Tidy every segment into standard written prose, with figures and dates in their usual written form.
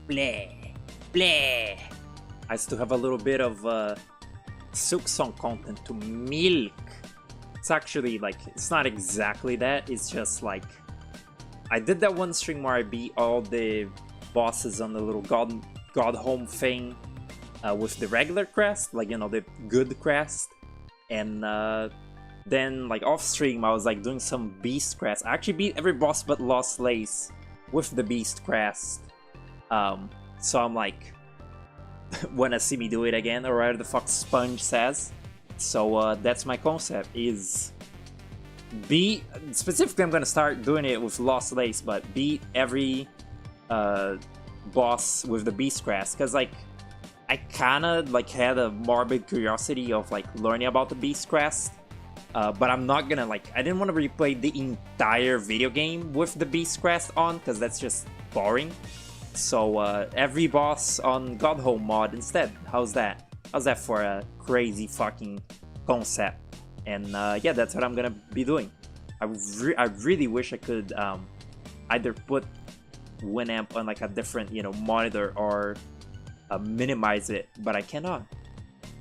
Bleh. Bleh. I still have a little bit of Silk Song content to milk. It's actually like, it's not exactly that, it's just like, I did that one stream where I beat all the bosses on the little God Home thing with the regular Crest, like, you know, the good Crest. And then, like, off stream, I was like doing some Beast Crest. I actually beat every boss but Lost Lace with the Beast Crest. So I'm like, wanna see me do it again, or whatever the fuck Sponge says. So that's my concept, is specifically I'm gonna start doing it with Lost Lace, but beat every boss with the Beast Crest, because like I kinda like had a morbid curiosity of like learning about the Beast Crest, but I'm not gonna like, I didn't want to replay the entire video game with the Beast Crest on, because that's just boring. So every boss on God Home mod instead. How's that? How's that for a crazy fucking concept? And yeah, that's what I'm gonna be doing. I really wish I could either put Winamp on like a different, you know, monitor, or minimize it, but I cannot.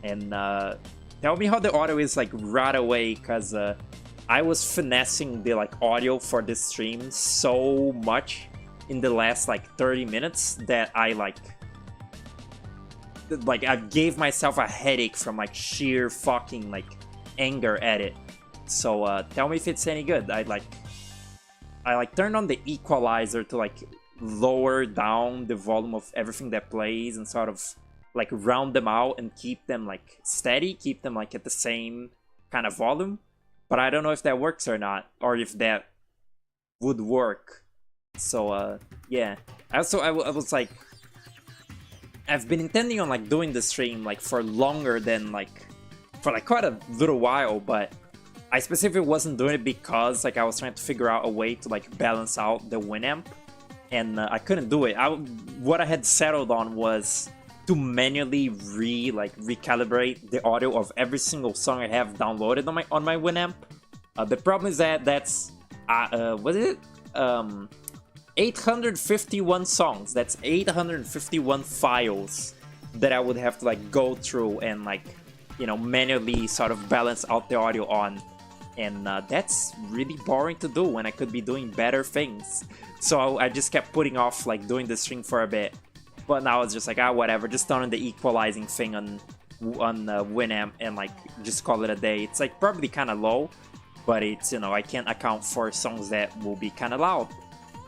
And tell me how the audio is like right away, because I was finessing the like audio for this stream so much in the last like 30 minutes that I I gave myself a headache from like sheer fucking like anger at it. So tell me if it's any good. I turned on the equalizer to like lower down the volume of everything that plays and sort of like round them out and keep them like steady, keep them like at the same kind of volume. But I don't know if that works or not, or if that would work. So yeah. I was like, I've been intending on like doing the stream like for longer than like, for like quite a little while, but I specifically wasn't doing it because like I was trying to figure out a way to like balance out the Winamp, and I couldn't do it. What I had settled on was to manually recalibrate the audio of every single song I have downloaded on my Winamp. The problem is that that's what is it? 851 songs. That's 851 files that I would have to like go through and like, you know, manually sort of balance out the audio on. And that's really boring to do when I could be doing better things. So I just kept putting off like doing the stream for a bit. But now it's just like, whatever, just turn on the equalizing thing on Winamp and like just call it a day. It's like probably kind of low, but it's, you know, I can't account for songs that will be kind of loud.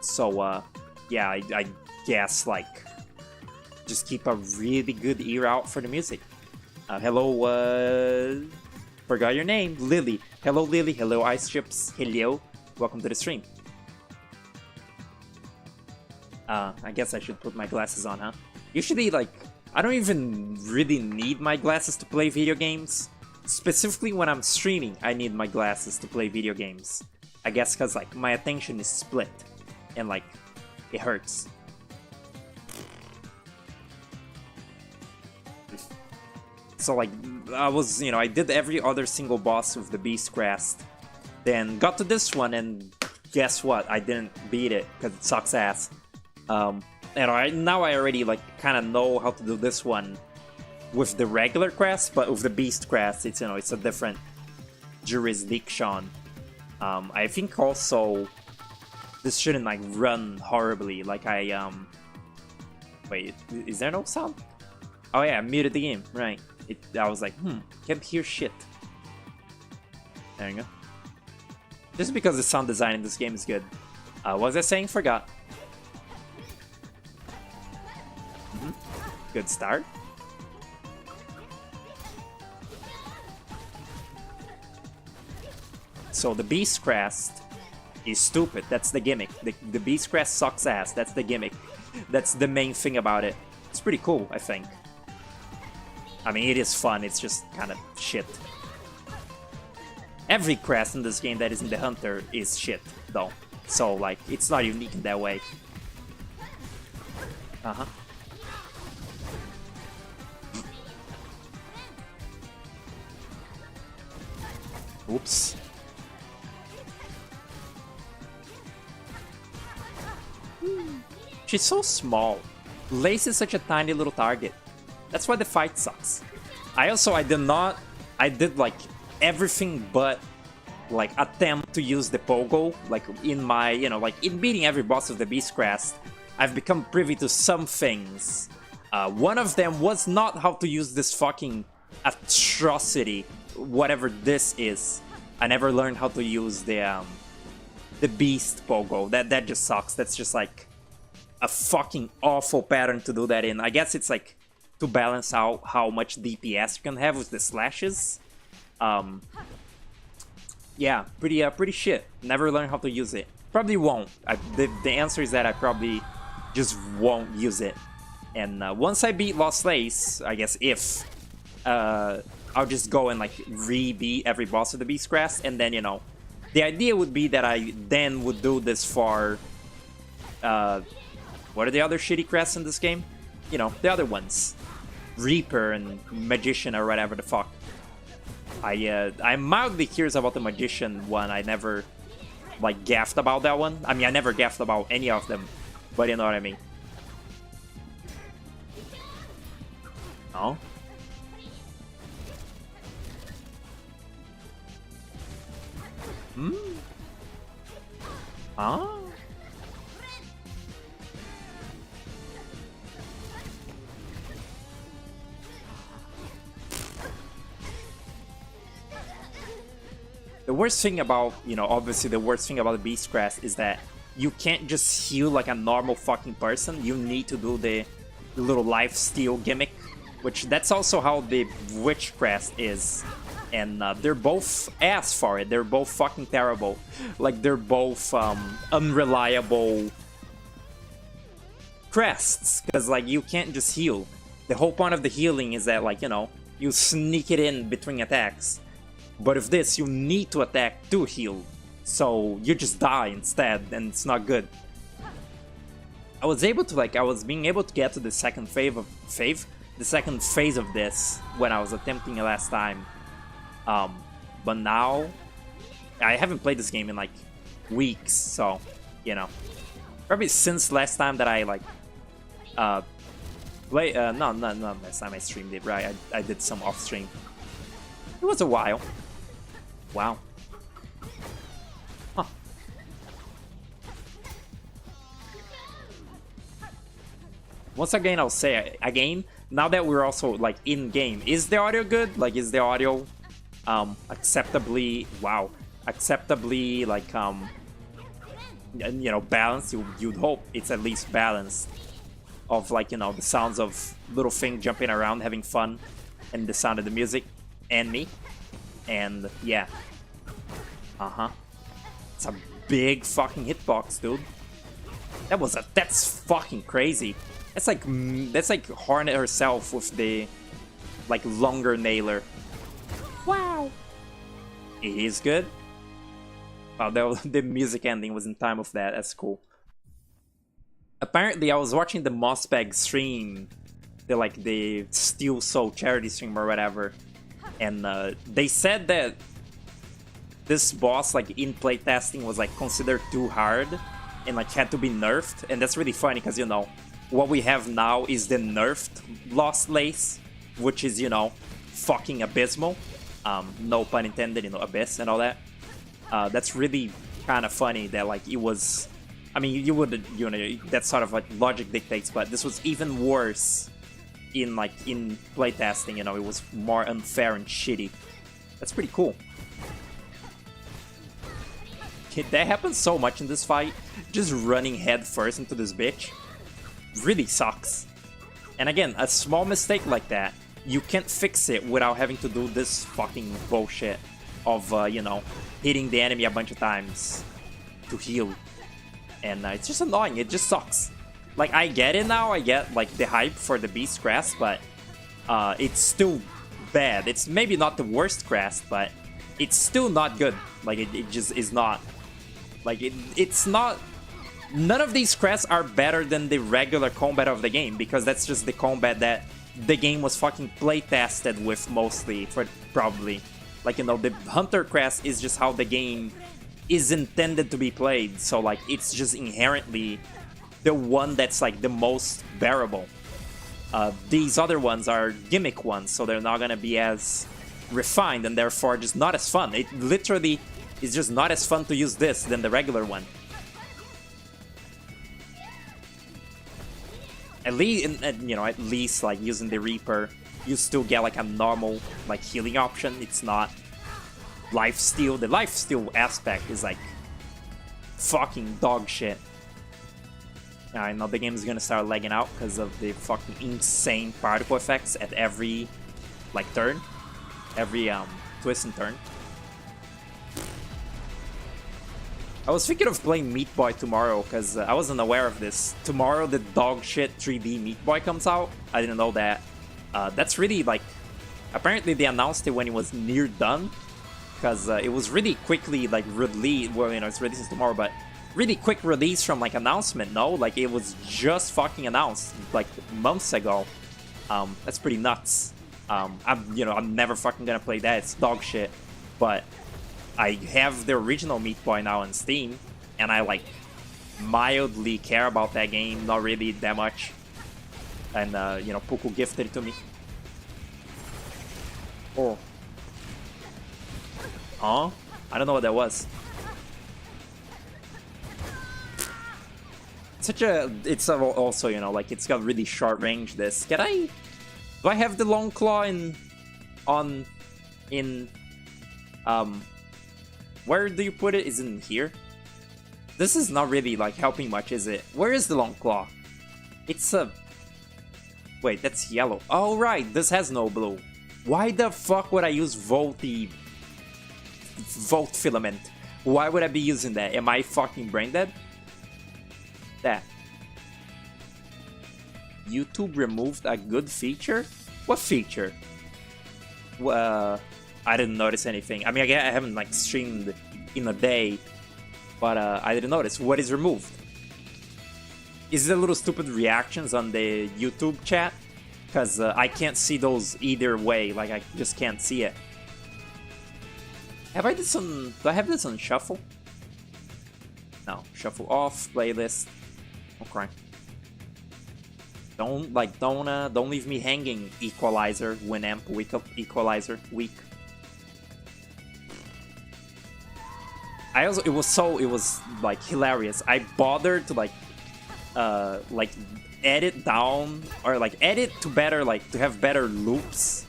So yeah, I guess like just keep a really good ear out for the music. Hello, forgot your name, Lily. Hello, Lily. Hello, Ice Chips. Hello. Welcome to the stream. I guess I should put my glasses on, huh? Usually, like, I don't even really need my glasses to play video games. Specifically when I'm streaming, I need my glasses to play video games. I guess because, like, my attention is split. And, like, it hurts. So, like, I was, you know, I did every other single boss with the Beast Crest. Then got to this one, and guess what? I didn't beat it, because it sucks ass. And now I already, like, kind of know how to do this one with the regular Crest, but with the Beast Crest, it's, you know, it's a different jurisdiction. I think also this shouldn't, like, run horribly. Like, wait, is there no sound? Oh yeah, I muted the game, right. I was like, can't hear shit. There you go. Just because the sound design in this game is good. What was I saying? Forgot. Good start. So the Beast Crest is stupid. That's the gimmick. The Beast Crest sucks ass. That's the gimmick. That's the main thing about it. It's pretty cool, I think. I mean, it is fun. It's just kind of shit. Every Crest in this game that isn't the Hunter is shit, though. So, like, it's not unique in that way. Uh-huh. Oops. She's so small. Lace is such a tiny little target. That's why the fight sucks. I did like everything but like attempt to use the pogo. Like in my, like in beating every boss of the Beast Crest, I've become privy to some things. One of them was not how to use this fucking atrocity, whatever this is. I never learned how to use the beast pogo. That just sucks. That's just like a fucking awful pattern to do that in. I guess it's like to balance out how much DPS you can have with the slashes. Yeah, pretty shit. Never learned how to use it. Probably won't. The answer is that I probably just won't use it. And once I beat Lost Lace, I guess if I'll just go and like re-beat every boss of the Beast Crest, and then the idea would be that I then would do this for what are the other shitty crests in this game? The other ones, Reaper and Magician or whatever the fuck. I'm mildly curious about the Magician one. I never like gaffed about that one. I mean, I never gaffed about any of them, but you know what I mean. No. Huh? The worst thing about, obviously the worst thing about the Beast Crest is that you can't just heal like a normal fucking person. You need to do the little life steal gimmick, which that's also how the Witch Crest is. And they're both ass for it. They're both fucking terrible. Like, they're both unreliable crests. Because, like, you can't just heal. The whole point of the healing is that, like, you sneak it in between attacks. But with this, you need to attack to heal. So you just die instead, and it's not good. I was being able to get to the second phase of this when I was attempting it last time. But now I haven't played this game in like weeks, so probably since last time that I like not last time I streamed it, right? I did some off stream. It was a while. Wow. Huh. Once again, I'll say again, now that we're also like in game, is the audio good? Like, is the audio acceptably like balanced? You'd hope it's at least balanced, of like the sounds of little thing jumping around having fun, and the sound of the music and me, and yeah. It's a big fucking hitbox, dude. That's fucking crazy. That's like Hornet herself with the like longer nailer. Wow. It is good. Wow, the music ending was in time of that. That's cool. Apparently, I was watching the Mossbag stream, the Steel Soul charity stream or whatever, and they said that this boss, like in playtesting, was like considered too hard and like had to be nerfed. And that's really funny because what we have now is the nerfed Lost Lace, which is fucking abysmal. No pun intended, abyss and all that. That's really kind of funny that like it was. I mean, you would that sort of like logic dictates, but this was even worse in playtesting. It was more unfair and shitty. That's pretty cool. That happens so much in this fight. Just running head first into this bitch really sucks. And again, a small mistake like that, you can't fix it without having to do this fucking bullshit of, hitting the enemy a bunch of times to heal. And it's just annoying. It just sucks. Like, I get it now. I get, like, the hype for the Beast Crest, but it's still bad. It's maybe not the worst crest, but it's still not good. Like, it just is not. Like, it's not... None of these crests are better than the regular combat of the game, because that's just the combat that the game was fucking playtested with mostly, for probably. Like, the Hunter crest is just how the game is intended to be played, so, like, it's just inherently the one that's like the most bearable. These other ones are gimmick ones, so they're not gonna be as refined and therefore just not as fun. It literally is just not as fun to use this than the regular one. At least, you know, at least like using the Reaper, you still get like a normal like healing option. It's not lifesteal. The lifesteal aspect is like fucking dog shit. I know the game is gonna start lagging out because of the fucking insane particle effects at every like turn, every twist and turn. I was thinking of playing Meat Boy tomorrow because I wasn't aware of this. Tomorrow the dog shit 3D Meat Boy comes out. I didn't know that. That's really like, apparently they announced it when it was near done, because it was really quickly like released. Well, you know, it's releasing tomorrow, but really quick release from like announcement. No, like it was just fucking announced like months ago. That's pretty nuts. I'm never fucking gonna play that. It's dog shit. But I have the original Meat Boy now on Steam, and I like mildly care about that game, not really that much. And you know, Puku gifted it to me. Oh. Huh? I don't know what that was. It's also, you know, like it's got really short range. This do I have the long claw where do you put it? Is it in here? This is not really like helping much, is it? Where is the long claw? It's a wait, that's yellow. Oh right, this has no blue. Why the fuck would I use Volt filament? Why would I be using that? Am I fucking brain dead? That YouTube removed a good feature? What feature? I didn't notice anything. I mean, I haven't like streamed in a day, but I didn't notice. What is removed? Is it little stupid reactions on the YouTube chat? Because I can't see those either way. Like, I just can't see it. Have I this on... Do I have this on shuffle? No. Shuffle off. Playlist. Okay. Don't leave me hanging. Equalizer. Winamp. Weak up. Equalizer. Weak. It was like hilarious. I bothered to like edit down or like edit to better, like to have better loops,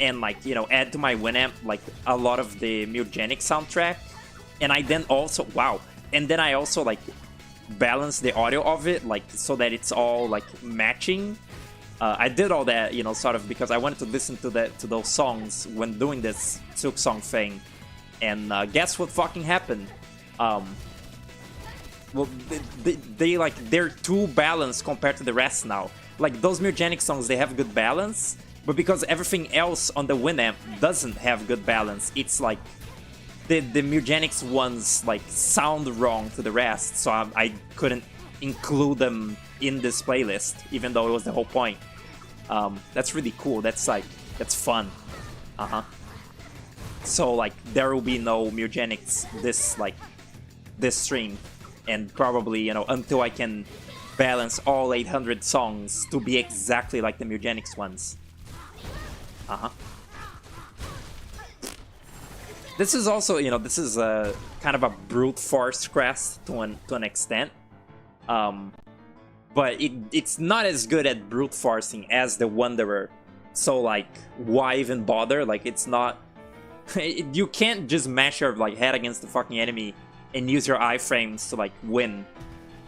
and like, you know, add to my Winamp like a lot of the Mutagenic soundtrack, and I then also like balance the audio of it like so that it's all like matching. I did all that, you know, sort of because I wanted to listen to those songs when doing this Silk Song thing. And guess what fucking happened? Well, they're too balanced compared to the rest now. Like those Mutagenic songs, they have good balance, but because everything else on the Winamp doesn't have good balance, it's like the Mutagenics ones like sound wrong to the rest. So I couldn't include them in this playlist, even though it was the whole point. That's really cool. That's fun. So like there will be no Mutagenics this stream, and probably, you know, until I can balance all 800 songs to be exactly like the Mutagenics ones. This is also, you know, this is a kind of a brute force Crest to an extent, but it's not as good at brute forcing as the Wanderer. So like, why even bother? Like, it's not. You can't just mash your like head against the fucking enemy and use your iframes to like win.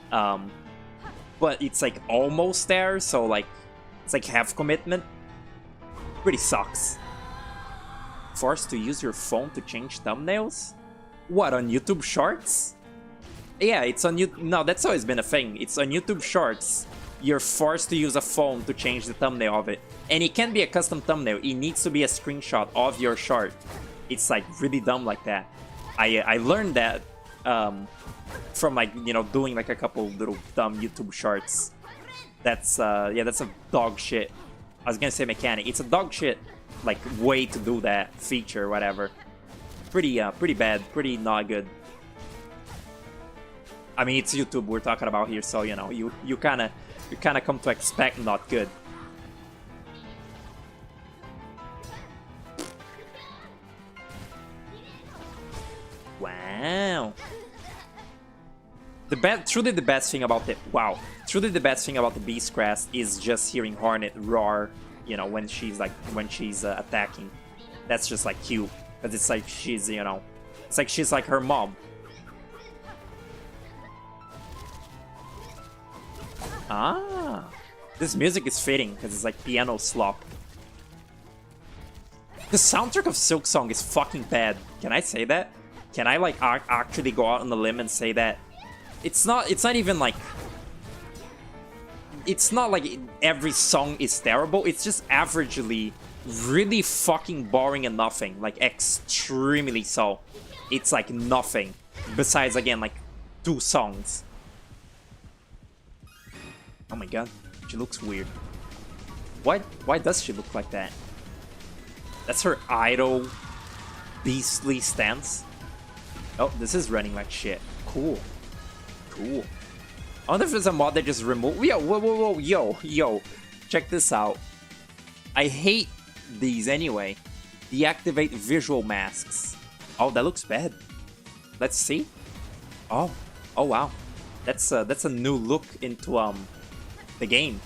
But it's like almost there, so like it's like half commitment. Pretty sucks. Forced to use your phone to change thumbnails? What, on YouTube Shorts? Yeah, it's on YouTube. No, that's always been a thing. It's on YouTube Shorts. You're forced to use a phone to change the thumbnail of it. And it can't be a custom thumbnail. It needs to be a screenshot of your short. It's like really dumb like that. I learned that from like, you know, doing like a couple little dumb YouTube shorts. That's yeah, that's a dog shit. I was gonna say mechanic. It's a dog shit like way to do that feature, whatever. Pretty bad, pretty not good. I mean, it's YouTube we're talking about here, so you know, you kind of come to expect not good. Wow. Truly the best thing about the Beast Crest is just hearing Hornet roar, you know, when she's attacking. That's just like cute, because it's like she's, you know, it's like she's like her mom. Ah, this music is fitting because it's like piano slop. The soundtrack of Silk Song is fucking bad. Can I say that? Can I like actually go out on the limb and say that? It's not even like, it's not like every song is terrible. It's just averagely really fucking boring and nothing, like extremely so. It's like nothing besides, again, like 2 songs. Oh my god, she looks weird. Why does she look like that? That's her idle beastly stance. Oh, this is running like shit. Cool. Cool. I wonder if there's a mod that just remove. Yo, whoa, yo. Check this out. I hate these anyway. Deactivate visual masks. Oh, that looks bad. Let's see. Oh wow. That's a new look into the game.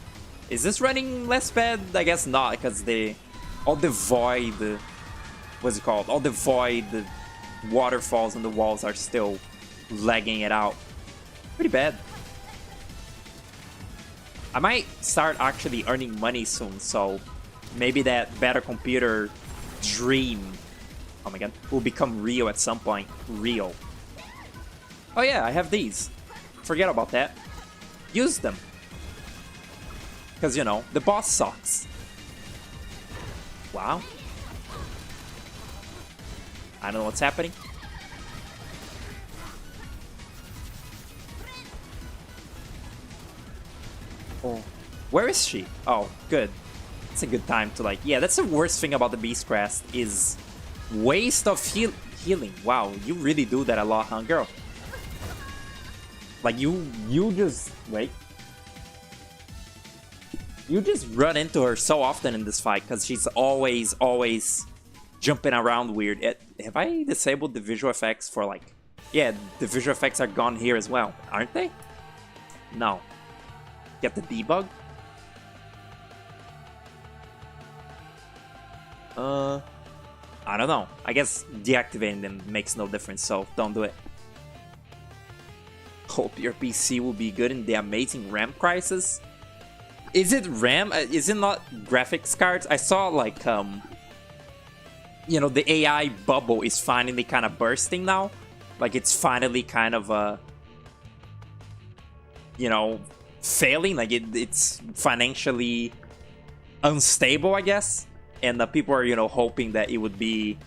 Is this running less bad? I guess not, because all the void, what's it called? All the void waterfalls on the walls are still lagging it out. Pretty bad. I might start actually earning money soon, so maybe that better computer dream, oh my god, will become real at some point. Real. Oh yeah, I have these. Forget about that. Use them. Because, you know, the boss sucks. Wow. I don't know what's happening. Oh, where is she? Oh, good. It's a good time to like... Yeah, that's the worst thing about the Beast Crest is waste of healing. Wow, you really do that a lot, huh, girl? Like, you just... Wait. You just run into her so often in this fight because she's always jumping around weird. Have I disabled the visual effects for like... Yeah, the visual effects are gone here as well, aren't they? No. Get the debug? I don't know. I guess deactivating them makes no difference, so don't do it. Hope your PC will be good in the amazing RAM crisis. Is it RAM? Is it not graphics cards? I saw like you know, the AI bubble is finally kind of bursting now. Like it's finally kind of you know, failing. Like it's financially unstable, I guess. And people are, you know, hoping that it would be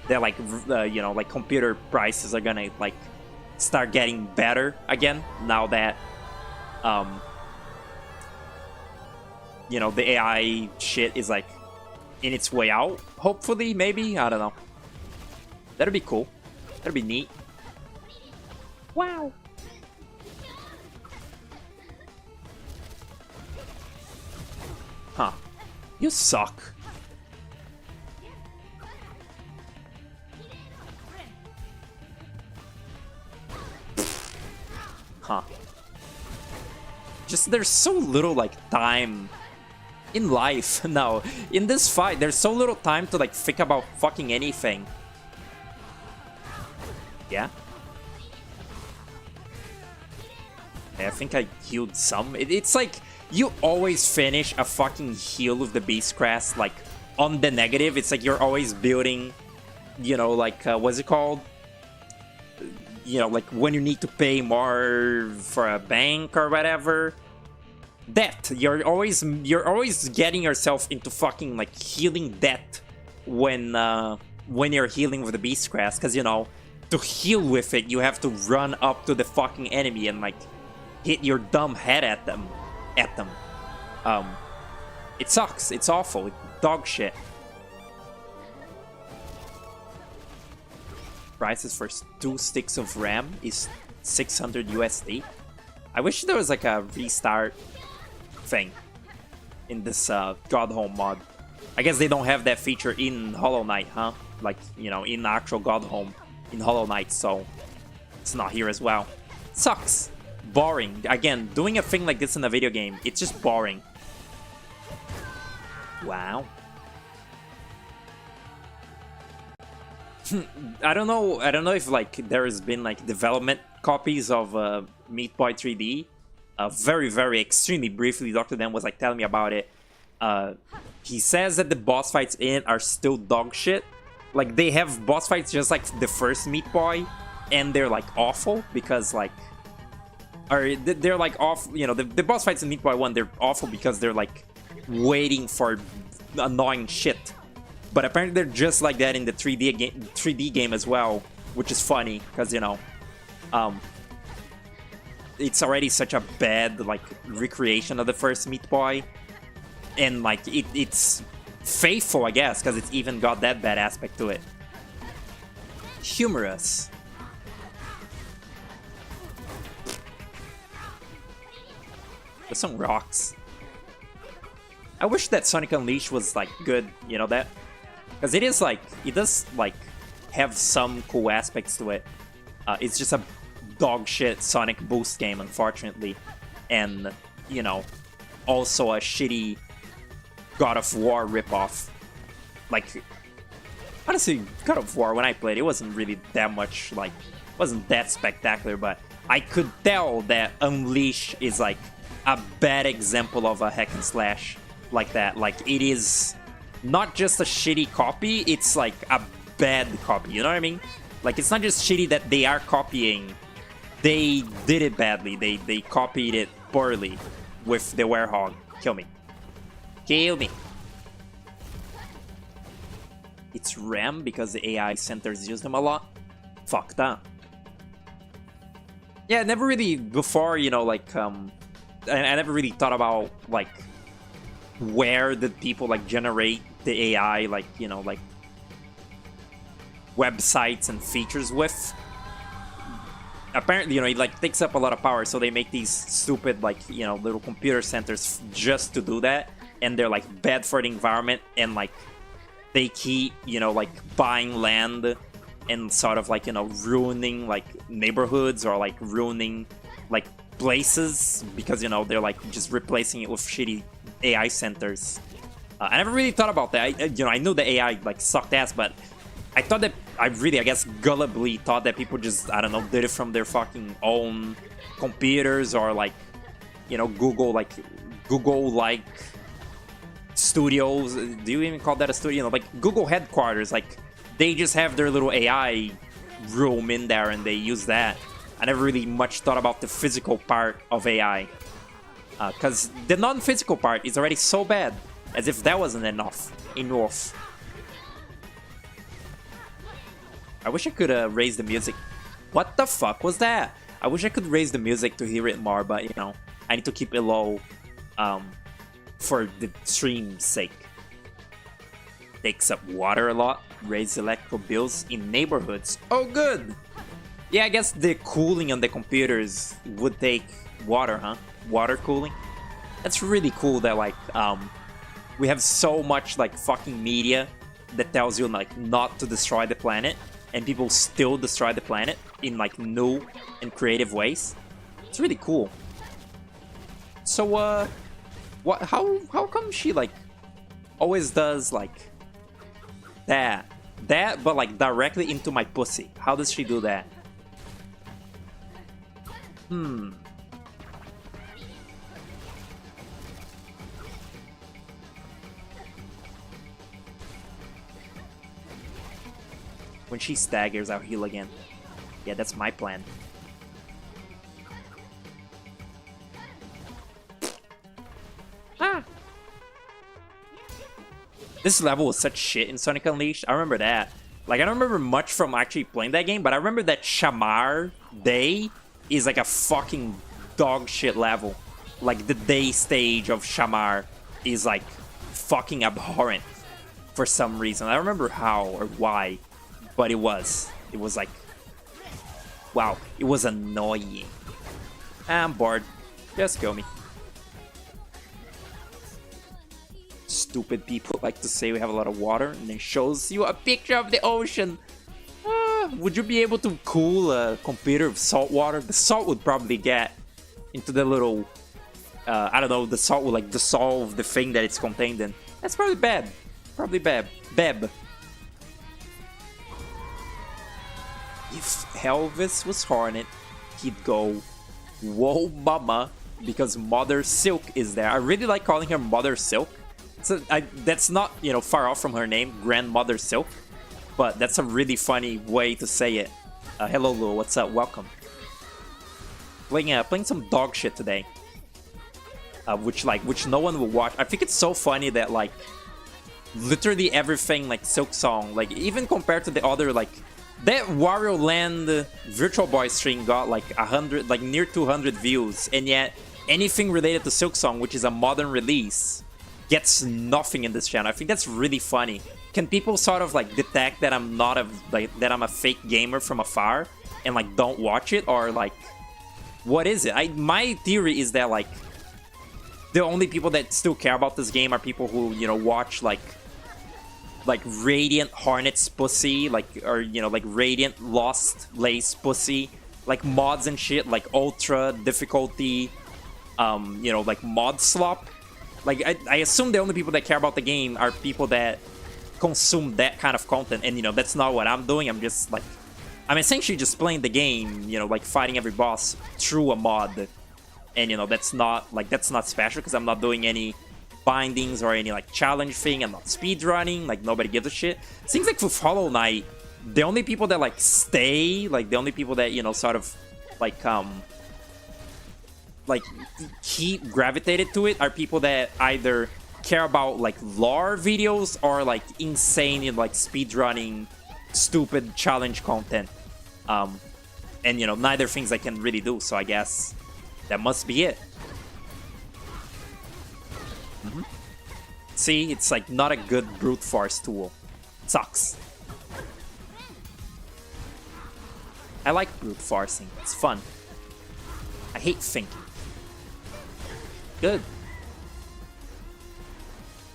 that like you know, like computer prices are gonna like start getting better again now that you know, the AI shit is like in its way out. Hopefully, maybe, I don't know. That'd be cool. That'd be neat. Wow. Huh. You suck. Huh. Just there's so little like time in life now. In this fight, there's so little time to like think about fucking anything. Yeah? I think I healed some. It's like you always finish a fucking heal with the Beast Crest like on the negative. It's like you're always building, you know, like what's it called? You know, like when you need to pay more for a bank or whatever. Debt. You're always getting yourself into fucking like healing debt when you're healing with the Beast Crest, because you know, to heal with it you have to run up to the fucking enemy and like hit your dumb head at them. It sucks. It's awful. It's dog shit. Prices for 2 sticks of RAM is 600 USD. I wish there was like a restart thing in this Godhome mod. I guess they don't have that feature in Hollow Knight, huh? Like, you know, in actual Godhome in Hollow Knight, so it's not here as well. Sucks. Boring. Again, doing a thing like this in a video game, it's just boring. Wow. I don't know if like there has been like development copies of Meat Boy 3D. Very extremely briefly, Dr. Dan was like telling me about it. He says that the boss fights in are still dog shit. Like, they have boss fights just like the first Meat Boy, and they're like awful because like, or they're like off. You know, the boss fights in Meat Boy 1, they're awful because they're like waiting for annoying shit. But apparently they're just like that in the 3D game as well, which is funny because, you know, it's already such a bad like recreation of the first Meat Boy, and like it's faithful, I guess, because it's even got that bad aspect to it. Humorous. There's some rocks. I wish that Sonic Unleashed was like good, you know that? Because it is like, it does like have some cool aspects to it. It's just a dog shit Sonic Boost game, unfortunately. And, you know, also a shitty God of War ripoff. Like, honestly, God of War, when I played, it wasn't really that much, like, wasn't that spectacular, but I could tell that Unleash is like a bad example of a hack and slash like that. Like, it is not just a shitty copy, it's like a bad copy, you know what I mean? Like, it's not just shitty that they are copying, they did it badly, they copied it poorly with the Werehog. Kill me. Kill me. It's RAM because the AI centers use them a lot? Fuck that. Yeah, never really, before, you know, like, I never really thought about, like, where did people, like, generate the AI, like, you know, like, websites and features with. Apparently, you know, it like takes up a lot of power, so they make these stupid, like, you know, little computer centers just to do that, and they're like bad for the environment, and like they keep, you know, like buying land and sort of like, you know, ruining like neighborhoods or like ruining like places because, you know, they're like just replacing it with shitty AI centers. I never really thought about that. You know, I knew the AI like sucked ass, but I thought that, I guess, gullibly thought that people just, I don't know, did it from their fucking own computers or like, you know, Google-like studios. Do you even call that a studio? You know, like Google headquarters, like they just have their little AI room in there and they use that. I never really much thought about the physical part of AI. Because the non-physical part is already so bad, as if that wasn't enough. I wish I could raise the music. What the fuck was that? I wish I could raise the music to hear it more, but, you know, I need to keep it low for the stream's sake. Takes up water a lot. Raise electrical bills in neighborhoods. Oh, good! Yeah, I guess the cooling on the computers would take water, huh? Water cooling? That's really cool that, like, we have so much, like, fucking media that tells you, like, not to destroy the planet, and people still destroy the planet in, like, new and creative ways. It's really cool. So, what? How come she, like, always does, like, that, but, like, directly into my pussy? How does she do that? When she staggers, I'll heal again. Yeah, that's my plan. Ah! This level was such shit in Sonic Unleashed. I remember that. Like, I don't remember much from actually playing that game, but I remember that Shamar Day is like a fucking dog shit level. Like, the day stage of Shamar is like fucking abhorrent for some reason. I don't remember how or why. But it was like Wow, it was annoying. I'm bored. Just kill me. Stupid people like to say we have a lot of water and then shows you a picture of the ocean. Would you be able to cool a computer with salt water? The salt would probably get into the little... I don't know, the salt will like dissolve the thing that it's contained in. That's probably bad. Probably bad. Beb. If Elvis was Hornet, he'd go, whoa mama, because Mother Silk is there. I really like calling her Mother Silk. So that's not, you know, far off from her name, Grandmother Silk. But that's a really funny way to say it. Hello Lou, what's up? Welcome. Playing some dog shit today. Which no one will watch. I think it's so funny that like literally everything like Silk Song, like even compared to the other like that Wario Land Virtual Boy stream got like 100, like near 200 views, and yet anything related to Silk Song, which is a modern release, gets nothing in this channel. I think that's really funny. Can people sort of like detect that I'm not that I'm a fake gamer from afar and like don't watch it, or like what is it? My theory is that like the only people that still care about this game are people who, you know, watch like Radiant Hornets pussy, like, or you know, like Radiant Lost Lace pussy, like mods and shit, like ultra difficulty, you know, like mod slop. Like I assume the only people that care about the game are people that consume that kind of content, and you know, that's not what I'm doing. I'm just like, I'm essentially just playing the game, you know, like fighting every boss through a mod. And you know, that's not special because I'm not doing any bindings or any like challenge thing. I'm not speedrunning, like nobody gives a shit. Seems like with Hollow Knight, the only people that like stay, like the only people that, you know, sort of like keep gravitated to it are people that either care about like lore videos or like insane like speedrunning stupid challenge content. And you know, neither things I can really do, so I guess that must be it. See, it's like not a good brute force tool. It sucks. I like brute forcing. It's fun. I hate thinking. Good.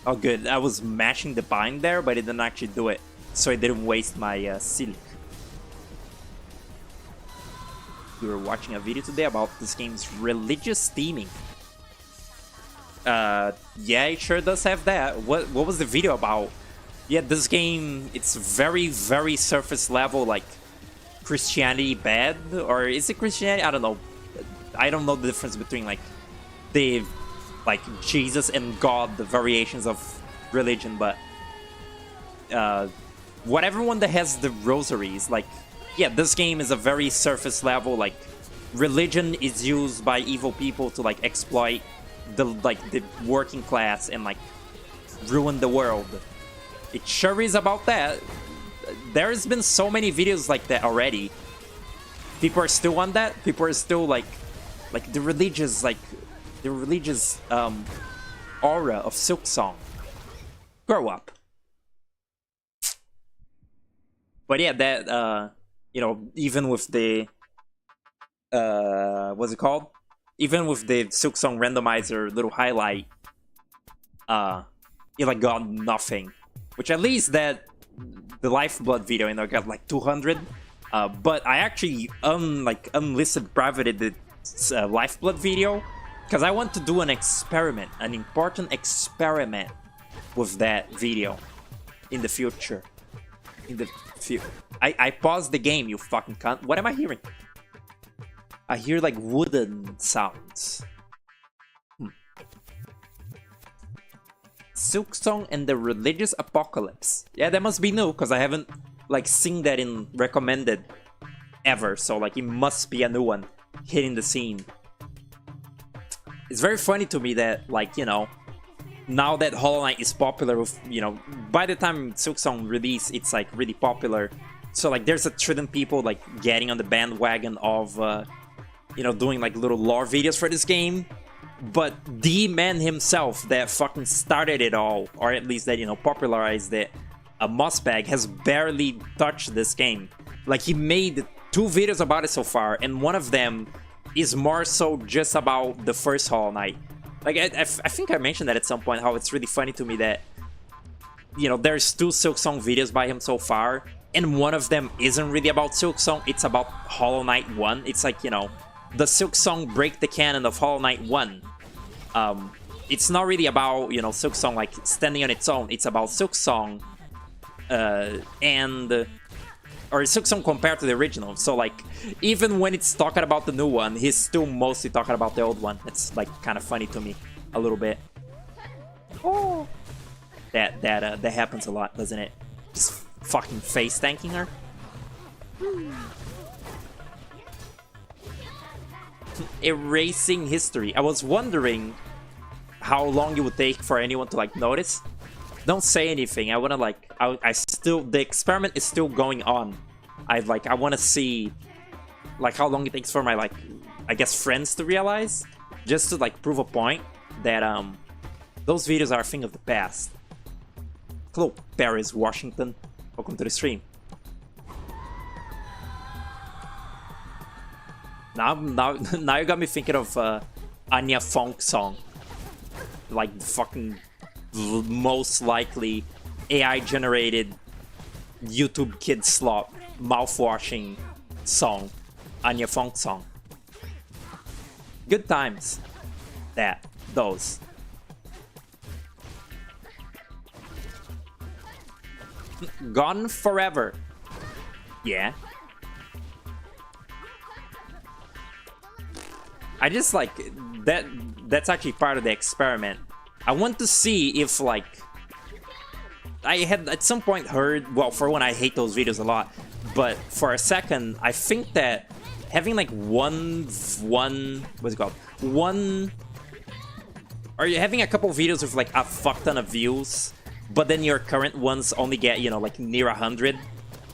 Oh, good. I was mashing the bind there, but it didn't actually do it, so I didn't waste my silk. We were watching a video today about this game's religious theming. Yeah, it sure does have that. What was the video about? Yeah, this game, it's very, very surface level, like Christianity bad, or is it Christianity? I don't know. I don't know the difference between like the like Jesus and God, the variations of religion, but everyone that has the rosaries, like, yeah, this game is a very surface level, like religion is used by evil people to like exploit the working class and like ruin the world. It sure is about that. There's been so many videos like that already. People are still on that. People are still like the religious aura of Silk Song. Grow up. But yeah, that you know, even with the what's it called? Even with the Silk Song randomizer little highlight, it like got nothing. Which at least that the Lifeblood video, you know, got like 200. But I actually unlisted privated the Lifeblood video because I want to do an experiment, an important experiment with that video in the future. I paused the game, you fucking cunt. What am I hearing? I hear like wooden sounds. Silk Song and the Religious Apocalypse. Yeah, that must be new, because I haven't like seen that in recommended ever. So like it must be a new one hitting the scene. It's very funny to me that, like, you know, now that Hollow Knight is popular with, you know, by the time Silk Song release, it's like really popular. So like there's a trillion people like getting on the bandwagon of you know, doing like little lore videos for this game. But the man himself that fucking started it all, or at least that, you know, popularized it, Mossbag, has barely touched this game. Like, he made two videos about it so far, and one of them is more so just about the first Hollow Knight. Like, I think I mentioned that at some point, how it's really funny to me that, you know, there's two Silksong videos by him so far, and one of them isn't really about Silksong, it's about Hollow Knight 1. It's like, you know, the Silksong break the canon of Hollow Knight 1. It's not really about, you know, Silksong like standing on its own. It's about Silksong or Silksong compared to the original. So like, even when it's talking about the new one, he's still mostly talking about the old one. It's like kind of funny to me a little bit. Oh, that happens a lot, doesn't it? Just fucking face tanking her. Erasing history. I was wondering how long it would take for anyone to like notice. Don't say anything. I wanna like, I still, the experiment is still going on. I wanna see like how long it takes for my like, I guess, friends to realize, just to like prove a point that those videos are a thing of the past. Hello, Paris, Washington. Welcome to the stream. Now you got me thinking of Anya Funk song. Like the fucking most likely AI generated YouTube kid slop mouthwashing song. Anya Funk song. Good times. Those. Gone forever. Yeah. I just like that's actually part of the experiment. I want to see if like I had at some point heard, well, for one, I hate those videos a lot, but for a second I think that having like one what's it called, one, or you're having a couple videos with like a fuck ton of views, but then your current ones only get, you know, like near 100,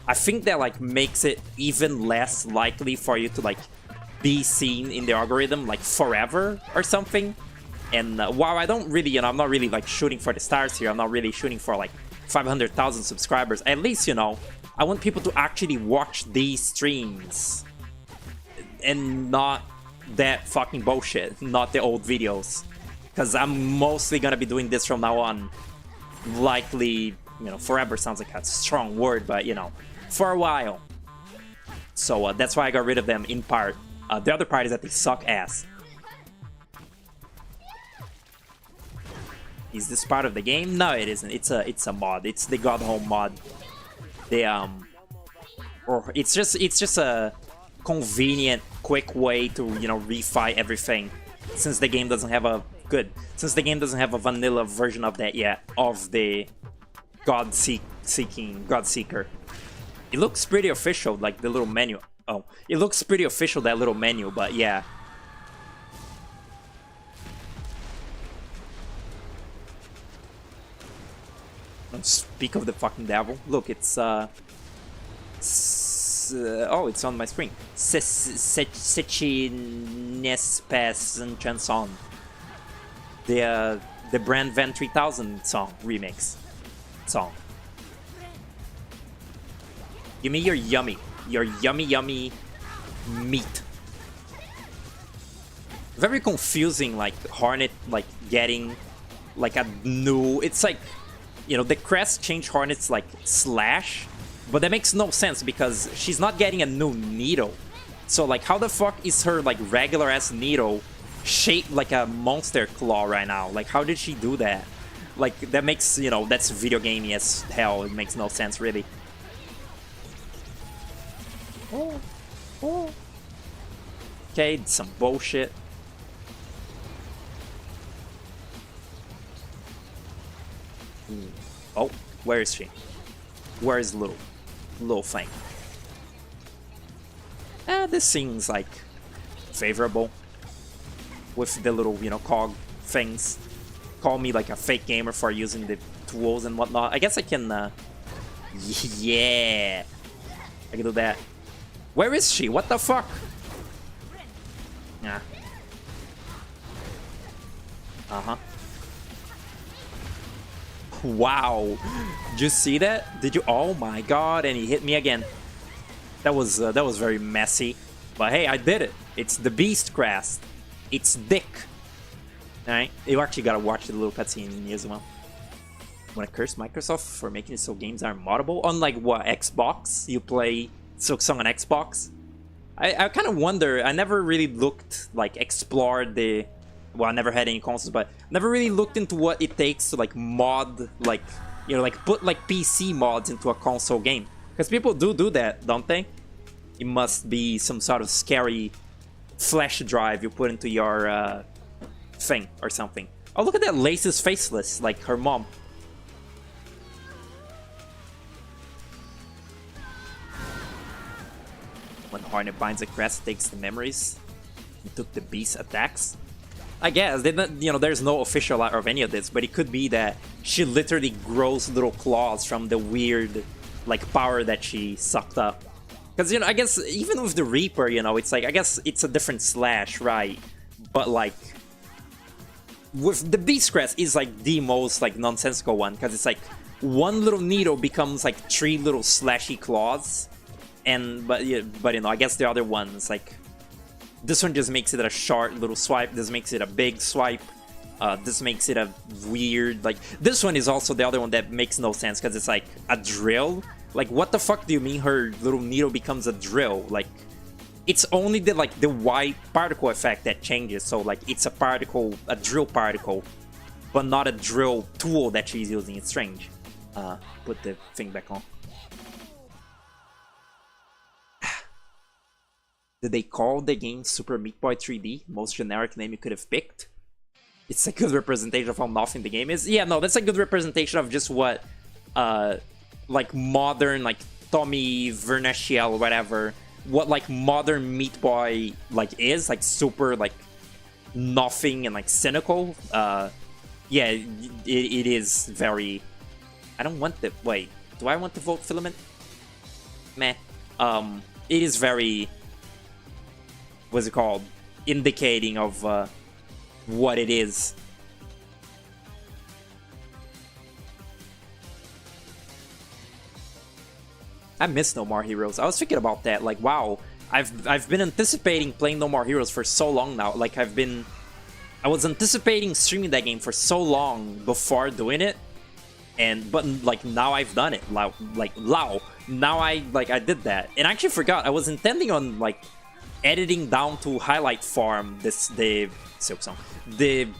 I think that like makes it even less likely for you to like be seen in the algorithm like forever or something. And while I don't really, you know, I'm not really like shooting for the stars here, I'm not really shooting for like 500,000 subscribers, at least, you know, I want people to actually watch these streams and not that fucking bullshit, not the old videos, because I'm mostly gonna be doing this from now on. Likely, you know, forever sounds like a strong word, but you know, for a while. So that's why I got rid of them in part. The other part is that they suck ass. Is this part of the game? No, it isn't. It's a mod. It's the God Home mod. They or it's just a convenient, quick way to, you know, refi everything, since the game doesn't have a vanilla version of that yet, of the God Seeker. It looks pretty official, like the little menu. Oh, it looks pretty official, that little menu, but yeah. Speak of the fucking devil. Look, it's oh, it's on my screen. Sechinespas Chanson. The Brand Van 3000 song remix song. Give me your yummy meat. Very confusing, like Hornet like getting like a new, it's like, you know, the Crest changed Hornet's like slash, but that makes no sense because she's not getting a new needle. So like, how the fuck is her like regular ass needle shaped like a monster claw right now? Like, how did she do that? Like, that makes, you know, that's video gamey as hell. It makes no sense, really. Okay, some bullshit. Oh, where is she? Where is little thing? This seems like favorable with the little, you know, cog things. Call me like a fake gamer for using the tools and whatnot. I guess I can, yeah, I can do that. Where is she? What the fuck? Yeah. Uh-huh. Wow. Did you see that? Did you? Oh my god, and he hit me again. That was very messy. But hey, I did it. It's the Beast Crest. It's Dick. Alright? You actually gotta watch the little cutscene as well. I wanna curse Microsoft for making it so games are moddable. Unlike what, Xbox? You play Silksong on Xbox? I kind of wonder. I never really looked, like, explored the... Well, I never had any consoles, but never really looked into what it takes to, like, mod, like, you know, like, put, like, PC mods into a console game. Because people do that, don't they? It must be some sort of scary flash drive you put into your, thing or something. Oh, look at that. Lace is faceless, like her mom. When Hornet binds a crest, takes the memories. He took the beast attacks. I guess, you know, there's no official art of any of this, but it could be that she literally grows little claws from the weird, like, power that she sucked up. Because, you know, I guess even with the Reaper, you know, it's like, I guess it's a different slash, right? But, like, with the Beast Crest is, like, the most, like, nonsensical one. Because it's like, one little needle becomes, like, 3 little slashy claws. And, but you know, I guess the other ones, like, this one just makes it a short little swipe. This makes it a big swipe. This makes it a weird, like, this one is also the other one that makes no sense because it's like a drill. Like, what the fuck do you mean her little needle becomes a drill? Like, it's only the, like, the white particle effect that changes. So, like, it's a particle, a drill particle, but not a drill tool that she's using. It's strange. Put the thing back on. Did they call the game Super Meat Boy 3D? Most generic name you could have picked? It's a good representation of how nothing the game is. Yeah, no, that's a good representation of just what, like, modern, like, Tommy Vernaciel or whatever, what, like, modern Meat Boy, like, is, like, super, like, nothing and, like, cynical. Yeah, it is very... I don't want the... Wait, do I want to vote Filament? Meh. It is very... What's it called? Indicating of what it is. I miss No More Heroes. I was thinking about that. Like, wow, I've been anticipating playing No More Heroes for so long now. Like, I was anticipating streaming that game for so long before doing it, but like now I've done it. Now I did that, and I actually forgot. I was intending on, like, editing down to highlight farm the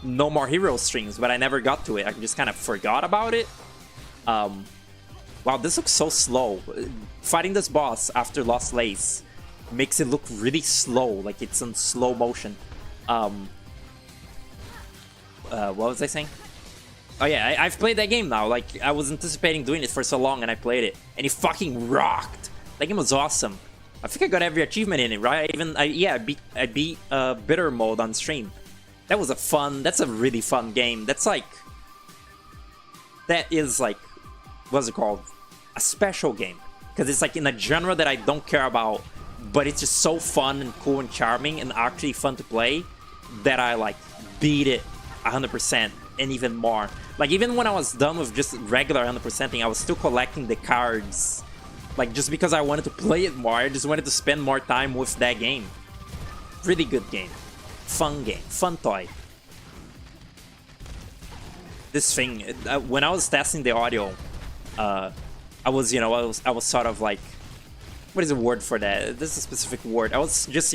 No More Heroes streams, but I never got to it. I just kind of forgot about it. Wow, this looks so slow. Fighting this boss after Lost Lace makes it look really slow, like it's in slow motion. What was I saying? Oh yeah, I've played that game now. Like, I was anticipating doing it for so long, and I played it, and it fucking rocked. That game was awesome. I think I got every achievement in it, right? I beat Bitter Mode on stream. That's a really fun game. That is like, what's it called? A special game. Because it's like in a genre that I don't care about, but it's just so fun and cool and charming and actually fun to play that I, like, beat it 100% and even more. Like, even when I was done with just regular 100%ing, I was still collecting the cards. Like, just because I wanted to play it more, I just wanted to spend more time with that game. Really good game. Fun game. Fun toy. This thing, when I was testing the audio, I was sort of like, what is the word for that? This is a specific word. I was just,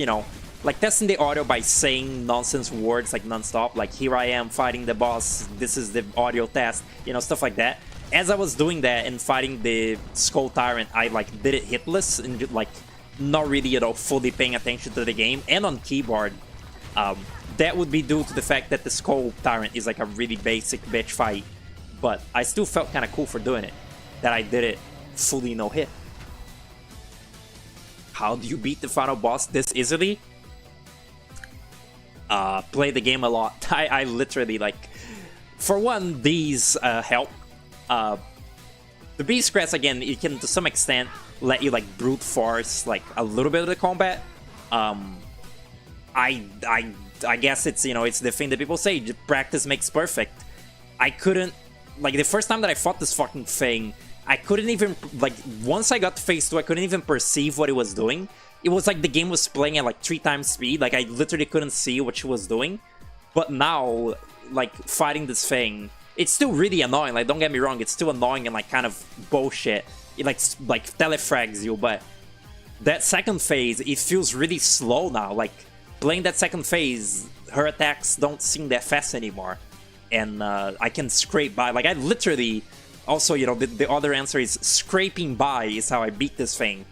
like, testing the audio by saying nonsense words, like, non-stop. Like, here I am fighting the boss, this is the audio test, stuff like that. As I was doing that and fighting the Skull Tyrant, I, like, did it hitless and, like, not really, fully paying attention to the game. And on keyboard, that would be due to the fact that the Skull Tyrant is, like, a really basic bitch fight. But I still felt kind of cool for doing it. That I did it fully no-hit. How do you beat the final boss this easily? Play the game a lot. I literally, like... For one, these help. The Beast Crest, again, it can to some extent let you, like, brute force, like, a little bit of the combat. I guess it's, it's the thing that people say, practice makes perfect. I couldn't, like, the first time that I fought this fucking thing, I couldn't even, like, once I got to phase 2, I couldn't even perceive what it was doing. It was like the game was playing at like 3 times speed, like I literally couldn't see what she was doing. But now, like, fighting this thing, it's still really annoying, like, don't get me wrong, it's still annoying and like kind of bullshit. It like telefrags you, but that second phase, it feels really slow now. Like, playing that second phase, her attacks don't seem that fast anymore. And I can scrape by, like, I literally... Also, you know, the other answer is scraping by is how I beat this thing.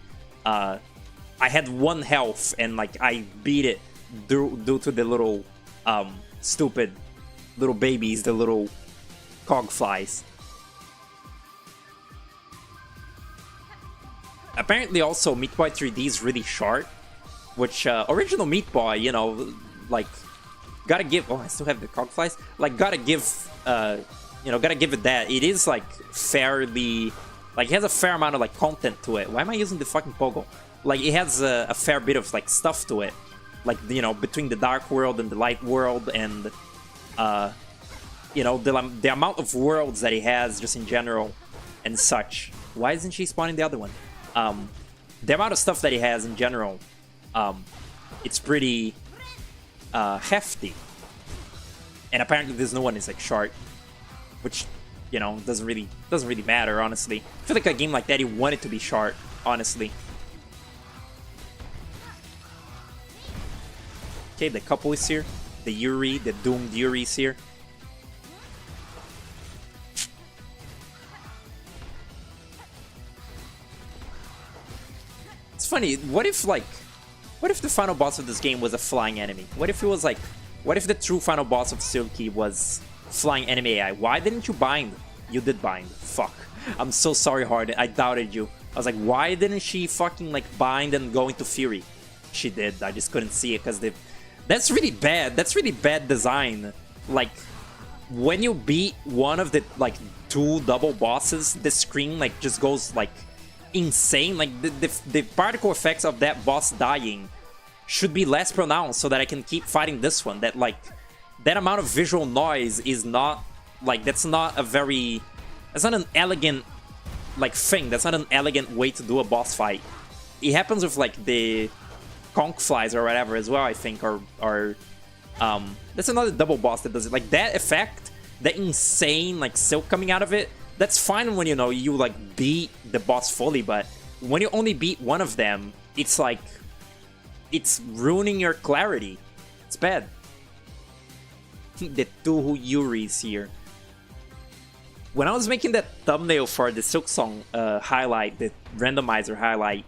I had 1 health and like I beat it due to the little stupid little babies, the little cog flies. Apparently also Meat Boy 3D is really short, which original Meat Boy, you know, like gotta give... Oh, I still have the cog flies. Like gotta give... you know, gotta give it that. It is, like, fairly... Like, it has a fair amount of, like, content to it. Why am I using the fucking pogo? Like, it has a fair bit of, like, stuff to it. Like, you know, between the dark world and the light world and, you know, the amount of worlds that it has just in general and such. Why isn't she spawning the other one? The amount of stuff that it has in general, it's pretty hefty. And apparently this new one is, like, short. Which, you know, doesn't really matter, honestly. I feel like a game like that, you want it to be short, honestly. Okay, the couple is here. The Yuri, the doomed Yuri is here. It's funny, what if the final boss of this game was a flying enemy? What if it was like... What if the true final boss of Silky was... flying enemy AI? Why didn't you bind? You did bind. Fuck. I'm so sorry, Harden. I doubted you. I was like, why didn't she fucking like bind and go into Fury? She did. I just couldn't see it because they... That's really bad. That's really bad design. Like, when you beat one of the like 2 double bosses, the screen like just goes like insane. Like the particle effects of that boss dying should be less pronounced so that I can keep fighting this one. That like... That amount of visual noise is not, like, that's not a very... That's not an elegant, like, thing. That's not an elegant way to do a boss fight. It happens with, like, the conch flies or whatever as well, I think, or that's another double boss that does it. Like, that effect, that insane, like, silk coming out of it, that's fine when, you know, you, like, beat the boss fully, but when you only beat one of them, it's, like, it's ruining your clarity. It's bad. The 2 Yuris here. When I was making that thumbnail for the Silk Song highlight, the randomizer highlight,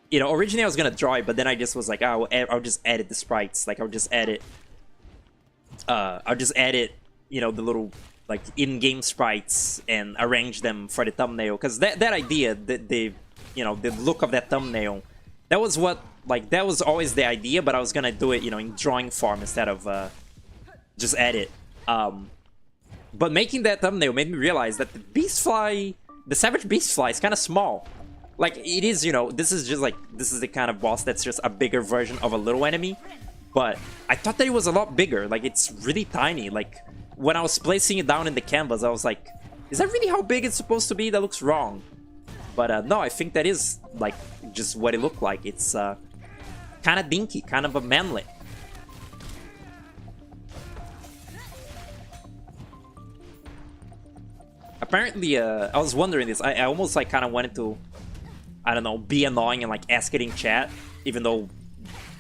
you know, originally I was gonna draw it, but then I just was like, oh, I'll just edit the sprites. Like, I'll just edit, you know, the little, like, in-game sprites and arrange them for the thumbnail. Because that idea, the, you know, the look of that thumbnail, that was what, like, that was always the idea, but I was gonna do it, you know, in drawing form instead of, just edit. But making that thumbnail made me realize that the Beastfly, the Savage Beastfly is kind of small. Like, it is, you know, this is just like, this is the kind of boss that's just a bigger version of a little enemy. But I thought that it was a lot bigger. Like, it's really tiny. Like, when I was placing it down in the canvas, I was like, is that really how big it's supposed to be? That looks wrong. But no, I think that is, like, just what it looked like. It's kind of dinky, kind of a manlet. Apparently, I was wondering this. I almost like kind of wanted to, I don't know, be annoying and like ask it in chat, even though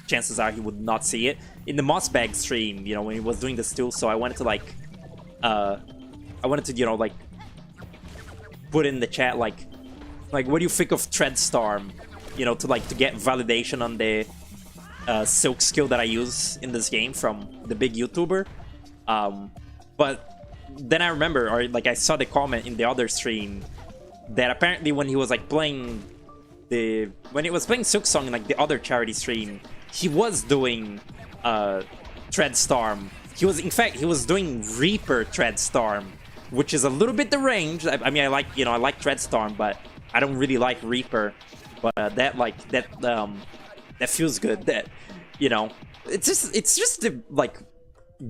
chances are he would not see it. In the Mossbag stream, you know, when he was doing this too, so I wanted to like, you know, like, put in the chat like what do you think of Treadstorm? You know, to get validation on the Silk skill that I use in this game from the big YouTuber. But then I remember, or like I saw the comment in the other stream that apparently when he was like playing Silk Song in like the other charity stream, he was doing Treadstorm. He was doing Reaper Treadstorm, which is a little bit deranged. I mean, I like Treadstorm, but I don't really like Reaper. But that feels good. That, you know, it's just the like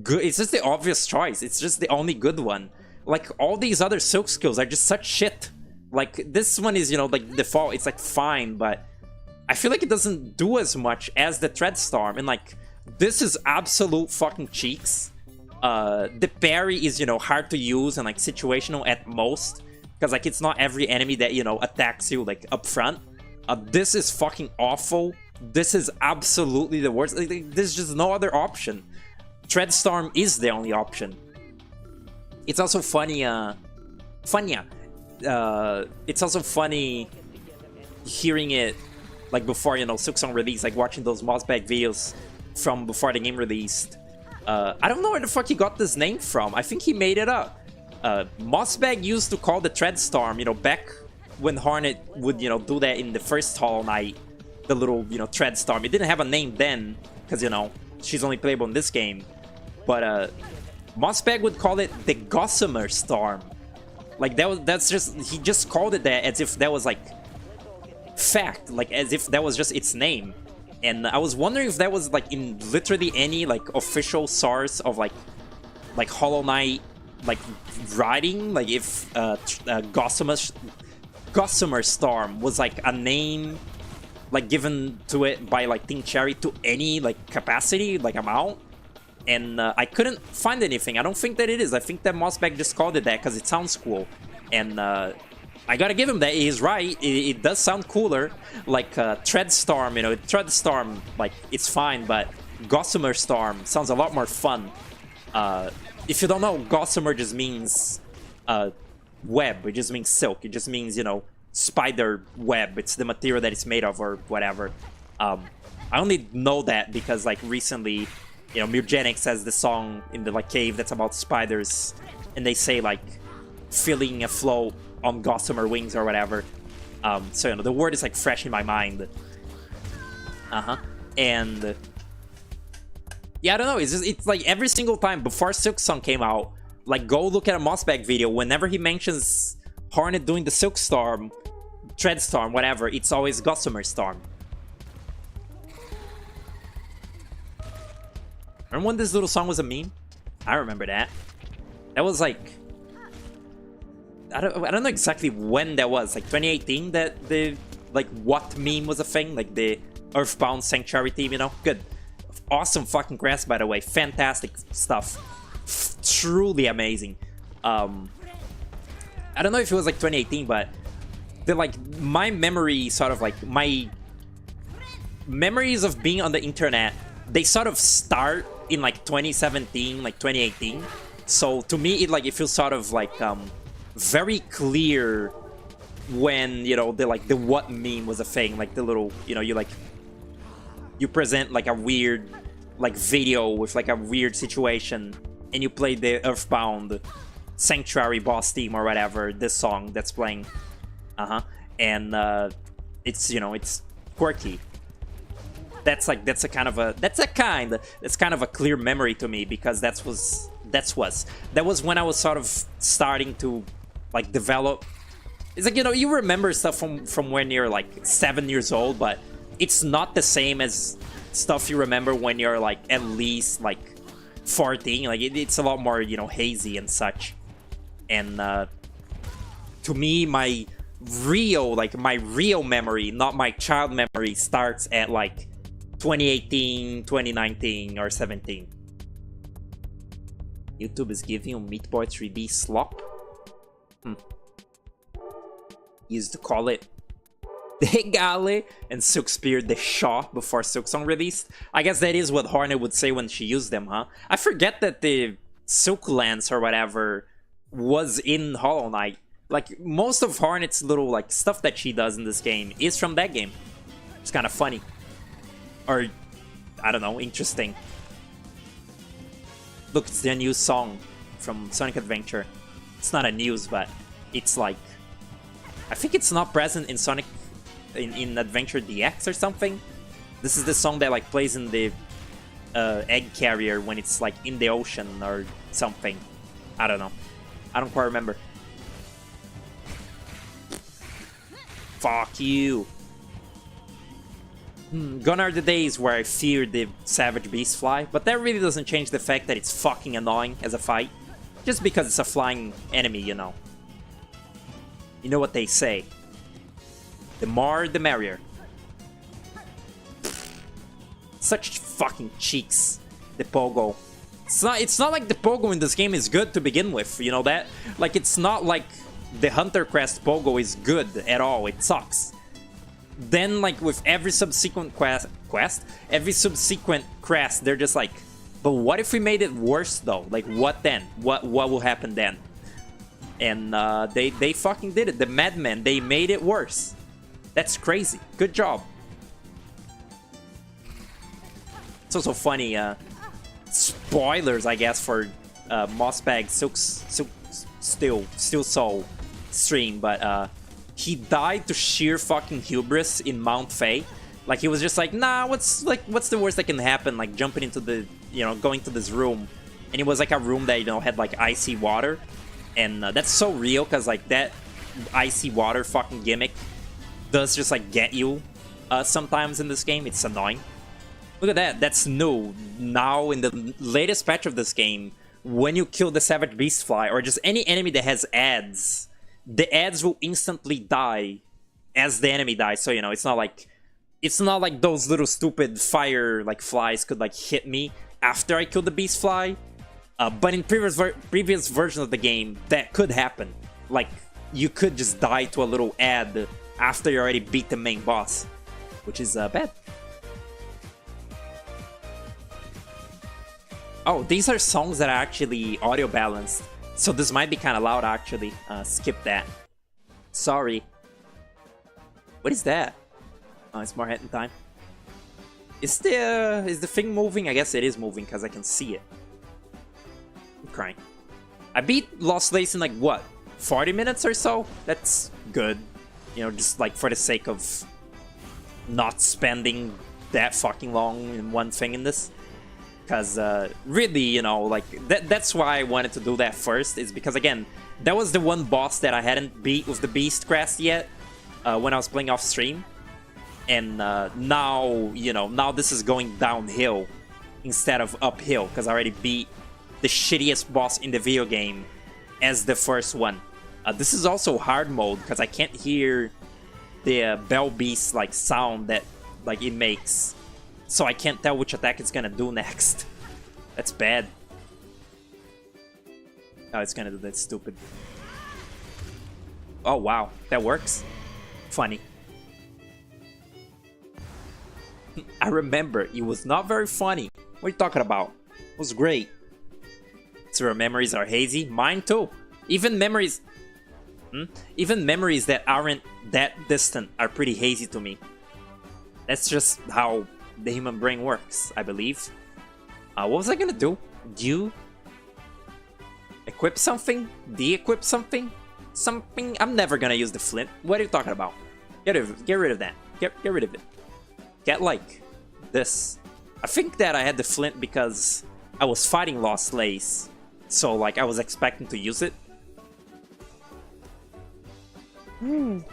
good. It's just the obvious choice. It's just the only good one. Like all these other Silk skills are just such shit. Like, this one is, you know, like, default, it's, like, fine, but I feel like it doesn't do as much as the Treadstorm, and, like, this is absolute fucking cheeks. The parry is, you know, hard to use and, like, situational at most, because, like, it's not every enemy that, you know, attacks you, like, up front. This is fucking awful. This is absolutely the worst. Like, there's just no other option. Treadstorm is the only option. It's also funny, it's also funny hearing it, like, before, you know, Silksong release, like, watching those Mossbag videos from before the game released. I don't know where the fuck he got this name from. I think he made it up. Mossbag used to call the Treadstorm, you know, back when Hornet would, you know, do that in the first Hollow Knight, the little, you know, Treadstorm. It didn't have a name then, because, you know, she's only playable in this game. But, Mossbag would call it the Gossamer Storm. Like, that's just, he just called it that as if that was, like, fact, like, as if that was just its name. And I was wondering if that was, like, in literally any, like, official source of, like Hollow Knight, like, writing, like, if Gossamer Storm was, like, a name, like, given to it by, like, Team Cherry to any, like, capacity, like, amount. And I couldn't find anything. I don't think that it is. I think that Mossbag just called it that because it sounds cool. And I gotta give him that. He's right. It does sound cooler. Like Treadstorm, you know, Treadstorm, like, it's fine, but Gossamer Storm sounds a lot more fun. If you don't know, Gossamer just means web. It just means silk. It just means, you know, spider web. It's the material that it's made of or whatever. I only know that because, like, recently, you know, Murgenics has the song in the, like, cave that's about spiders, and they say, like, feeling afloat on gossamer wings or whatever. So, you know, the word is, like, fresh in my mind. And yeah, I don't know, it's just, it's like every single time before Silksong came out, like, go look at a Mossbag video, whenever he mentions Hornet doing the Silkstorm, Treadstorm, whatever, it's always Gossamer Storm. Remember when this little song was a meme? I remember that. That was like, I don't know exactly when that was. Like 2018 that the, like, what meme was a thing? Like the Earthbound Sanctuary theme, you know? Good. Awesome fucking Crest, by the way. Fantastic stuff. Truly amazing. I don't know if it was like 2018, but the, like, my memory, sort of like my memories of being on the internet, they sort of start in like 2017, like 2018. So to me, it feels sort of like very clear when, you know, the, like, the what meme was a thing, like the little, you know, you present like a weird, like, video with like a weird situation, and you play the Earthbound Sanctuary boss theme or whatever, this song that's playing. And it's, you know, it's quirky. That's kind of a clear memory to me, because that was when I was sort of starting to, like, develop. It's like, you know, you remember stuff from when you're like 7 years old, but it's not the same as stuff you remember when you're like at least like 14. Like, it's a lot more, you know, hazy and such. And to me, my real memory, not my child memory, starts at like 2018, 2019, or 17. YouTube is giving you Meat Boy 3D slop. Used to call it the Gale and Silk Spear the Shaw before Silksong released. I guess that is what Hornet would say when she used them, huh? I forget that the Silk Lance or whatever was in Hollow Knight. Like, most of Hornet's little, like, stuff that she does in this game is from that game. It's kind of funny. Or, I don't know, interesting. Look, it's the new song from Sonic Adventure. It's not a news, but it's like, I think it's not present in Sonic in Adventure DX or something. This is the song that, like, plays in the egg carrier when it's like in the ocean or something. I don't know. I don't quite remember. Fuck you. Gone are the days where I feared the Savage Beast Fly, but that really doesn't change the fact that it's fucking annoying as a fight. Just because it's a flying enemy, you know. You know what they say. The more, the merrier. Such fucking cheeks. The pogo. It's not like the pogo in this game is good to begin with, you know that? Like, it's not like the Hunter Crest pogo is good at all, it sucks. Then, like, with every subsequent every subsequent crest, they're just like, but what if we made it worse, though? Like, what then? What will happen then? And they fucking did it. The madmen, they made it worse. That's crazy. Good job. It's also funny, spoilers, I guess, for Mossbag Still Soul stream, but he died to sheer fucking hubris in Mount Fae. Like, he was just like, nah, what's the worst that can happen? Like, jumping into the, you know, going to this room. And it was like a room that, you know, had like icy water. And that's so real, because like that icy water fucking gimmick does just like get you sometimes in this game. It's annoying. Look at that, that's new. Now, in the latest patch of this game, when you kill the Savage Beastfly, or just any enemy that has ads, the ads will instantly die as the enemy dies. So, you know, it's not like those little stupid fire, like, flies could, like, hit me after I kill the Beastfly. But in previous versions of the game, that could happen. Like, you could just die to a little ad after you already beat the main boss, which is bad. Oh, these are songs that are actually audio balanced, so this might be kind of loud actually. Skip that. Sorry. What is that? Oh, it's more hitting time. Is the thing moving? I guess it is moving because I can see it. I'm crying. I beat Lost Lace in like what? 40 minutes or so? That's good. You know, just like for the sake of not spending that fucking long in one thing in this. Because, really, you know, like, that's why I wanted to do that first, is because, again, that was the one boss that I hadn't beat with the Beast Crest yet, when I was playing off stream. And, now, you know, now this is going downhill instead of uphill, because I already beat the shittiest boss in the video game as the first one. This is also hard mode, because I can't hear the Bell Beast, like, sound that, like, it makes. So I can't tell which attack it's gonna do next. That's bad. Oh, it's gonna do that stupid. Oh, wow. That works. Funny. I remember. It was not very funny. What are you talking about? It was great. So your memories are hazy? Mine too. Even memories... Even memories that aren't that distant are pretty hazy to me. That's just how the human brain works, I believe. What was I gonna do? Do equip something? De-equip something? Something? I'm never gonna use the flint. What are you talking about? Get rid of that. Get rid of it. Get like this. I think that I had the flint because I was fighting Lost Lace, so like I was expecting to use it. No.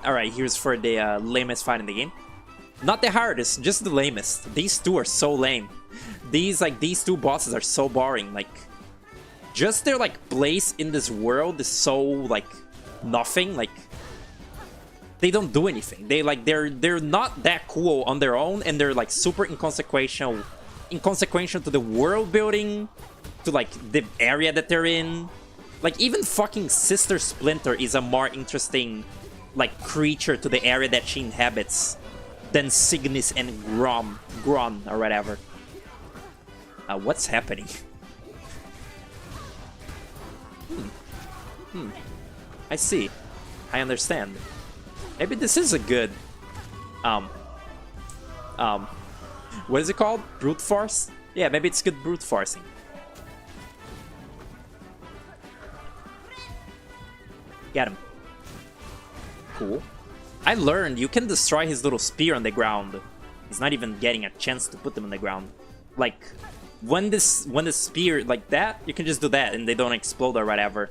Alright, here's for the lamest fight in the game. Not the hardest, just the lamest. These two are so lame. These two bosses are so boring. Like, just their like place in this world is so like nothing. Like, they don't do anything. They're not that cool on their own, and they're like super inconsequential to the world building, to like the area that they're in. Like, even fucking Sister Splinter is a more interesting like creature to the area that she inhabits than Cygnus and Gron or whatever. What's happening? I see. I understand. Maybe this is a good what is it called? Brute force? Yeah, maybe it's good brute forcing. Get him. Cool. I learned you can destroy his little spear on the ground. He's not even getting a chance to put them on the ground. Like, when the spear like that, you can just do that and they don't explode or whatever.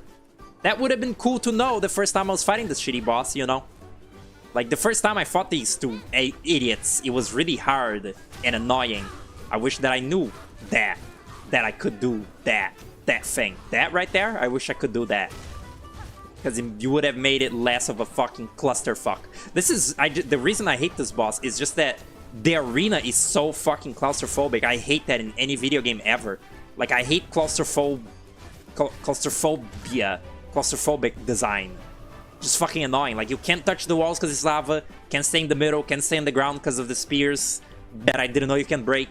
That would have been cool to know the first time I was fighting this shitty boss, you know? Like, the first time I fought these two idiots, it was really hard and annoying. I wish that I knew that I could do that. that thing. That right there, I wish I could do that. Because you would have made it less of a fucking clusterfuck. This is... the reason I hate this boss is just that the arena is so fucking claustrophobic. I hate that in any video game ever. Like, I hate claustrophobic design. Just fucking annoying. Like, you can't touch the walls because it's lava. Can't stay in the middle. Can't stay on the ground because of the spears that I didn't know you can break.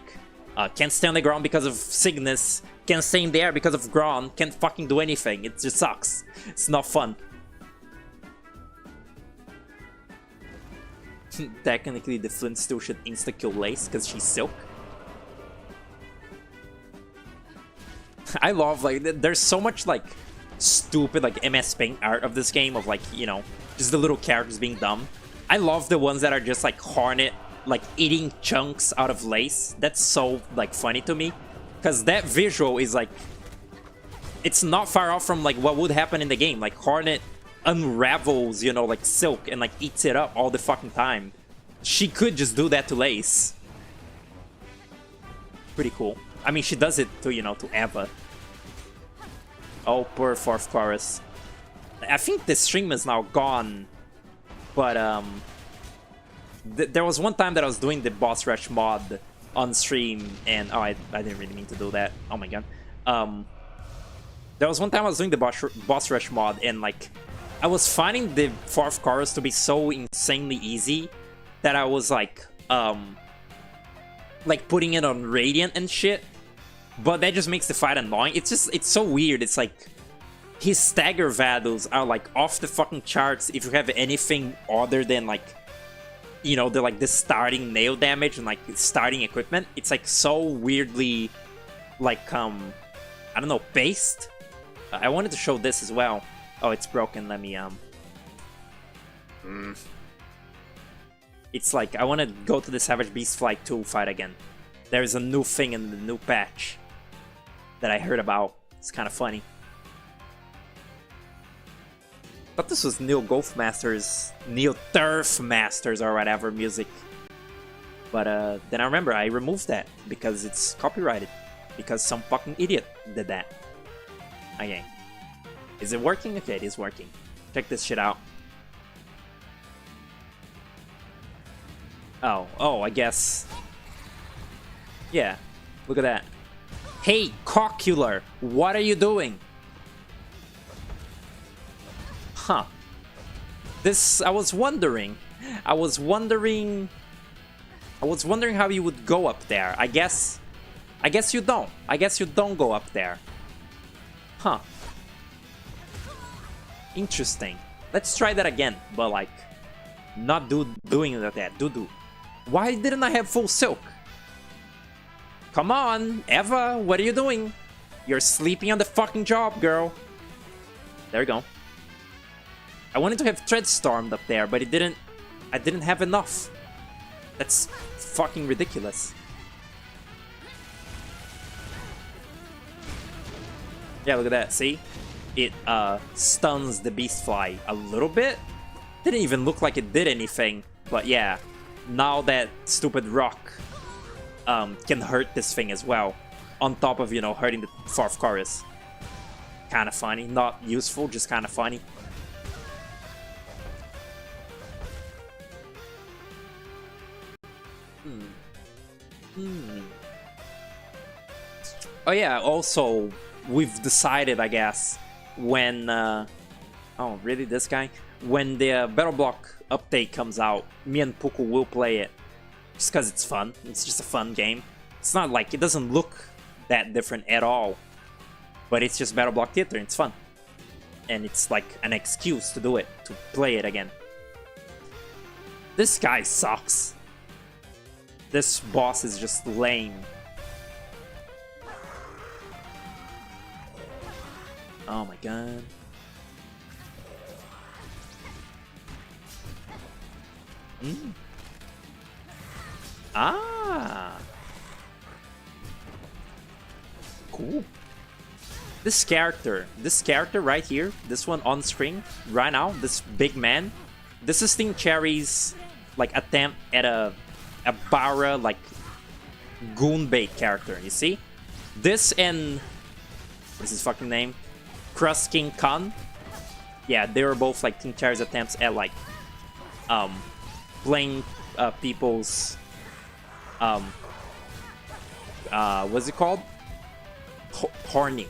Can't stay on the ground because of Cygnus. Can't stay in the air because of Gron. Can't fucking do anything. It just sucks. It's not fun. Technically, the Flint still should insta-kill Lace because she's Silk. I love, like, there's so much, like, stupid, like, MS Paint art of this game of, like, you know, just the little characters being dumb. I love the ones that are just, like, Hornet, like, eating chunks out of Lace. That's so, like, funny to me. Because that visual is, like, it's not far off from, like, what would happen in the game. Like, Hornet unravels, you know, like, Silk and, like, eats it up all the fucking time. She could just do that to Lace. Pretty cool. I mean, she does it to, you know, to Eva. Oh, poor fourth chorus. I think the stream is now gone. But, there was one time that I was doing the boss rush mod on stream, and oh, I didn't really mean to do that. Oh my god. There was one time I was doing the boss rush mod, and like I was finding the fourth chorus to be so insanely easy that I was like putting it on Radiant and shit. But that just makes the fight annoying. It's so weird. It's like his stagger values are like off the fucking charts if you have anything other than like, you know, the starting nail damage and like starting equipment. It's like so weirdly like I don't know, based. I wanted to show this as well. Oh, it's broken. Let me It's like I want to go to the Savage Beast Flight 2 fight again. There's a new thing in the new patch that I heard about. It's kind of funny. Thought this was Neil Golfmaster's, Neil Turf Masters or whatever music. But then I remember I removed that because it's copyrighted. Because some fucking idiot did that. Okay. Is it working? Okay, it is working. Check this shit out. Oh, I guess. Yeah, look at that. Hey, Cockular, what are you doing? Huh. This, I was wondering how you would go up there. I guess you don't. I guess you don't go up there. Huh. Interesting. Let's try that again, but like, not doing that. Do. Why didn't I have full Silk? Come on, Eva, what are you doing? You're sleeping on the fucking job, girl. There we go. I wanted to have Treadstormed up there, but I didn't have enough. That's fucking ridiculous. Yeah, look at that, see? It stuns the Beastfly a little bit. Didn't even look like it did anything, but yeah. Now that stupid rock can hurt this thing as well. On top of, you know, hurting the fourth chorus. Kinda funny. Not useful, just kinda funny. Oh yeah, also, we've decided, I guess, when... oh, really? This guy? When the Battle Block update comes out, me and Puku will play it. Just because it's fun. It's just a fun game. It's not like... It doesn't look that different at all. But it's just Battle Block Theater, and it's fun. And it's like an excuse to do it, to play it again. This guy sucks. This boss is just lame. Oh my god. Ah. Cool. This character right here, this one on screen right now, this big man, this is Sting Cherry's like attempt at a Bara like goon bait character. You see, this and What's his fucking name? Crust King Khan. Yeah, they were both like King Terry's attempts at like playing people's what's it called? Horny.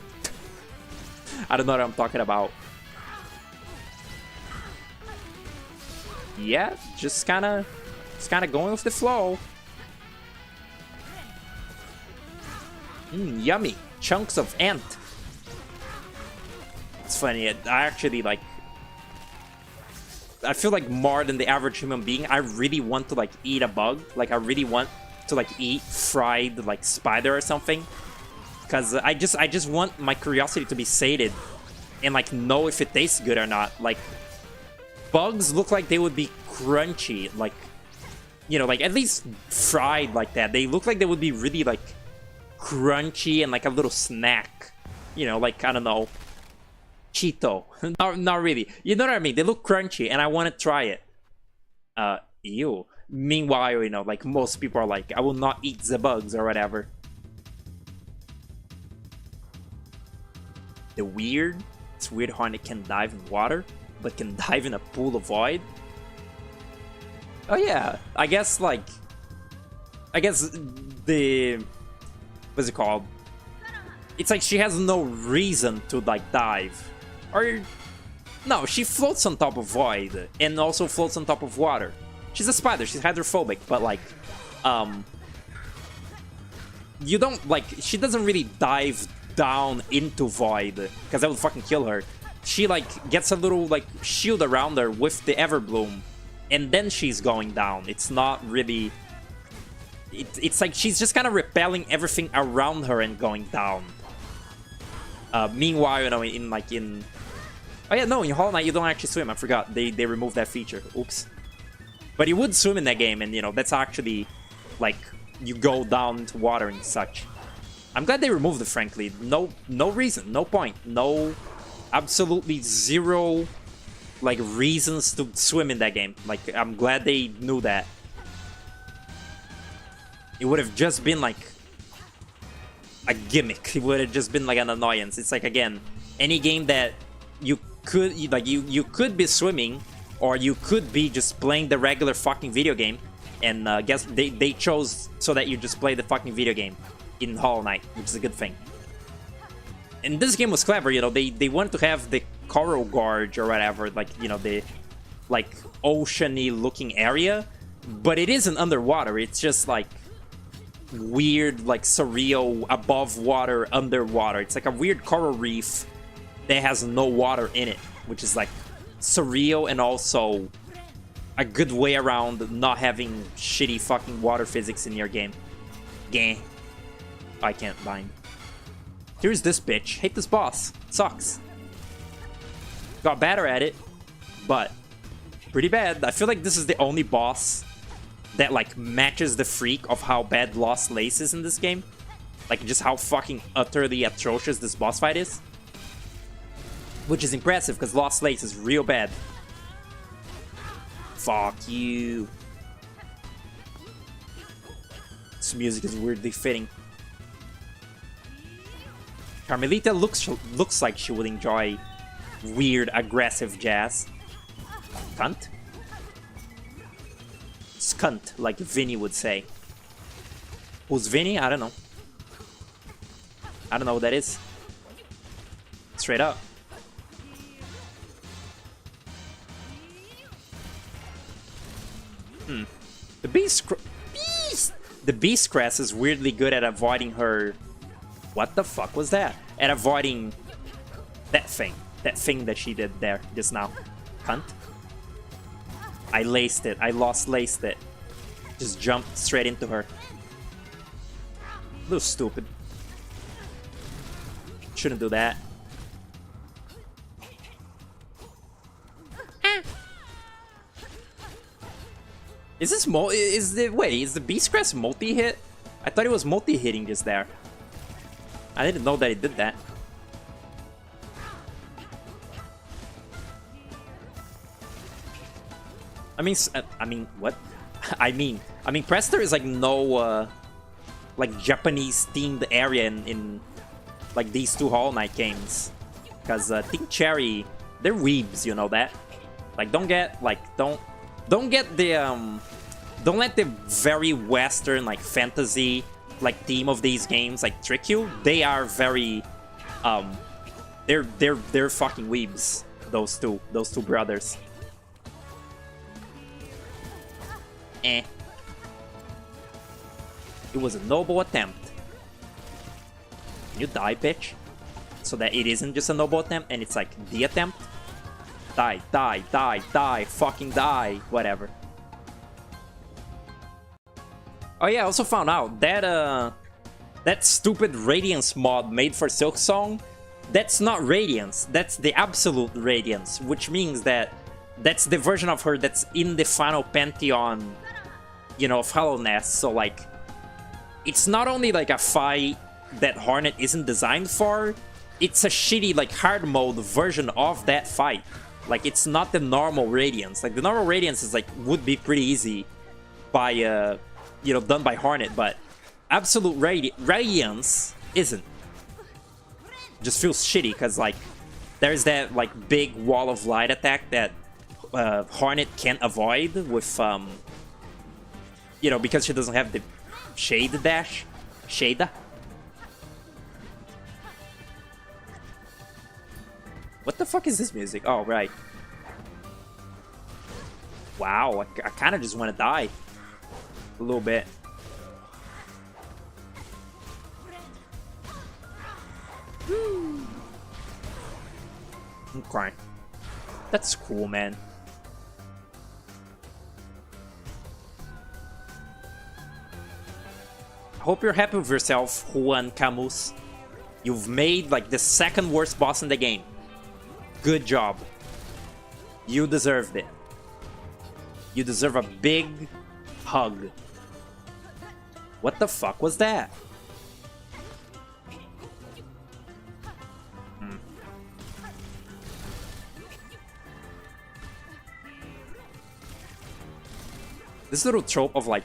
I don't know what I'm talking about. Yeah, just kind of going with the flow. Yummy chunks of ant. It's funny. I actually like. I feel like more than the average human being, I really want to like eat a bug. Like I really want to like eat fried like spider or something. Because I just want my curiosity to be sated and like know if it tastes good or not. Like bugs look like they would be crunchy, like, you know, like at least fried like that. They look like they would be really like crunchy and like a little snack, you know, like, I don't know, Cheeto. Not really, you know what I mean? They look crunchy and I want to try it. Ew. Meanwhile, you know, like most people are like, I will not eat the bugs or whatever. It's weird how it can dive in water, but can dive in a pool of void. Oh yeah, I guess the, what's it called? It's like she has no reason to like dive. Or no, she floats on top of void and also floats on top of water. She's a spider, she's hydrophobic, but like you don't like, she doesn't really dive down into void because that would fucking kill her. She like gets a little like shield around her with the Everbloom, and then she's going down. It's not really, it's like she's just kind of repelling everything around her and going down. Meanwhile, you know, oh yeah, no, in Hollow Knight you don't actually swim. I forgot they removed that feature. Oops. But you would swim in that game, and you know that's actually like you go down into water and such. I'm glad they removed it, frankly. No reason, no point, no, absolutely zero, like, reasons to swim in that game. Like, I'm glad they knew that. It would have just been, like, a gimmick. It would have just been, like, an annoyance. It's like, again, any game that you could, like, you could be swimming, or you could be just playing the regular fucking video game, and guess they chose so that you just play the fucking video game in Hollow Knight, which is a good thing. And this game was clever, you know, they wanted to have the coral gorge or whatever, like, you know, the like oceany looking area, but it isn't underwater. It's just like weird, like surreal, above water, underwater. It's like a weird coral reef that has no water in it, which is like surreal and also a good way around not having shitty fucking water physics in your game. Gah. I can't bind. Here's this bitch. Hate this boss. Sucks. Got better at it, but pretty bad. I feel like this is the only boss that like matches the freak of how bad Lost Lace is in this game. Like just how fucking utterly atrocious this boss fight is. Which is impressive because Lost Lace is real bad. Fuck you. This music is weirdly fitting. Carmelita looks like she would enjoy weird, aggressive jazz. Cunt? Skunt, like Vinny would say. Who's Vinny? I don't know. I don't know what that is. Straight up. The Beast Crest is weirdly good at avoiding her. What the fuck was that? At avoiding that thing that she did there just now. Cunt. I laced it. I lost laced it. Just jumped straight into her. A little stupid. Shouldn't do that. Is this is the Beast Crest multi-hit? I thought it was multi-hitting just there. I didn't know that it did that. I mean, what? I mean, Prester is like no, like Japanese themed area in like these two Hollow Knight games, because Team Cherry, they're weebs, you know that. Like, don't get the don't let the very Western like fantasy like theme of these games like trick you. They are very they're fucking weebs. Those two brothers. Eh. It was a noble attempt. Can you die, bitch? So that it isn't just a noble attempt and it's like the attempt. Die, die, die, die, fucking die, whatever. Oh yeah, I also found out that that stupid Radiance mod made for Silksong, that's not Radiance, that's the absolute Radiance, which means that that's the version of her that's in the final pantheon, you know, of Hallownest. So like, it's not only like a fight that Hornet isn't designed for, it's a shitty like hard mode version of that fight. Like, it's not the normal Radiance. Like, the normal Radiance is like, would be pretty easy by you know, done by Hornet, but absolute Radiance isn't. Just feels shitty because like there's that like big wall of light attack that Hornet can't avoid with you know, because she doesn't have the shade dash. What the fuck is this music? Oh, right. Wow, I kind of just want to die. A little bit. I'm crying. That's cool, man. Hope you're happy with yourself, Juan Camus. You've made like the second worst boss in the game. Good job. You deserved it. You deserve a big hug. What the fuck was that? This little trope of like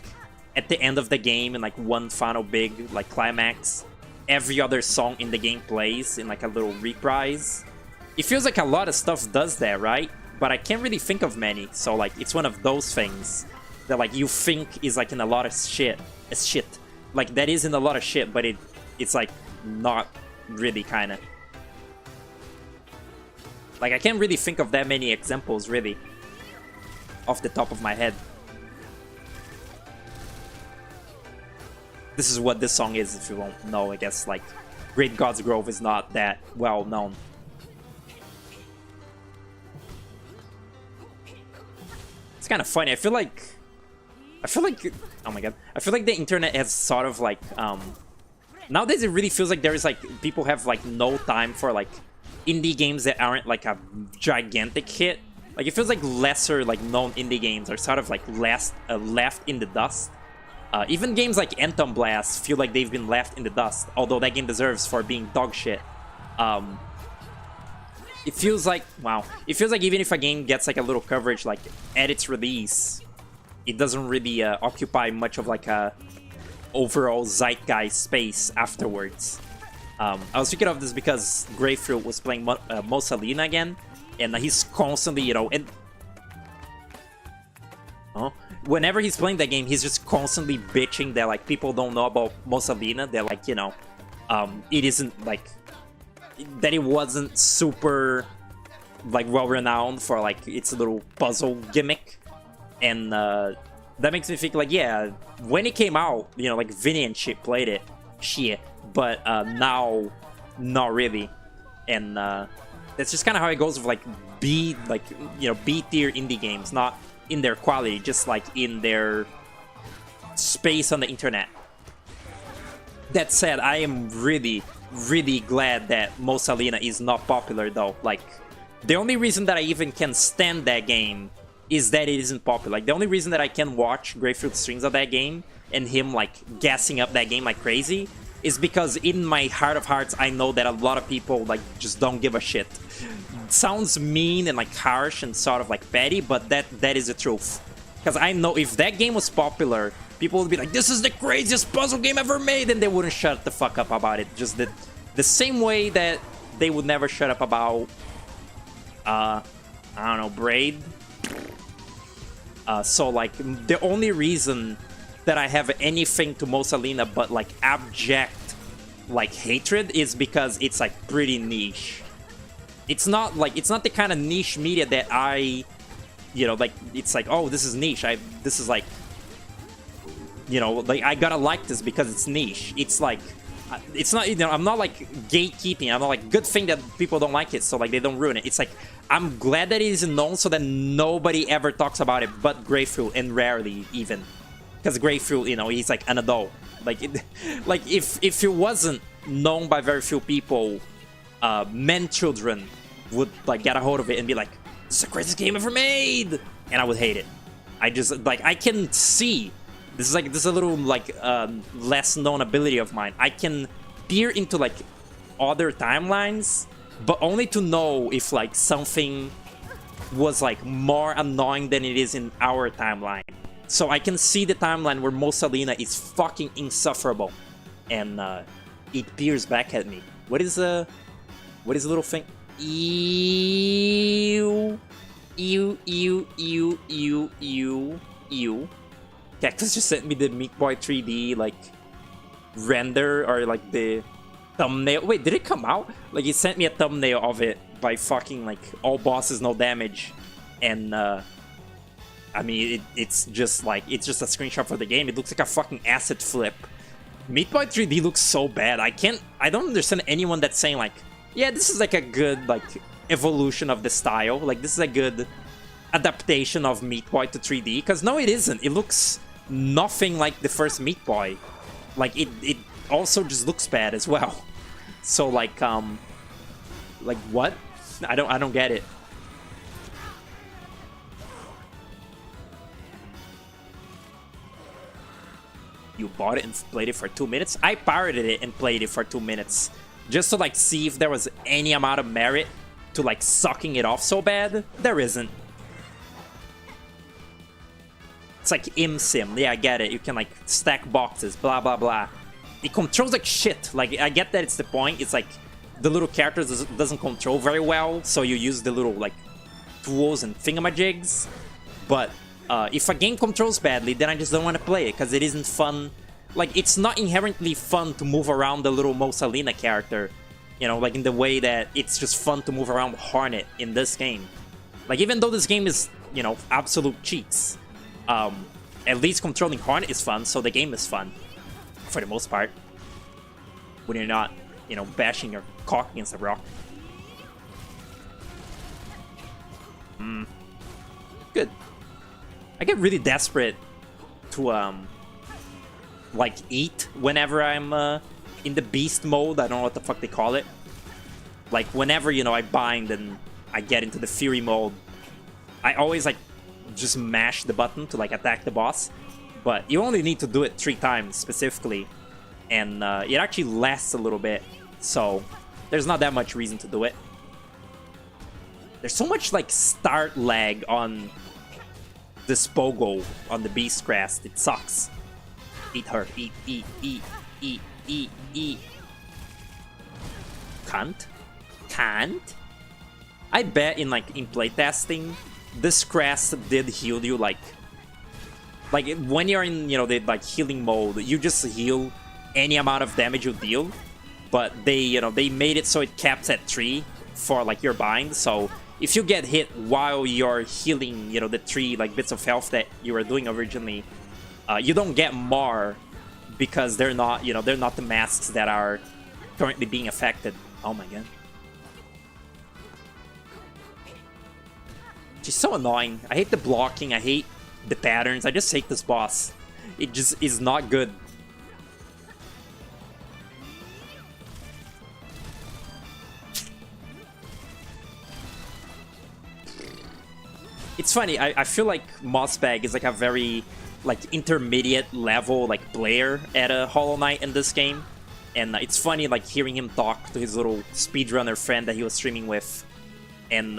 at the end of the game and like one final big like climax, every other song in the game plays in like a little reprise. It feels like a lot of stuff does that, right? But I can't really think of many, so like it's one of those things that like you think is like in a lot of shit. Like that is in a lot of shit, but it's like not really, kinda. Like I can't really think of that many examples really off the top of my head. This is what this song is, if you won't know, I guess. Like, Great God's Grove is not that well known. It's kind of funny. I feel like, oh my god, I feel like the internet has sort of like, nowadays it really feels like there is like, people have like no time for like indie games that aren't like a gigantic hit. Like, it feels like lesser like known indie games are sort of like left in the dust. Even games like Anthem Blast feel like they've been left in the dust, although that game deserves for being dog shit. It feels like, wow, it feels like even if a game gets like a little coverage like at its release, it doesn't really occupy much of like a overall zeitgeist space afterwards. I was thinking of this because Greyfruit was playing Mosalina again, and he's constantly, you know, and whenever he's playing that game, he's just constantly bitching that like people don't know about Mosalina. They're like, you know, it isn't like that. It wasn't super like well renowned for like its little puzzle gimmick, and that makes me think like, yeah, when it came out, you know, like Vinny and shit played it, but now not really, and that's just kind of how it goes with like B tier indie games, not in their quality, just like in their space on the internet. That said, I am really, really glad that Mosalina is not popular though. Like, the only reason that I even can stand that game is that it isn't popular. Like, the only reason that I can watch Greyfruit streams of that game and him like gassing up that game like crazy is because in my heart of hearts, I know that a lot of people like just don't give a shit. Sounds mean and like harsh and sort of like petty, but that is the truth. Because I know if that game was popular, people would be like, this is the craziest puzzle game ever made, and they wouldn't shut the fuck up about it. Just the The same way that they would never shut up about, I don't know, Braid. So, like, the only reason that I have anything to Mosalina but, like, abject, like, hatred is because it's, like, pretty niche. It's not, like, it's not the kind of niche media that I, you know, like, it's like, oh, this is niche. This is, like, you know, like, I gotta like this because it's niche. It's, like, it's not, you know, I'm not, like, gatekeeping. I'm not, like, good thing that people don't like it, so, like, they don't ruin it. It's, like, I'm glad that it is known so that nobody ever talks about it but Greyfruit, and rarely even. Because Greyfruit, you know, he's like an adult. Like, like if it wasn't known by very few people, men, children would like get a hold of it and be like, "This is the greatest game ever made," and I would hate it. I just like I can see this is like this is a little like less known ability of mine. I can peer into like other timelines, but only to know if like something was like more annoying than it is in our timeline. So I can see the timeline where Mosalina is fucking insufferable, and it peers back at me. What is the little thing? Ew. Cactus just sent me the Meat Boy 3D like render or like the thumbnail. Wait, did it come out? Like he sent me a thumbnail of it by fucking like all bosses no damage, and I mean, it's just like, it's just a screenshot for the game. It looks like a fucking asset flip. Meat Boy 3D looks so bad. I don't understand anyone that's saying like, yeah, this is like a good like evolution of the style. Like this is a good adaptation of Meat Boy to 3D. Because no, it isn't. It looks nothing like the first Meat Boy. Like it also just looks bad as well. So like what? I don't get it. You bought it and played it for 2 minutes? I pirated it and played it for 2 minutes. Just to like see if there was any amount of merit to like sucking it off so bad. There isn't. It's like ImSim. Yeah, I get it. You can like stack boxes, blah, blah, blah. It controls like shit. Like, I get that it's the point. It's like the little character doesn't control very well. So you use the little like tools and thingamajigs. But if a game controls badly, then I just don't want to play it because it isn't fun. Like, it's not inherently fun to move around the little Mosalina character, you know, like in the way that it's just fun to move around Hornet in this game. Like, even though this game is, you know, absolute cheats, at least controlling Hornet is fun, so the game is fun, for the most part, when you're not, you know, bashing your cock against the rock. Good. I get really desperate to, like, eat whenever I'm, in the beast mode. I don't know what the fuck they call it. Like, whenever, you know, I bind and I get into the fury mode, I always, like, just mash the button to, like, attack the boss. But you only need to do it 3 times, specifically. And, it actually lasts a little bit. So, there's not that much reason to do it. There's so much, like, start lag on this Pogo on the Beast Crest. It sucks. Eat her. Eat. Can't? I bet in playtesting, this Crest did heal you like when you're in, you know, the like healing mode, you just heal any amount of damage you deal. But they, you know, they made it so it caps at 3 for like your bind. So if you get hit while you're healing, you know, the 3 like bits of health that you were doing originally, you don't get more because they're not, you know, they're not the masks that are currently being affected. Oh my god. She's so annoying. I hate the blocking, I hate the patterns, I just hate this boss. It just is not good. It's funny, I feel like Mossbag is like a very like intermediate level like player at a Hollow Knight in this game. And it's funny like hearing him talk to his little speedrunner friend that he was streaming with. And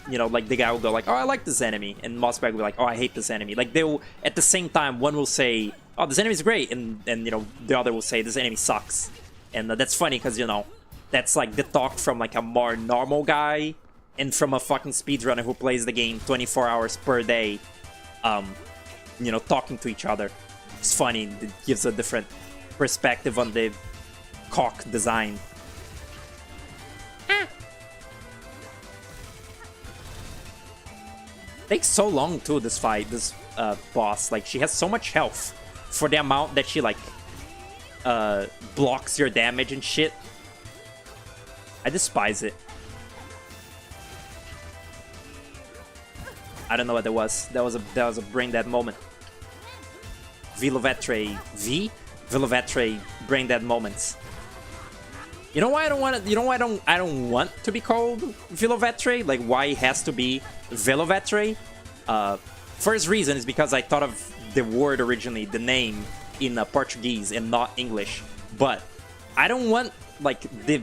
you know, like the guy will go like, oh, I like this enemy, and Mossbag will be like, oh, I hate this enemy. Like they will, at the same time, one will say, oh, this enemy is great, and you know, the other will say, this enemy sucks. And that's funny because, you know, That's like the talk from like a more normal guy and from a fucking speedrunner who plays the game 24 hours per day, you know, talking to each other. It's funny. It gives a different perspective on the cock design. Takes so long too, this fight, this boss. Like, she has so much health for the amount that she like blocks your damage and shit. I despise it. I don't know what that was. That was a brain dead moment. Vilovetre V? Vilovetre brain dead moments. You know why I don't want it? You know why I don't want to be called Vilovetre? Like, why it has to be Vilovetre? First reason is because I thought of the word originally, the name, in Portuguese and not English. But I don't want like the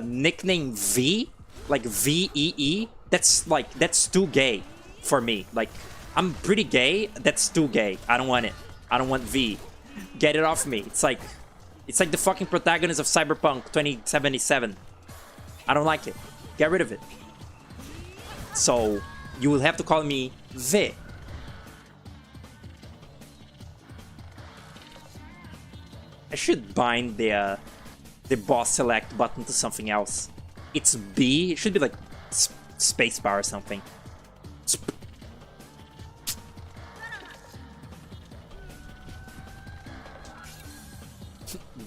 nickname V, like VEE. That's too gay for me. Like, I'm pretty gay. That's too gay. I don't want it. I don't want V. Get it off me. It's like the fucking protagonist of Cyberpunk 2077. I don't like it. Get rid of it. So you will have to call me V. I should bind the boss select button to something else. It's B. It should be like spacebar or something.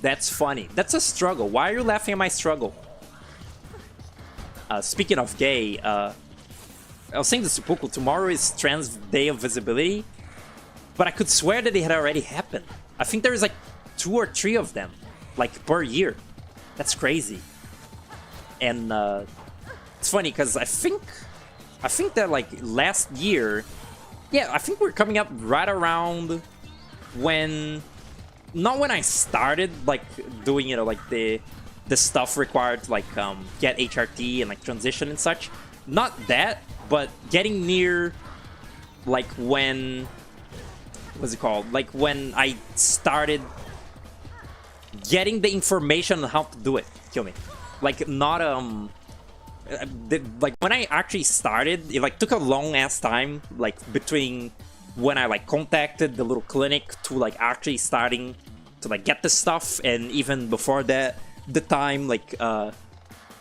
That's funny. That's a struggle. Why are you laughing at my struggle? Speaking of gay, I was saying to Seppuku, tomorrow is Trans Day of Visibility, but I could swear that it had already happened. I think there is like 2 or 3 of them, like per year. That's crazy. And it's funny because I think that like last year, yeah, I think we're coming up right around when. Not when I started like doing, you know, like the stuff required to like get HRT and like transition and such. Not that, but getting near like when, what's it called? Like when I started getting the information on how to do it. Kill me. Like not like when I actually started, it like took a long ass time, like between when I like contacted the little clinic to like actually starting to like get the stuff, and even before that, the time like to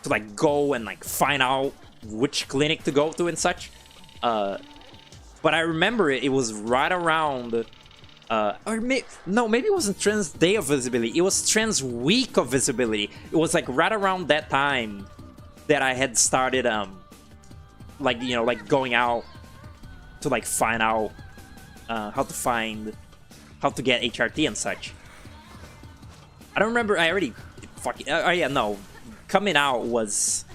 like go and like find out which clinic to go to and such. But I remember it was right around no, maybe it wasn't Trans Day of Visibility, it was Trans Week of Visibility. It was like right around that time that I had started like, you know, like going out to like find out how to get HRT and such. I don't remember. I already fucking. Oh yeah, no. Coming out was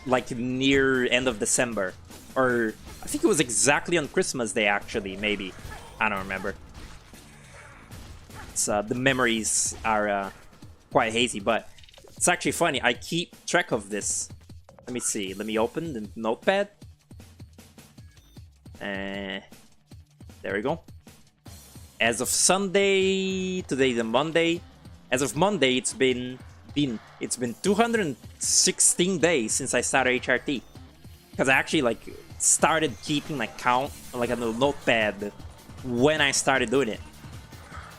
like near end of December, or I think it was exactly on Christmas Day. Actually, maybe. I don't remember. It's the memories are quite hazy, but it's actually funny. I keep track of this. Let me see. Let me open the notepad. There we go. As of Sunday, today's a Monday. As of Monday, it's been 216 days since I started HRT. Because I actually like started keeping like count like a little notepad when I started doing it.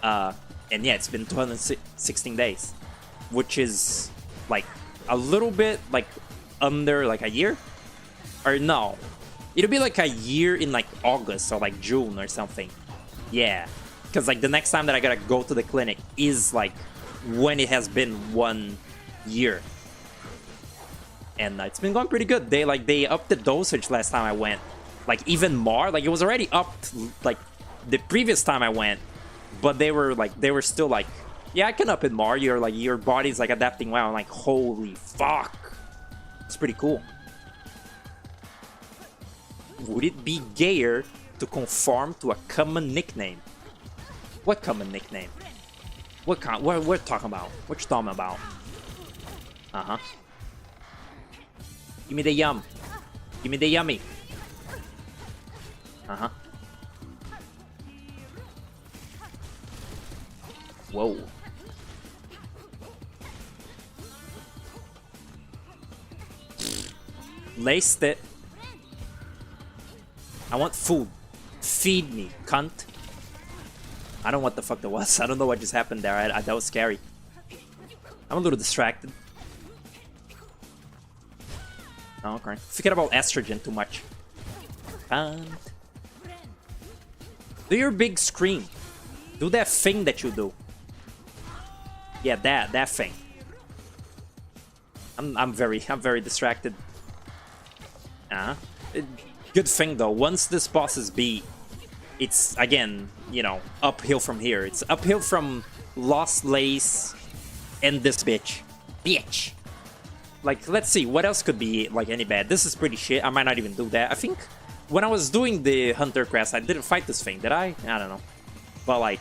And yeah, it's been 216 days, which is like a little bit like under like a year, or no, it'll be like a year in like August or like June or something. Yeah, because like the next time that I gotta go to the clinic is like when it has been 1 year, and it's been going pretty good. They upped the dosage last time I went, like even more. Like it was already upped like the previous time I went, but they were still like, yeah, I can up it more. Your body's like adapting well. I'm like, holy fuck, it's pretty cool. Would it be gayer to conform to a common nickname? What common nickname? What we're talking about? What you talking about? Uh-huh. Give me the yum. Give me the yummy. Uh-huh. Whoa. Laced it. I want food. Feed me, cunt. I don't know what the fuck that was. I don't know what just happened there. That was scary. I'm a little distracted. Oh, okay. Forget about estrogen too much. Cunt. Do your big scream. Do that thing that you do. Yeah, that thing. I'm very distracted. Good thing though, once this boss is beat, it's again, you know, uphill from here. It's uphill from Lost Lace and this bitch. Like, let's see, what else could be like any bad? This is pretty shit. I might not even do that. I think when I was doing the Hunter Crest, I didn't fight this thing, did I? I don't know. But like,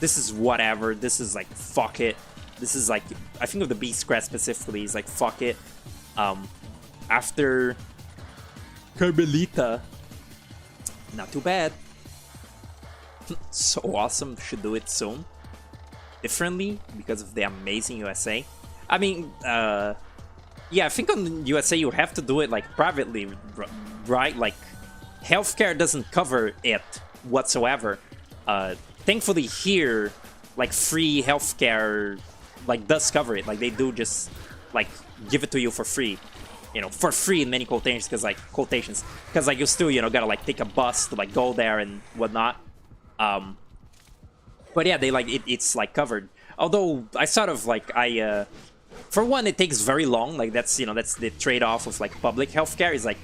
this is whatever. This is like, fuck it. This is like, I think of the Beast Crest specifically, is like, fuck it. After Carmelita, not too bad. So awesome, should do it soon. Differently, because of the amazing USA. I mean, yeah, I think on USA you have to do it like privately, right? Like, healthcare doesn't cover it whatsoever. Thankfully here, like, free healthcare, like, does cover it. Like, they do just, like, give it to you for free. You know, for free in many quotations, because, like, you still, you know, gotta, like, take a bus to, like, go there and whatnot. But yeah, they, like, it's, like, covered. Although, I sort of, like, for one, it takes very long. Like, that's, you know, that's the trade-off of, like, public healthcare, is, like,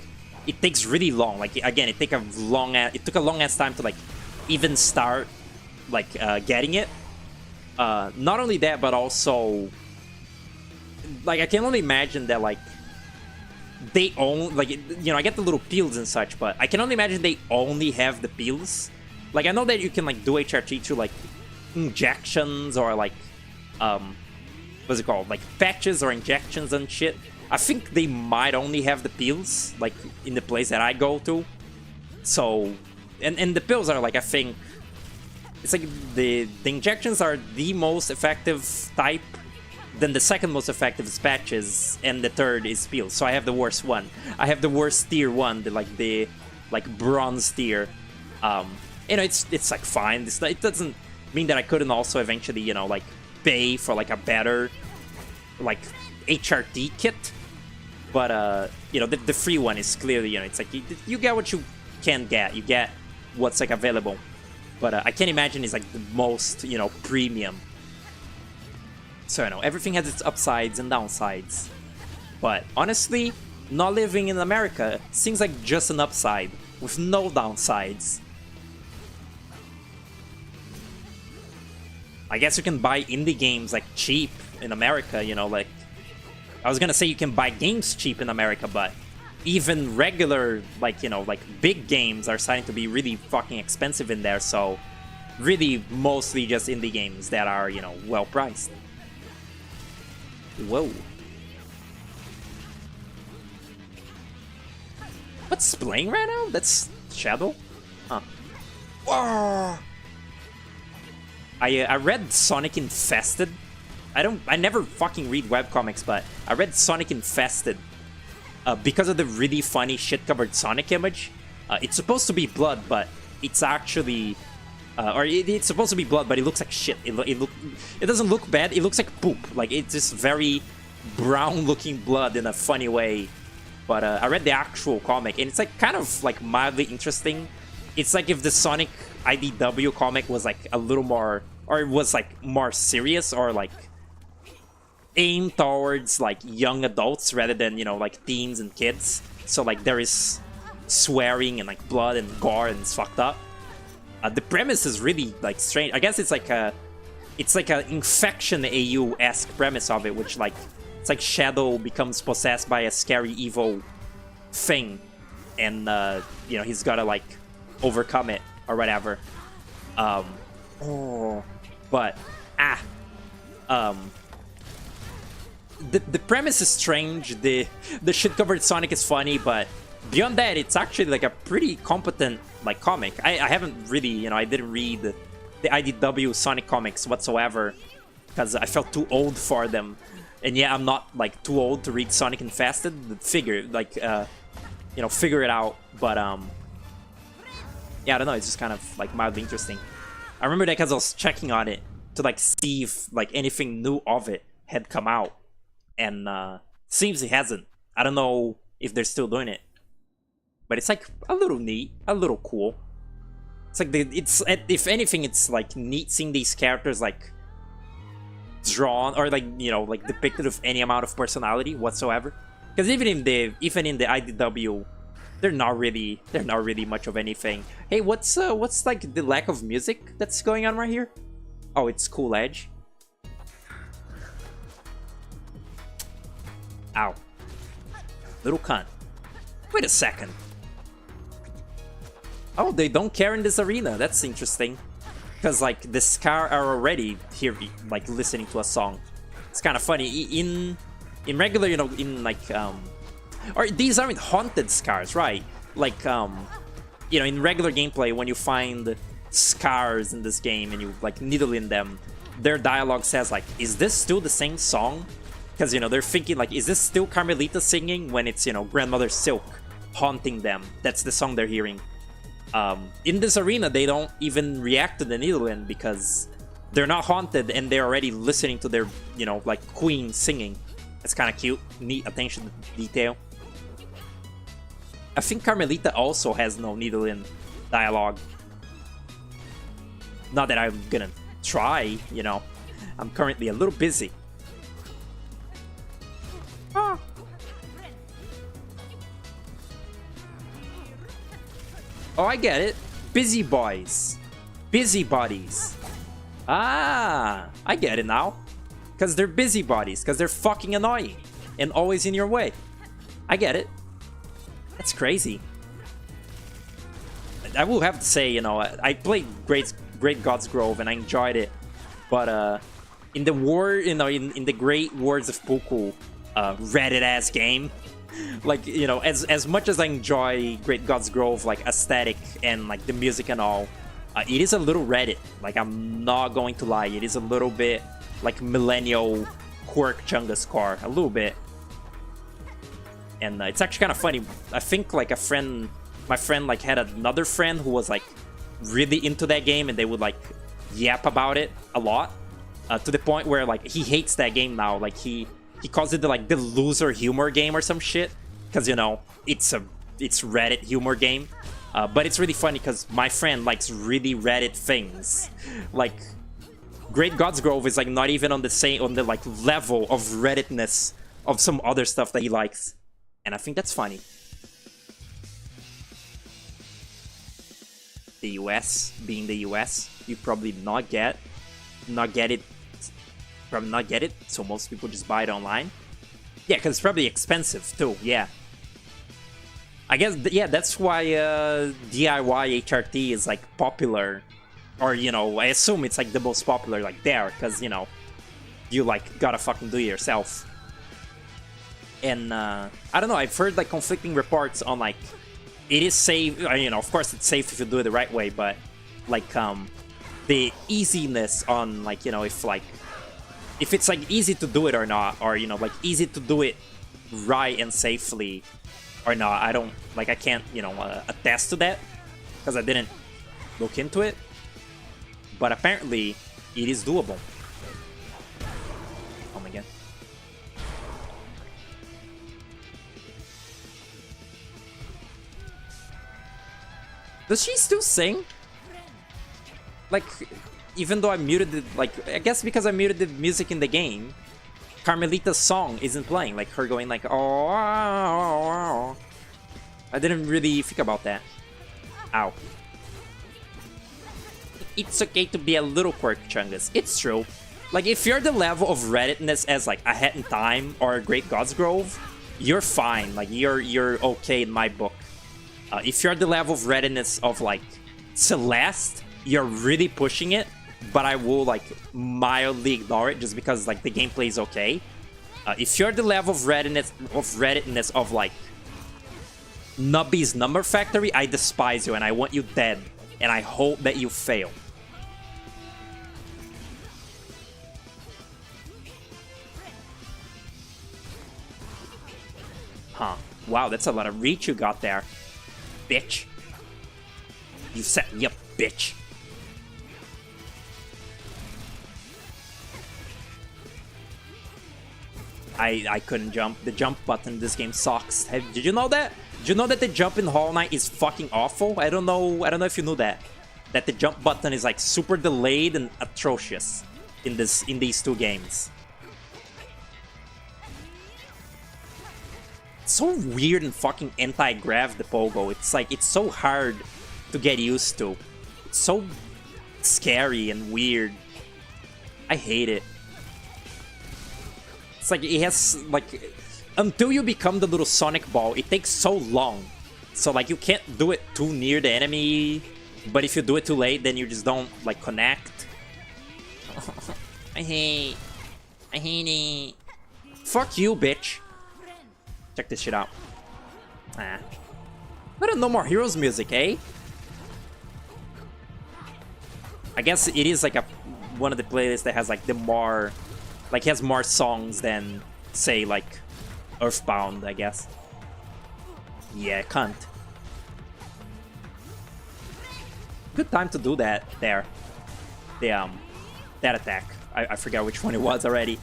it takes really long. Like, again, it took a long-ass time to, like, even start, like, getting it. Not only that, but also, like, I can only imagine that, like, they own, like, you know, I get the little pills and such, but I can only imagine they only have the pills. Like, I know that you can, like, do HRT through, like, injections or, like, what's it called? Like, patches or injections and shit. I think they might only have the pills, like, in the place that I go to. So, and the pills are, like, I think, it's like the injections are the most effective type. Then the second most effective is patches, and the third is pills. So I have the worst one. I have the worst tier one, the bronze tier. You know, it's like fine. It doesn't mean that I couldn't also eventually, you know, like, pay for like a better, like, HRT kit. But you know, the free one is clearly, you know, it's like you get what you can get. You get what's, like, available. But I can't imagine it's like the most, you know, premium. So, you know, everything has its upsides and downsides. But honestly, not living in America seems like just an upside with no downsides. I guess you can buy indie games, like, cheap in America, you know, like, I was gonna say you can buy games cheap in America, but even regular, like, you know, like, big games are starting to be really fucking expensive in there, so really mostly just indie games that are, you know, well priced. Whoa. What's playing right now? That's Shadow? Huh. Whoa. I read Sonic Infested. I never fucking read webcomics, but I read Sonic Infested because of the really funny shit-covered Sonic image. It's supposed to be blood, but it's actually... it's supposed to be blood, but it looks like shit. It doesn't look bad, it looks like poop. Like, it's just very brown-looking blood in a funny way. But I read the actual comic, and it's, like, kind of, like, mildly interesting. It's like if the Sonic IDW comic was, like, a little more... Or it was, like, more serious, or, like, aimed towards, like, young adults rather than, you know, like, teens and kids. So, like, there is swearing and, like, blood and gore, and it's fucked up. The premise is really, like, strange. I guess it's like a Infection AU-esque premise of it, which, like, it's like Shadow becomes possessed by a scary, evil thing, and you know, he's gotta, like, overcome it or whatever. But the premise is strange. The shit-covered Sonic is funny, but beyond that, it's actually, like, a pretty competent, like, comic. I haven't really, you know, I didn't read the IDW Sonic comics whatsoever. because I felt too old for them. And yeah, I'm not like too old to read Sonic Infested. Figure like you know, figure it out. But yeah, I don't know. It's just kind of like mildly interesting. I remember that because I was checking on it to like see if like anything new of it had come out, and seems it hasn't. I don't know if they're still doing it, but it's like a little neat, a little cool. It's like it's if anything, it's like neat seeing these characters like drawn or like, you know, like depicted with any amount of personality whatsoever. Because even in the IDW, they're not really much of anything. Hey, what's like the lack of music that's going on right here? Oh, it's Cool Edge. Ow. Little cunt. Wait a second. Oh, they don't care in this arena. That's interesting. Because, like, the Scar are already here, like, listening to a song. It's kind of funny. In regular, you know, in, like, or these aren't haunted Scars, right? Like, you know, in regular gameplay, when you find Scars in this game and you, like, needle in them, their dialogue says, like, is this still the same song? Because, you know, they're thinking, like, is this still Carmelita singing when it's, you know, Grandmother Silk haunting them? That's the song they're hearing. In this arena, they don't even react to the needle-in because they're not haunted and they're already listening to their, you know, like, queen singing. It's kind of cute. Neat attention to detail. I think Carmelita also has no needle-in dialogue. Not that I'm gonna try, you know. I'm currently a little busy. Ah. Oh, I get it. Busy boys. Busybodies. Ah, I get it now. Because they're busybodies. Because they're fucking annoying. And always in your way. I get it. That's crazy. I will have to say, you know, I played Great God's Grove and I enjoyed it. But in the in the Great Words of Puku Reddit-ass game, like, you know, as much as I enjoy Great God's Grove, like, aesthetic and, like, the music and all, it is a little Reddit. Like, I'm not going to lie. It is a little bit, like, millennial quirk Chungus car. A little bit. And it's actually kind of funny. I think, like, my friend, like, had another friend who was, like, really into that game, and they would, like, yap about it a lot. To the point where, like, he hates that game now. Like, he calls it the loser humor game or some shit, because, you know, it's Reddit humor game. But it's really funny because my friend likes really Reddit things. Like, Great God's Grove is, like, not even on the like level of Redditness of some other stuff that he likes, and I think that's funny. The US being the US, you probably not get it. Probably not get it, so most people just buy it online. Yeah, because it's probably expensive too. Yeah, I guess yeah, that's why DIY HRT is, like, popular, or, you know, I assume it's, like, the most popular, like, there, because, you know, you, like, gotta fucking do it yourself. And I don't know, I've heard, like, conflicting reports on, like, it is safe. You know, of course it's safe if you do it the right way, but, like, the easiness on, like, you know, if it's, like, easy to do it or not, or, you know, like, easy to do it right and safely or not, I can't, you know, attest to that, because I didn't look into it, but apparently it is doable. Oh my god. Does she still sing? Like, even though I muted it, like, I guess because I muted the music in the game, Carmelita's song isn't playing, like, her going, like, oh, I didn't really think about that. Ow. It's okay to be a little quirk, Chungus. It's true. Like, if you're the level of Redditness as, like, A Hat in Time or Great God's Grove, you're fine. Like, you're okay in my book. If you're the level of Redditness of, like, Celeste, you're really pushing it, but I will, like, mildly ignore it just because, like, the gameplay is okay. If you're the level of Redditness of, like, Nubby's Number Factory, I despise you and I want you dead, and I hope that you fail. Huh. Wow, that's a lot of reach you got there. Bitch. You set me up, bitch. I couldn't jump. The jump button in this game sucks. Did you know that? Did you know that the jump in Hollow Knight is fucking awful? I don't know if you knew that. That the jump button is like super delayed and atrocious in these two games. It's so weird and fucking anti-grav, the pogo. It's like, it's so hard to get used to. It's so scary and weird. I hate it. It's like, it has, like, until you become the little Sonic ball, it takes so long. So, like, you can't do it too near the enemy, but if you do it too late, then you just don't, like, connect. I hate it. Fuck you, bitch. Check this shit out. Ah. But No More Heroes music, eh? I guess it is, like, one of the playlists that has, like, the more... Like, has more songs than, say, like, Earthbound, I guess. Yeah, cunt. Good time to do that there. The, that attack. I forgot which one it was already.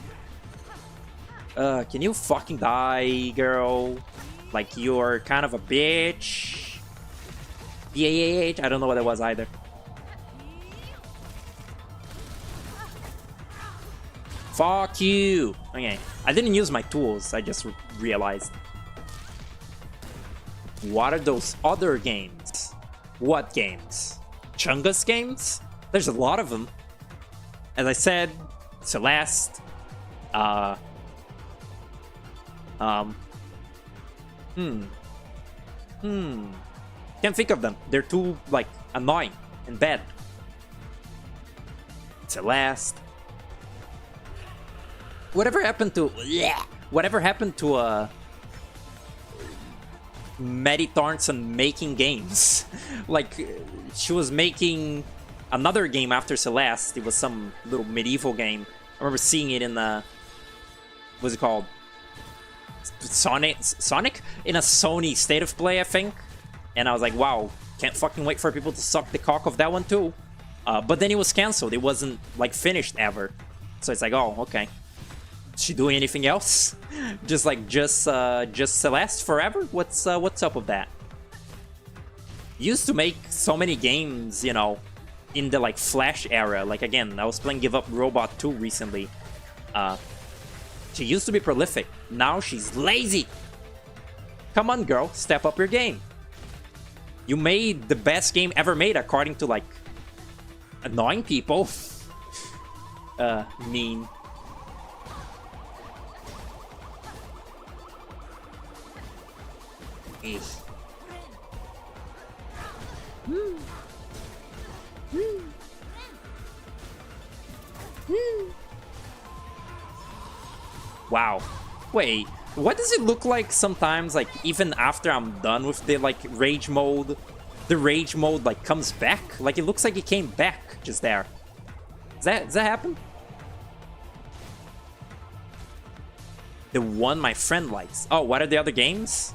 Can you fucking die, girl? Like, you're kind of a bitch. BAH? I don't know what it was either. Fuck you! Okay, I didn't use my tools, I just realized. What are those other games? What games? Chungus games? There's a lot of them. As I said, Celeste, Can't think of them. They're too, like, annoying and bad. Celeste. Whatever happened to Maddie Thornton making games? Like, she was making another game after Celeste. It was some little medieval game. I remember seeing it in the... What's it called? Sonic? In a Sony State of Play, I think. And I was like, wow, can't fucking wait for people to suck the cock of that one too. But then it was cancelled. It wasn't, like, finished ever. So it's like, oh, okay. Is she doing anything else? just Celeste forever? What's up with that? Used to make so many games, you know, in the, like, Flash era. Like, again, I was playing Give Up Robot 2 recently. She used to be prolific. Now she's lazy. Come on, girl, step up your game. You made the best game ever made, according to, like, annoying people. Mean. Wow. Wait, what does it look like sometimes, like, even after I'm done with the, like, rage mode? The rage mode, like, comes back? Like, it looks like it came back just there. Does that happen? The one my friend likes. Oh, what are the other games?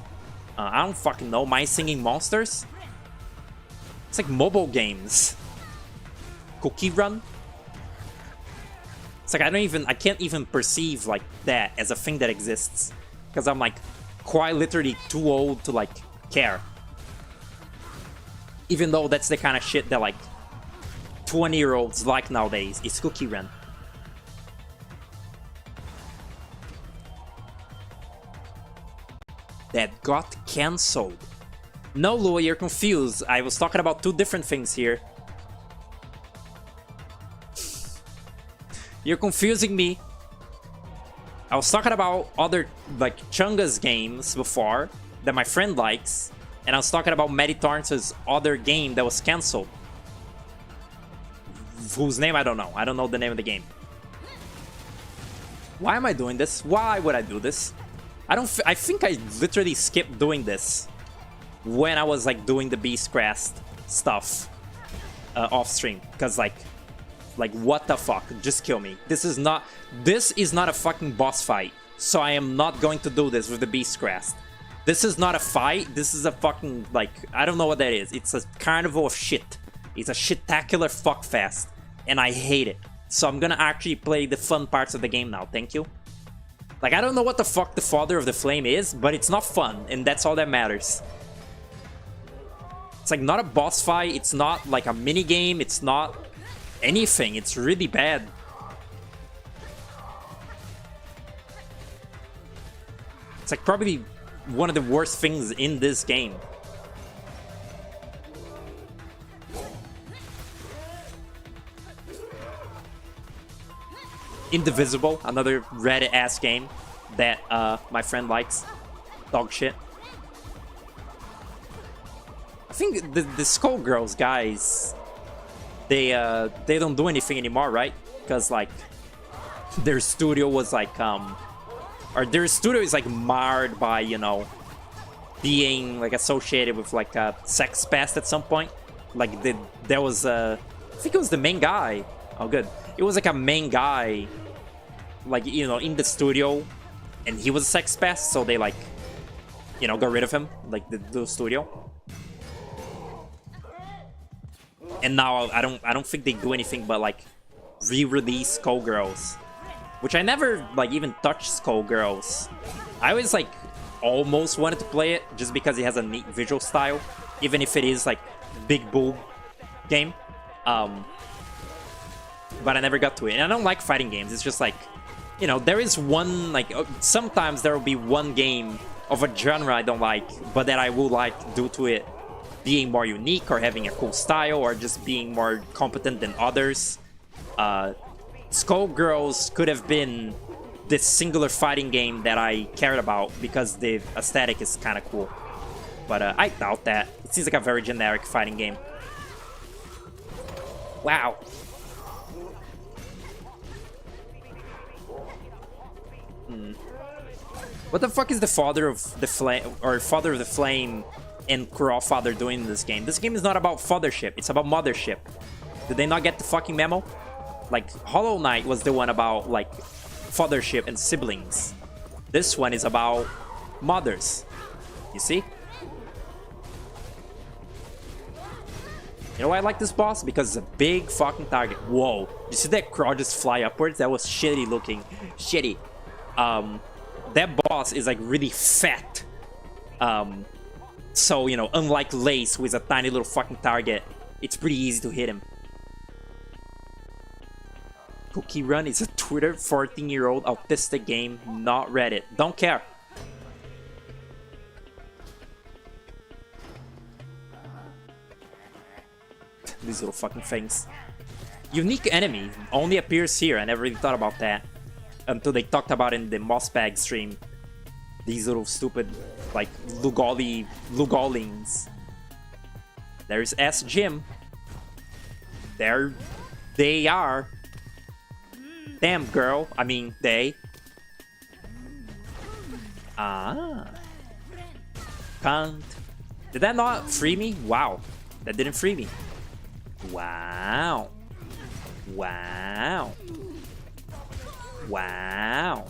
I don't fucking know. My Singing Monsters? It's like mobile games. Cookie Run? It's like I can't even perceive, like, that as a thing that exists. Because I'm, like, quite literally too old to, like, care. Even though that's the kind of shit that, like, 20-year-olds like nowadays, is Cookie Run. That got cancelled. No, Lua, you're confused. I was talking about two different things here. You're confusing me. I was talking about other, like, Chungus games before that my friend likes, and I was talking about Maddie Torrance's other game that was cancelled. Whose name I don't know. I don't know the name of the game. Why am I doing this? Why would I do this? I think I literally skipped doing this when I was, like, doing the Beast Crest stuff off stream, because, like, what the fuck? Just kill me. This is not a fucking boss fight, so I am not going to do this with the Beast Crest. This is not a fight. This is a fucking, like, I don't know what that is. It's a carnival of shit. It's a shit-tacular fuckfest. And I hate it. So I'm gonna actually play the fun parts of the game now. Thank you. Like, I don't know what the fuck the Father of the Flame is, but it's not fun. And that's all that matters. It's like not a boss fight. It's not like a mini game. It's not anything. It's really bad. It's like probably one of the worst things in this game. Indivisible, another red-ass game that my friend likes. Dog shit. I think the Skullgirls guys, they don't do anything anymore, right? Because like their studio was like or their studio is like marred by, you know, being like associated with like a sex past at some point. Like there was I think it was the main guy. Oh good. It was like a main guy, like, you know, in the studio, and he was a sex pest, so they like, you know, got rid of him, like the studio. And now I don't think they do anything but like re-release Skullgirls, which I never like even touched Skullgirls. I always like almost wanted to play it just because it has a neat visual style, even if it is like big boob game. But I never got to it. And I don't like fighting games. It's just like, you know, there is one, like, sometimes there will be one game of a genre I don't like, but that I will like due to it being more unique or having a cool style or just being more competent than others. Skullgirls could have been this singular fighting game that I cared about because the aesthetic is kind of cool. But I doubt that. It seems like a very generic fighting game. Wow. What the fuck is the Father of the Flame or Father of the Flame and Rawr doing in this game? This game is not about fathership, it's about mothership. Did they not get the fucking memo? Like, Hollow Knight was the one about like fathership and siblings. This one is about mothers. You see? You know why I like this boss? Because it's a big fucking target. Whoa. You see that Rawr just fly upwards? That was shitty looking. Shitty. That boss is like really fat. So, you know, unlike Lace, who is a tiny little fucking target, it's pretty easy to hit him. Cookie Run is a Twitter 14-year-old autistic game, not Reddit. Don't care. These little fucking things. Unique enemy only appears here. I never really thought about that until they talked about it in the Mossbag stream. These little stupid, like, Lugolings. There's S. Jim. There they are. Damn, girl. I mean, they. Ah. Can't. Did that not free me? Wow. That didn't free me. Wow. Wow. Wow.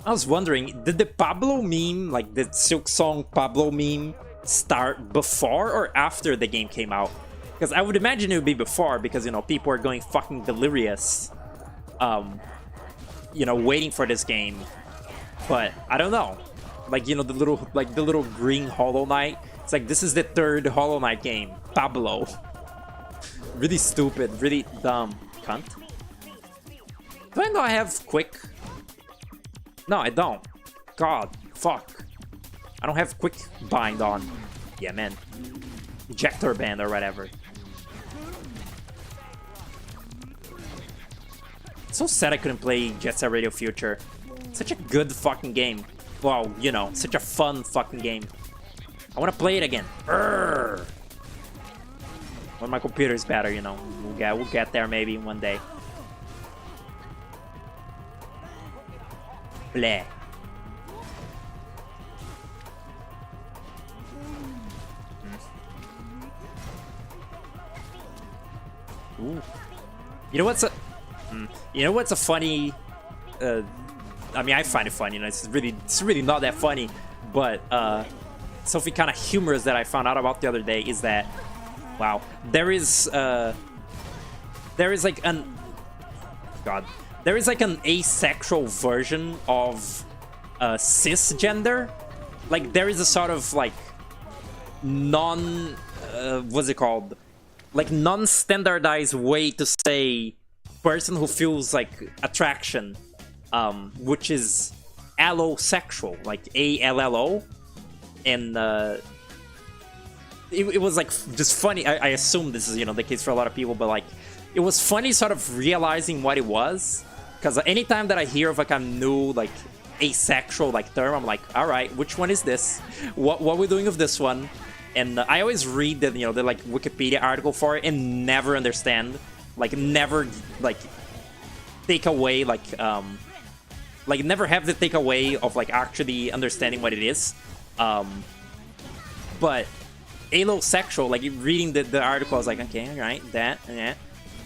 I was wondering, did the Pablo meme, like the Silk Song Pablo meme, start before or after the game came out? Because I would imagine it would be before, because, you know, people are going fucking delirious, you know, waiting for this game. But I don't know. Like, you know, the little green Hollow Knight. It's like, this is the third Hollow Knight game. Pablo. Really stupid, really dumb. Cunt. Do I know I have quick? No, I don't. God, fuck. I don't have quick bind on. Yeah, man. Ejector band or whatever. So sad I couldn't play Jet Set Radio Future. Such a good fucking game. Well, you know, such a fun fucking game. I want to play it again. Urgh. When my computer is better, you know. We'll get there maybe one day. Bleh. Ooh. You know what's a funny I mean, I find it funny. You know, it's really not that funny. But something kind of humorous that I found out about the other day is that, wow, there is like an asexual version of cisgender. Like there is a sort of like what's it called? Like non-standardized way to say person who feels like attraction, which is allosexual, like ALLO, and it was like just funny. I assume this is, you know, the case for a lot of people, but like it was funny sort of realizing what it was, because anytime that I hear of like a new like asexual like term, I'm like, all right, which one is this? What are we doing with this one? And I always read the, you know, the like Wikipedia article for it and never understand, like never like take away like never have the takeaway of like actually understanding what it is. But allosexual, like reading the article, I was like, okay, all right, that and that,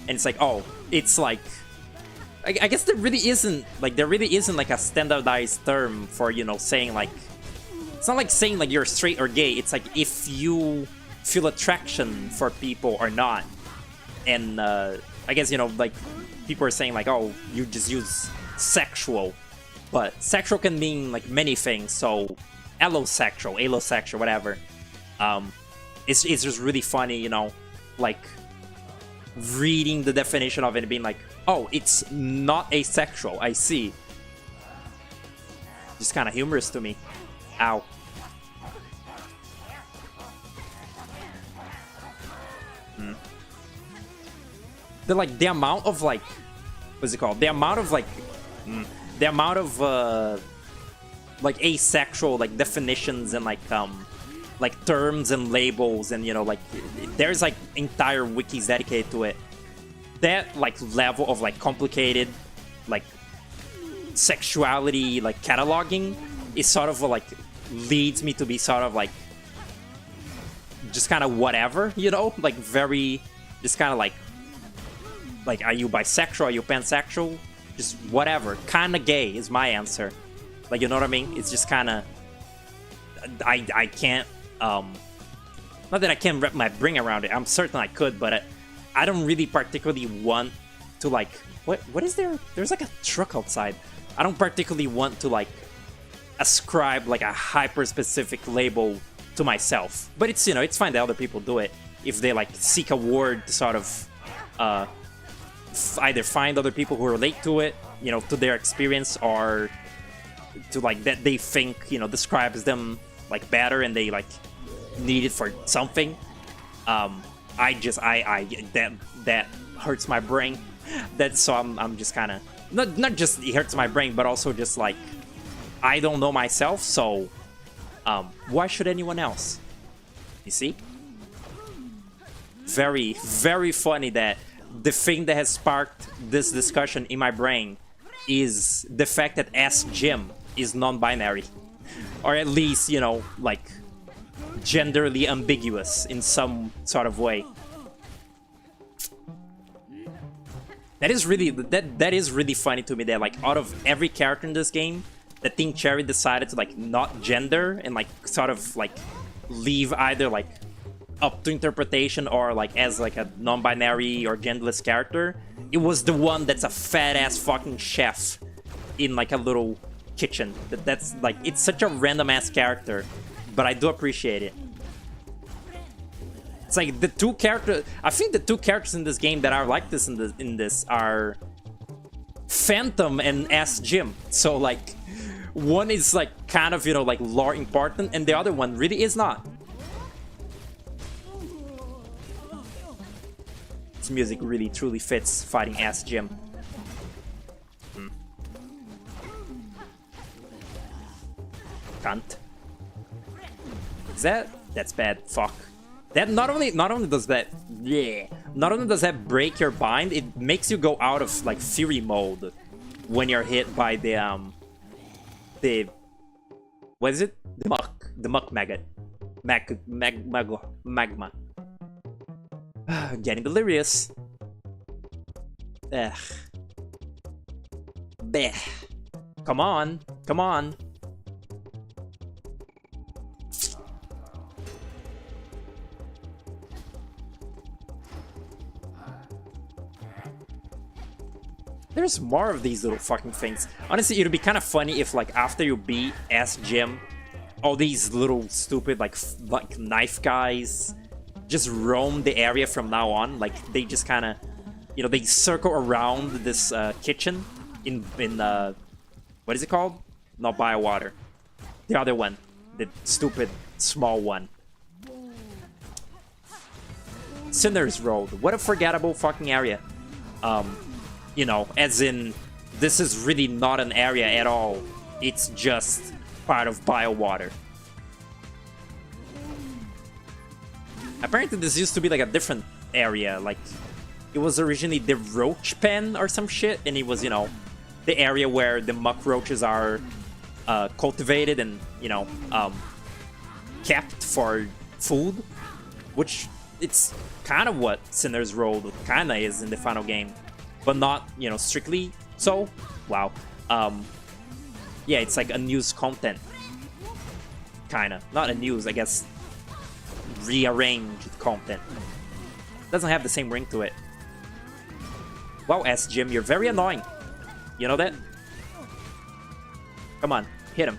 and it's like, oh, it's like I guess there really isn't like a standardized term for, you know, saying like, it's not like saying like you're straight or gay. It's like if you feel attraction for people or not. And I guess, you know, like people are saying like, oh, you just use sexual, but sexual can mean like many things. So allosexual, whatever. It's just really funny, you know, like reading the definition of it and being like, oh, it's not asexual. I see. Just kind of humorous to me. Ow. The amount of like, what's it called? The amount of like asexual like definitions and like terms and labels, and you know, like there's like entire wikis dedicated to it. That like level of like complicated like sexuality like cataloging is sort of like leads me to be sort of like just kind of whatever, you know, like very just kind of like are you bisexual, are you pansexual, just whatever, kind of gay is my answer. Like, you know what I mean? It's just kind of I can't not that I can't wrap my brain around it. I'm certain I could, but I don't really particularly want to like what is there? There's like a truck outside. I don't particularly want to like ascribe like a hyper specific label to myself, but it's, you know, it's fine that other people do it if they like seek a word to sort of either find other people who relate to it, you know, to their experience, or to like that they think, you know, describes them like better and they like need it for something. That hurts my brain. So I'm just kind of not just it hurts my brain, but also just like I don't know myself, so why should anyone else? You see? Very, very funny that the thing that has sparked this discussion in my brain is the fact that Ask Jim is non-binary, or at least, you know, like genderly ambiguous in some sort of way. That is really funny to me that like out of every character in this game, that Team Cherry decided to like not gender and like sort of like leave either like up to interpretation or like as like a non-binary or genderless character. It was the one that's a fat ass fucking chef in like a little kitchen. That's like, it's such a random ass character, but I do appreciate it. It's like the two characters. I think the two characters in this game that are like this in this are Phantom and Ask Jim. So like one is like kind of, you know, like lore important, and the other one really is not. This music really truly fits fighting Ask Jim. Cunt. Is that's bad. Fuck. That not only does that break your bind, it makes you go out of like fury mode when you're hit by the what is it? The muck maggot. Magma. Getting delirious. Ugh. Bleh. Come on. Come on. There's more of these little fucking things. Honestly, it'd be kind of funny if, like, after you beat S Gym, all these little stupid, like knife guys just roam the area from now on. Like, they just kind of, you know, they circle around this kitchen in what is it called? Not Biowater. The other one. The stupid small one. Sinner's Road. What a forgettable fucking area. You know, as in, this is really not an area at all. It's just part of Biowater. Apparently this used to be like a different area. Like, it was originally the roach pen or some shit. And it was, you know, the area where the muck roaches are cultivated and, you know, kept for food. Which, it's kind of what Sinner's Road kind of is in the final game. But not, you know, strictly so. Wow. Yeah, it's like unused content. Kinda. Not unused, I guess. Rearranged content. Doesn't have the same ring to it. Wow, S Jim, you're very annoying. You know that? Come on, hit him.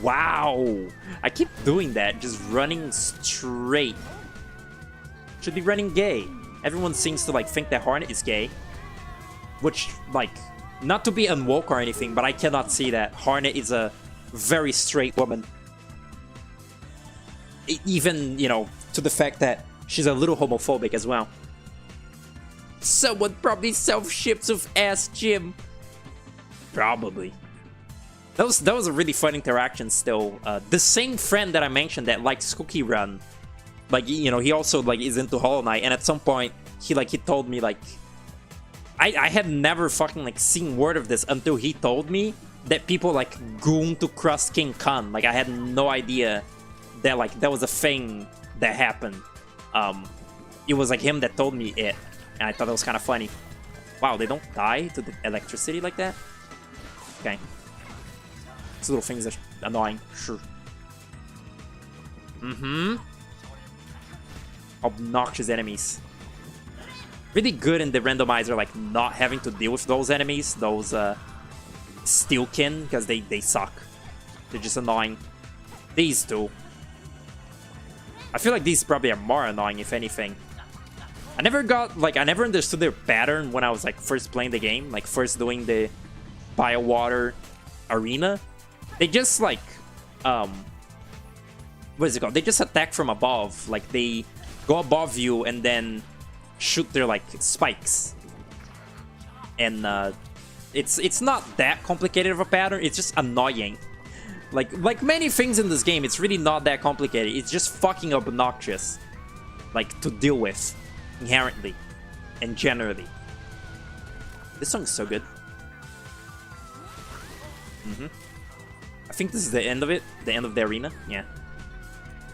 Wow! I keep doing that, just running straight. Should be running gay. Everyone seems to, like, think that Hornet is gay. Which, like, not to be unwoke or anything, but I cannot see that. Hornet is a very straight woman. Even, you know, to the fact that she's a little homophobic as well. Someone probably self-ships with ass Jim. Probably. That was a really fun interaction still. The same friend that I mentioned that likes Cookie Run, like, you know, he also, like, is into Hollow Knight, and at some point he told me, like, I had never fucking, like, seen word of this until he told me that people, like, goon to Crust King Khan. Like, I had no idea that, like, that was a thing that happened. It was like him that told me it, and I thought that was kind of funny. Wow, they don't die to the electricity like that? Okay. These little things are annoying, sure. Obnoxious enemies. Really good in the randomizer, like, not having to deal with those enemies, those Steelkin, because they suck. They're just annoying. These two. I feel like these probably are more annoying, if anything. I never understood their pattern when I was, like, first playing the game, like, first doing the Biowater arena. They just, like, what is it called? They just attack from above. Like, they go above you and then shoot their, like, spikes. And, it's not that complicated of a pattern. It's just annoying. Like many things in this game, it's really not that complicated. It's just fucking obnoxious. Like, to deal with. Inherently. And generally. This song is so good. I think this is the end of it. The end of the arena. Yeah.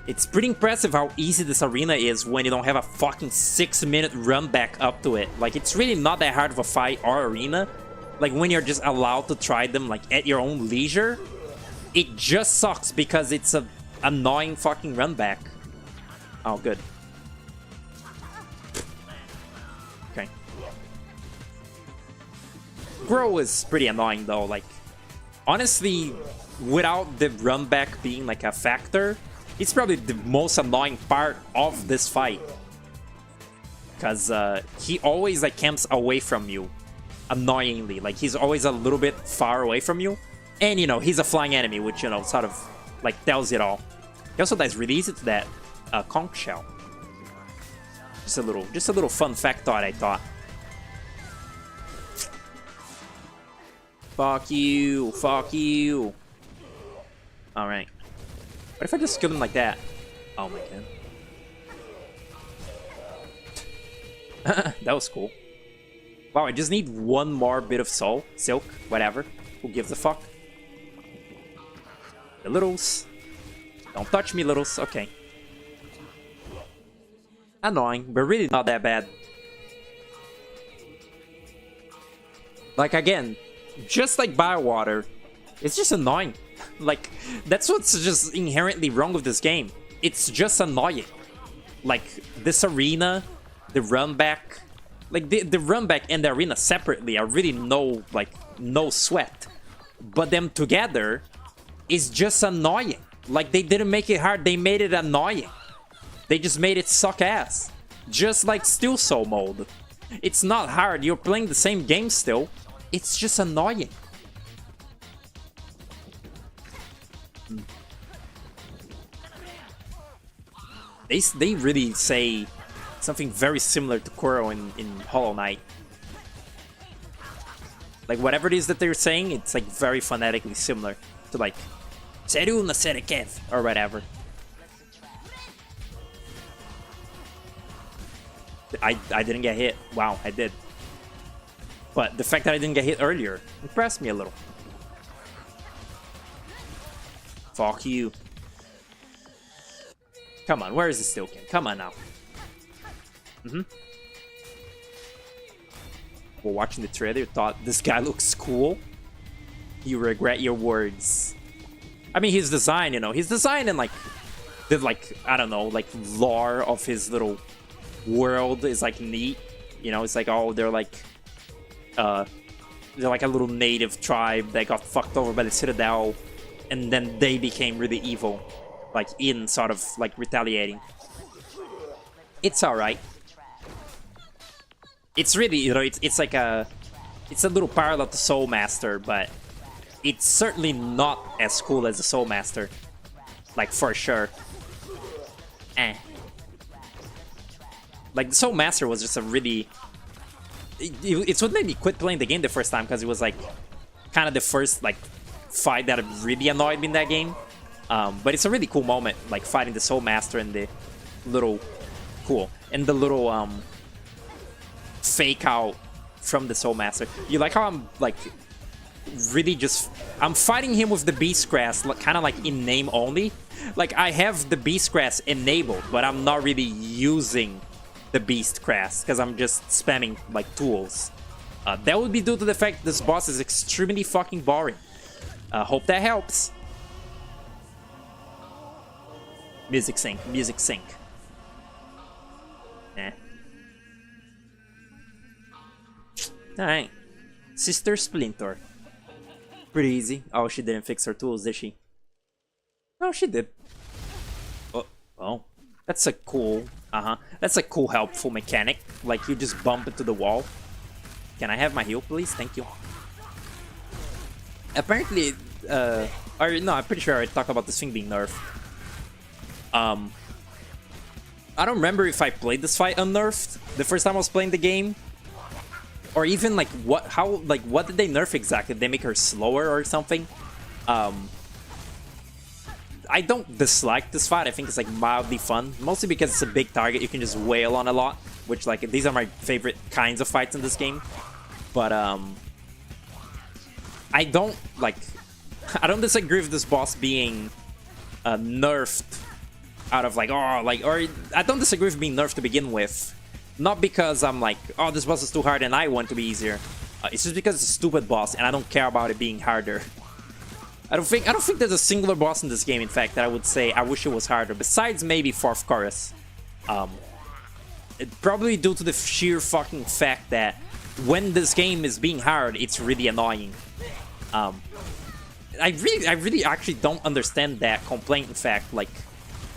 It's pretty impressive how easy this arena is when you don't have a fucking 6-minute run back up to it. Like, it's really not that hard of a fight or arena. Like, when you're just allowed to try them, like, at your own leisure. It just sucks because it's a annoying fucking run back. Oh, good. Okay. Grow is pretty annoying though. Like, honestly, without the run back being like a factor, it's probably the most annoying part of this fight. Because he always, like, camps away from you. Annoyingly. Like, he's always a little bit far away from you. And, you know, he's a flying enemy, which, you know, sort of, like, tells it all. He also dies really easy to that conch shell. Just a little fun factoid, I thought. Fuck you. Fuck you. Alright. What if I just kill him like that? Oh my god. That was cool. Wow, I just need one more bit of soul. Silk. Whatever. Who gives a fuck? The littles. Don't touch me, littles. Okay. Annoying, but really not that bad. Like, again, just like Biowater, it's just annoying. Like, that's what's just inherently wrong with this game. It's just annoying. Like, this arena, the run back, like, the run back and the arena separately are really no sweat. But them together is just annoying. Like, they didn't make it hard, they made it annoying. They just made it suck ass. Just like Steel Soul mode. It's not hard, you're playing the same game still. It's just annoying. They really say something very similar to Kuro in Hollow Knight. Like, whatever it is that they're saying, it's like very phonetically similar to like Seru na Serekev or whatever. I didn't get hit. Wow, I did. But the fact that I didn't get hit earlier impressed me a little. Fuck you. Come on, where is the Steel King? Come on now. Well, watching the trailer, you thought this guy looks cool. You regret your words. I mean, his design, you know, his design and like the I don't know, like lore of his little world is like neat. You know, it's like, oh, they're like a little native tribe that got fucked over by the Citadel, and then they became really evil, like in sort of like retaliating. It's all right. It's really, you know, it's like it's a little parallel to Soul Master, but it's certainly not as cool as the Soul Master, like for sure. Like the Soul Master was just a really, it's what made me quit playing the game the first time, because it was like kind of the first like fight that really annoyed me in that game. But it's a really cool moment, like fighting the Soul Master and the little fake out from the Soul Master. You like how I'm like really just, I'm fighting him with the Beast Crest, kind of like in name only. Like I have the Beast Crest enabled, but I'm not really using the Beast Crest because I'm just spamming like tools. That would be due to the fact this boss is extremely fucking boring. Hope that helps. Music sync, music sync. Alright. Sister Splinter. Pretty easy. Oh, she didn't fix her tools, did she? No, she did. Oh. That's a cool... That's a cool, helpful mechanic. Like, you just bump into the wall. Can I have my heal, please? Thank you. Apparently, or no, I'm pretty sure I talked about this thing being nerfed. I don't remember if I played this fight unnerfed the first time I was playing the game. Or even like what did they nerf exactly? Did they make her slower or something? I don't dislike this fight. I think it's like mildly fun, mostly because it's a big target you can just wail on a lot, which like these are my favorite kinds of fights in this game. But I don't disagree with this boss being nerfed out of like, or I don't disagree with being nerfed to begin with. Not because I'm like, oh, this boss is too hard and I want to be easier. It's just because it's a stupid boss and I don't care about it being harder. I don't think there's a singular boss in this game, in fact, that I would say I wish it was harder, besides maybe Fourth Chorus. Probably due to the sheer fucking fact that when this game is being hard, it's really annoying. I really actually don't understand that complaint, in fact. Like,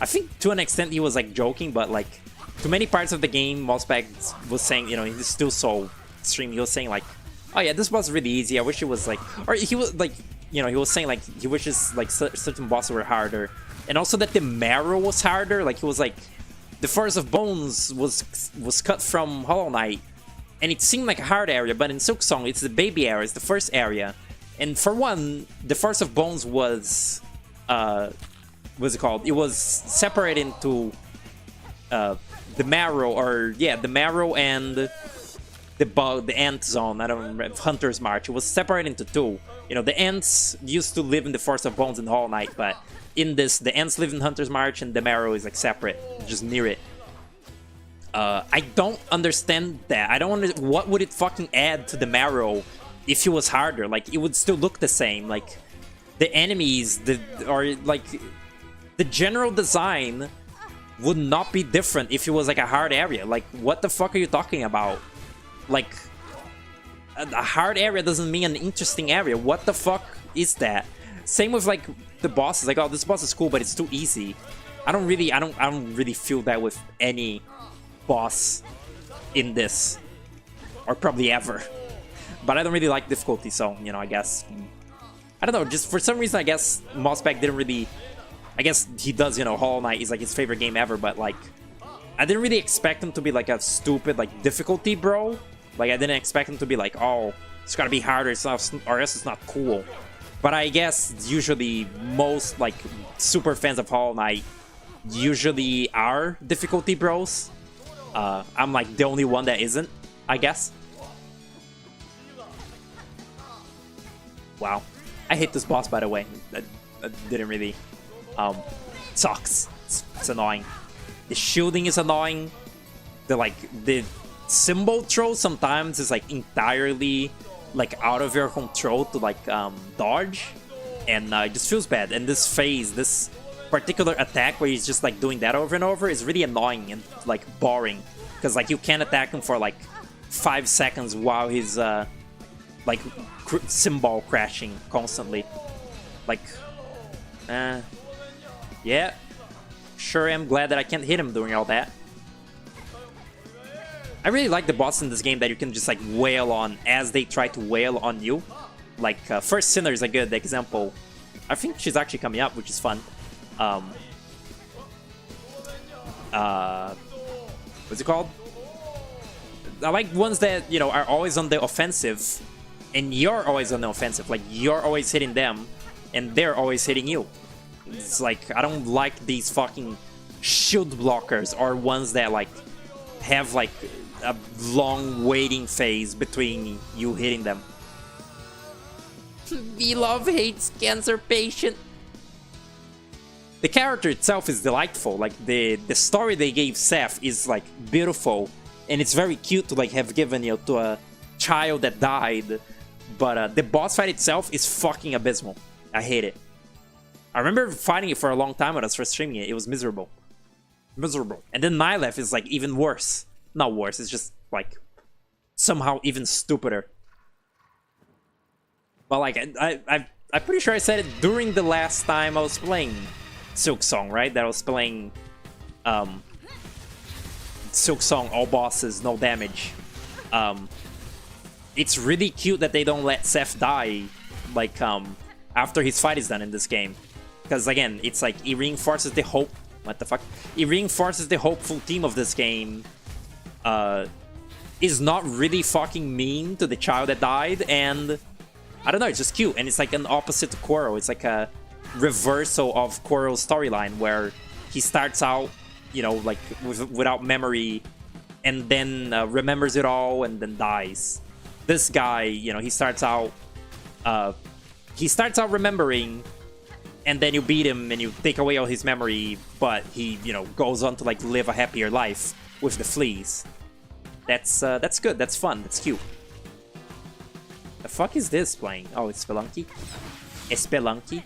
I think to an extent he was like joking, but like too many parts of the game, Mossbag was saying, you know, in the Still Soul stream, he was saying like, oh yeah, this boss is really easy, I wish it was like, or he was like, you know, he was saying like he wishes like certain bosses were harder, and also that the marrow was harder. Like he was like, the Forest of Bones was cut from Hollow Knight, and it seemed like a hard area, but in Silksong it's the baby area, it's the first area. And for one, the Forest of Bones was what's it called? It was separated into the marrow, or yeah, the marrow and the ant zone. I don't remember, Hunter's March. It was separated into two. You know, the ants used to live in the Forest of Bones in Hollow Knight, but in this, the ants live in Hunter's March and the marrow is like separate, just near it. I don't understand that. I don't understand what would it fucking add to the marrow if it was harder. Like, it would still look the same. Like, the enemies, the general design would not be different if it was like a hard area. Like, what the fuck are you talking about? Like, a hard area doesn't mean an interesting area. What the fuck is that? Same with like the bosses. Like, oh, this boss is cool, but it's too easy. I don't really feel that with any boss in this, or probably ever. But I don't really like difficulty, so, you know, I guess, I don't know, just for some reason I guess Mossback didn't really, I guess he does, you know, Hollow Knight is like his favorite game ever, but like, I didn't really expect him to be like a stupid like difficulty bro. Like, I didn't expect him to be like, oh, it's gotta be harder, it's not, or else it's not cool. But I guess usually most like super fans of Hollow Knight usually are difficulty bros. I'm like the only one that isn't, I guess. Wow. I hate this boss, by the way. That didn't really... sucks. It's annoying. The shielding is annoying. The symbol throw sometimes is like entirely like out of your control to like dodge. And it just feels bad. And this phase, this particular attack where he's just like doing that over and over is really annoying and like boring. Because like you can't attack him for like 5 seconds while he's like symbol crashing constantly. Like, yeah, sure am glad that I can't hit him doing all that. I really like the boss in this game that you can just like wail on as they try to wail on you. Like, First Sinner is a good example. I think she's actually coming up, which is fun. What's it called? I like ones that, you know, are always on the offensive, and you're always on the offensive. Like, you're always hitting them, and they're always hitting you. It's like, I don't like these fucking shield blockers, or ones that, like, have, like, a long waiting phase between you hitting them. V-Love hates cancer patient. The character itself is delightful. Like, the story they gave Seth is, like, beautiful. And it's very cute to, like, have given, you know, to a child that died. But the boss fight itself is fucking abysmal. I hate it. I remember fighting it for a long time when I was first streaming it. It was miserable. Miserable. And then Nyleth is, like, even worse. Not worse, it's just, like, somehow even stupider. But, like, I'm pretty sure I said it during the last time I was playing Silk Song, right? That I was playing, Silk Song, all bosses, no damage. It's really cute that they don't let Seth die, like, after his fight is done in this game. Because, again, it's like, it reinforces the hope... What the fuck? It reinforces the hopeful theme of this game. Is not really fucking mean to the child that died, and... I don't know, it's just cute, and it's like an opposite to Quirrell. It's like a reversal of Quirrell's storyline, where he starts out, you know, like, without memory, and then remembers it all, and then dies. This guy, you know, he starts out remembering, and then you beat him, and you take away all his memory, but he, you know, goes on to, like, live a happier life with the fleas. That's good, that's fun, that's cute. The fuck is this playing? Oh, it's Spelunky? Spelunky?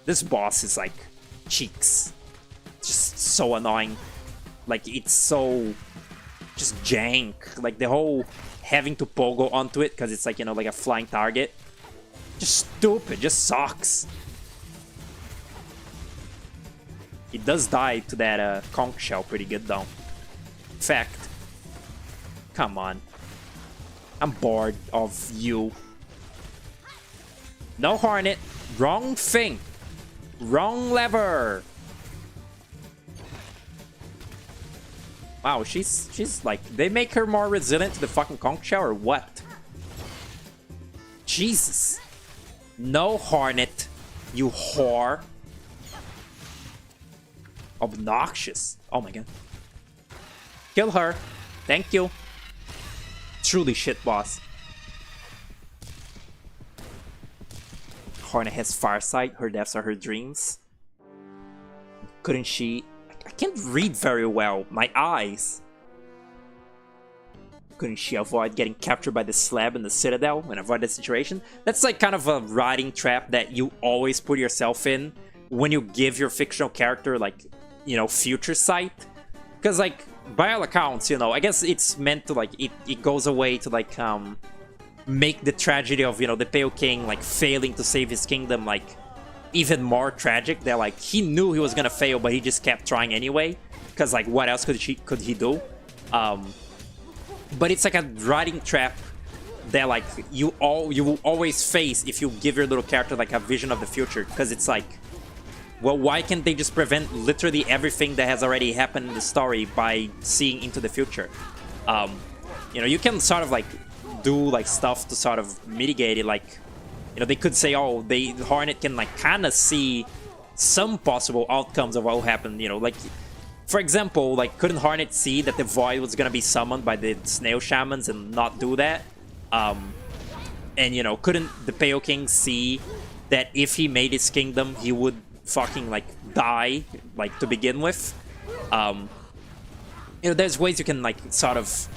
This boss is like cheeks. Just so annoying. Like, it's so just jank. Like, the whole having to pogo onto it because it's like, you know, like a flying target. Just stupid, just sucks. It does die to that conch shell pretty good though. Fact. Come on. I'm bored of you. No Hornet. Wrong thing. Wrong lever. Wow, she's like, they make her more resilient to the fucking conch shell or what? Jesus. No Hornet, you whore. Obnoxious. Oh my god. Kill her. Thank you. Truly shit boss. Hornet has Farsight. Her deaths are her dreams. couldn't she... I can't read very well. My eyes. Couldn't she avoid getting captured by the slab in the Citadel and avoid the situation? That's like kind of a writing trap that you always put yourself in when you give your fictional character, like, you know, future sight. Because, like, by all accounts, you know, I guess it's meant to, like, it goes away to, like, make the tragedy of, you know, the Pale King, like, failing to save his kingdom, like, even more tragic. That, like, he knew he was gonna fail, but he just kept trying anyway. Because, like, what else could he do? But it's like a writing trap that, like, you will always face if you give your little character, like, a vision of the future. Because it's like, well, why can't they just prevent literally everything that has already happened in the story by seeing into the future? You know, you can sort of, like, do, like, stuff to sort of mitigate it. Like, you know, they could say, oh, Hornet can, like, kind of see some possible outcomes of what will happen, you know, like... For example, like, couldn't Hornet see that the Void was gonna be summoned by the Snail Shamans and not do that? And, you know, couldn't the Pale King see that if he made his kingdom, he would fucking, like, die, like, to begin with? You know, there's ways you can, like, sort of,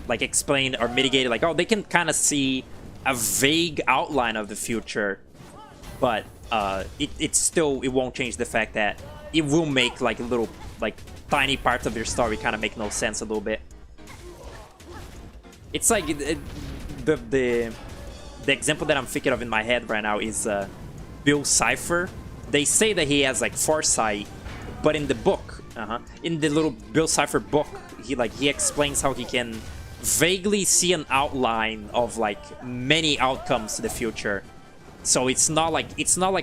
like, explain or mitigate it. Like, oh, they can kind of see a vague outline of the future, but it still won't change the fact that it will make, like, little, like, tiny parts of your story kind of make no sense a little bit. It's like the example that I'm thinking of in my head right now is Bill Cipher. They say that he has, like, foresight, but in the book, in the little Bill Cipher book, he explains how he can vaguely see an outline of, like, many outcomes to the future. So it's not like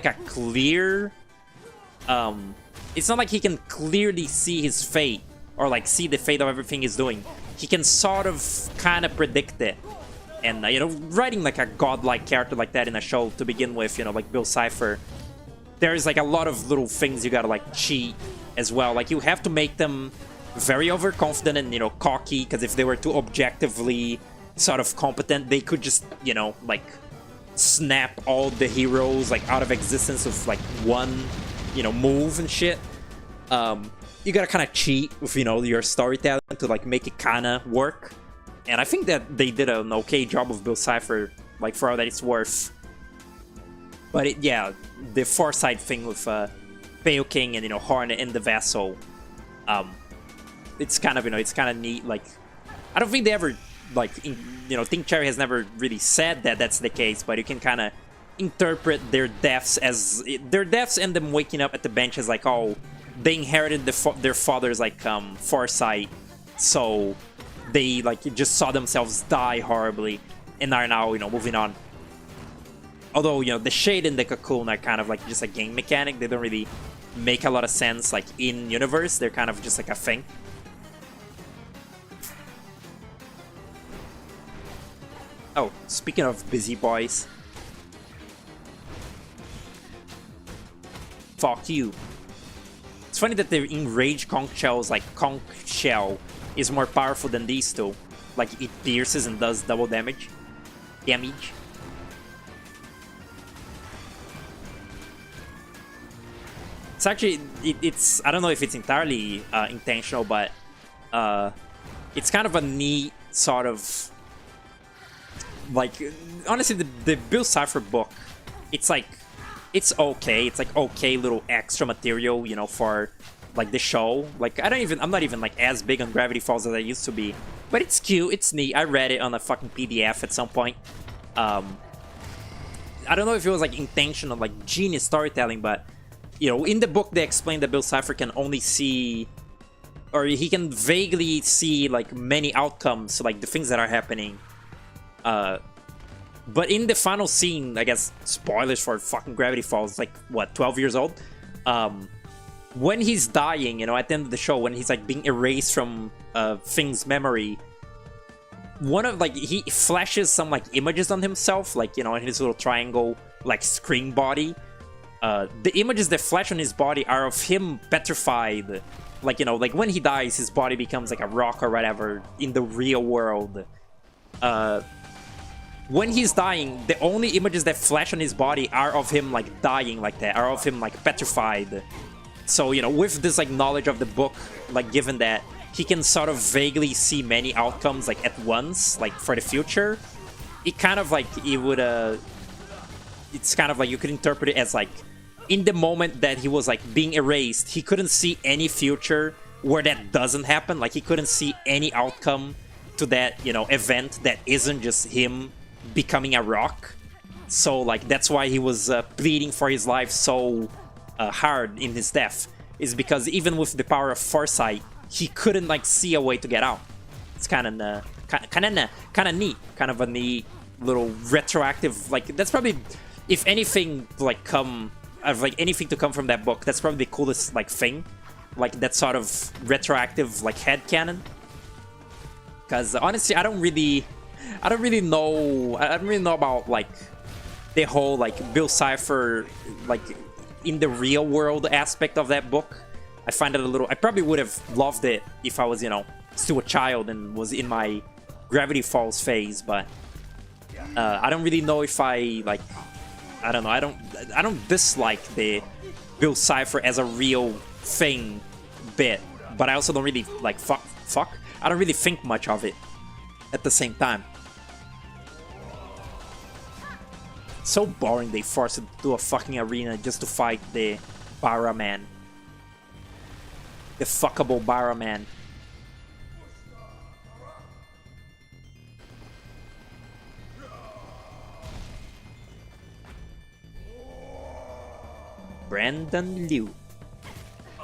a clear it's not like he can clearly see his fate or, like, see the fate of everything he's doing. He can sort of kind of predict it. And, you know, writing, like, a godlike character like that in a show to begin with, you know, like Bill Cipher, there's, like, a lot of little things you gotta, like, cheat as well. Like, you have to make them very overconfident and, you know, cocky, because if they were too objectively sort of competent, they could just, you know, like, snap all the heroes, like, out of existence with, like, one, you know, move and shit. You gotta kind of cheat with, you know, your storytelling to, like, make it kind of work. And I think that they did an okay job of Bill Cipher, like, for all that it's worth. But yeah, the foresight thing with Pale King and, you know, Hornet and the Vessel, it's kind of, you know, it's kind of neat. Like, I don't think they ever, like, you know, Think Cherry has never really said that that's the case, but you can kind of interpret their deaths as and them waking up at the bench as, like, oh, they inherited their father's, like, foresight, so they, like, just saw themselves die horribly and are now, you know, moving on. Although, you know, the shade and the cocoon are kind of like just a game mechanic. They don't really make a lot of sense, like, in universe. They're kind of just like a thing. Oh, speaking of busy boys, fuck you. It's funny that the enraged conch shell's, like, conch shell is more powerful than these two. Like, it pierces and does double damage. It's actually, it's, I don't know if it's entirely intentional, but it's kind of a neat sort of, like, honestly, the Bill Cipher book, it's like, it's okay. It's like okay little extra material, you know, for, like, the show. Like, I'm not even, like, as big on Gravity Falls as I used to be, but it's cute, it's neat. I read it on a fucking PDF at some point. I don't know if it was, like, intentional, like, genius storytelling, but, you know, in the book they explain that Bill Cipher can only see, or he can vaguely see, like, many outcomes, like the things that are happening. But in the final scene, I guess, spoilers for fucking Gravity Falls, like, what, 12 years old? When he's dying, you know, at the end of the show, when he's, like, being erased from Thing's memory, one of, like, he flashes some, like, images on himself, like, you know, in his little triangle, like, screen body. The images that flash on his body are of him petrified. Like, you know, like, when he dies, his body becomes, like, a rock or whatever in the real world. When he's dying, the only images that flash on his body are of him, like, dying like that, are of him, like, petrified. So, you know, with this like knowledge of the book, like given that he can sort of vaguely see many outcomes like at once, like for the future, it kind of like it would it's kind of like you could interpret it as like in the moment that he was like being erased, he couldn't see any future where that doesn't happen. Like he couldn't see any outcome to that, you know, event that isn't just him becoming a rock. So like that's why he was pleading for his life so hard in his death, is because even with the power of foresight, he couldn't like see a way to get out. It's kind of neat, kind of a neat little retroactive. Like that's probably, if anything, like anything to come from that book, that's probably the coolest like thing, like that sort of retroactive like headcanon. Because honestly, I don't really know about like the whole like Bill Cipher like in the real world aspect of that book. I find it a little. I probably would have loved it if I was, you know, still a child and was in my Gravity Falls phase, but I don't really know if I like. I don't know. I don't dislike the Bill Cipher as a real thing bit, but I also don't really like fuck. I don't really think much of it at the same time. So boring they forced him to do a fucking arena just to fight the Bara Man. The fuckable Bara Man. Brandon Liu.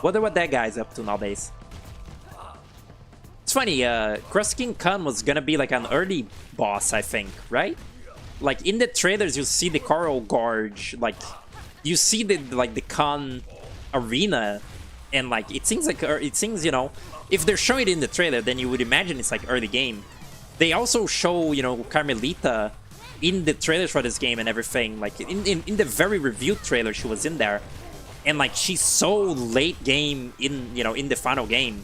Wonder what that guy's up to nowadays. It's funny, Crest King Khan was gonna be like an early boss, I think, right? Like in the trailers, you see the Coral Gorge, like you see the Khan arena, and like it seems, you know, if they're showing it in the trailer, then you would imagine it's like early game. They also show, you know, Carmelita in the trailers for this game and everything. Like in the very reviewed trailer, she was in there, and like she's so late game in, you know, in the final game.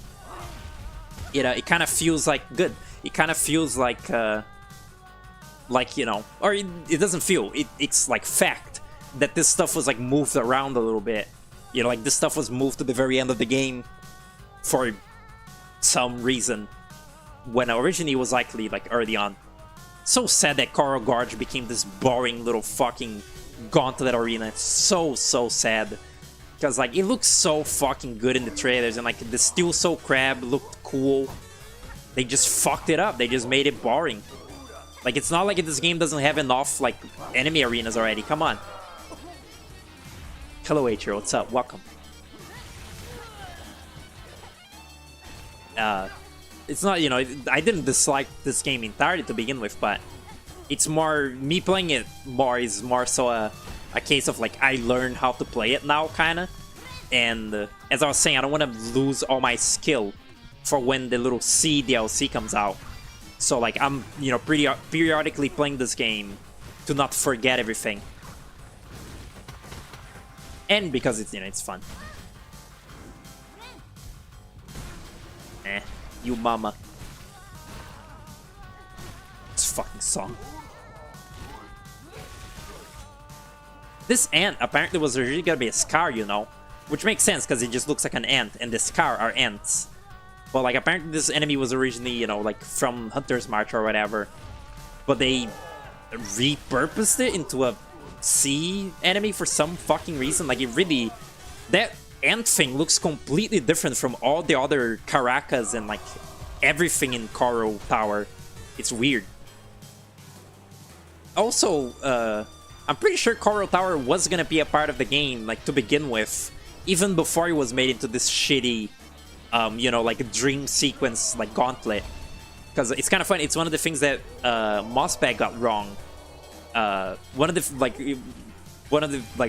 It kind of feels like good. It kind of feels like you know, or it doesn't feel. It's like fact that this stuff was like moved around a little bit. You know, like this stuff was moved to the very end of the game for some reason, when originally it was likely like early on. So sad that Coral Gorge became this boring little fucking gauntlet arena. It's so sad. Because like it looks so fucking good in the trailers, and like the Steel Soul Crab looked cool. They just fucked it up. They just made it boring. Like it's not like this game doesn't have enough like enemy arenas already. Come on. Hello Acher, what's up? Welcome. It's not, you know, I didn't dislike this game entirely to begin with, but it's more, me playing it more is more so a case of like I learned how to play it now, kind of. And as I was saying, I don't want to lose all my skill for when the little C DLC comes out. So like I'm, you know, periodically playing this game to not forget everything. And because it's, you know, it's fun. You mama. This fucking song. This ant apparently was originally gonna be a Scar, you know? Which makes sense, because it just looks like an ant, and the Scar are ants. But like apparently this enemy was originally, you know, like from Hunter's March or whatever. But they repurposed it into a sea enemy for some fucking reason. Like it really... That ant thing looks completely different from all the other Caracas and like everything in Coral Tower. It's weird. Also, I'm pretty sure Coral Tower was gonna be a part of the game, like to begin with, even before it was made into this shitty, you know, like a dream sequence, like gauntlet. Because it's kind of funny. It's one of the things that Mossbag got wrong. One of the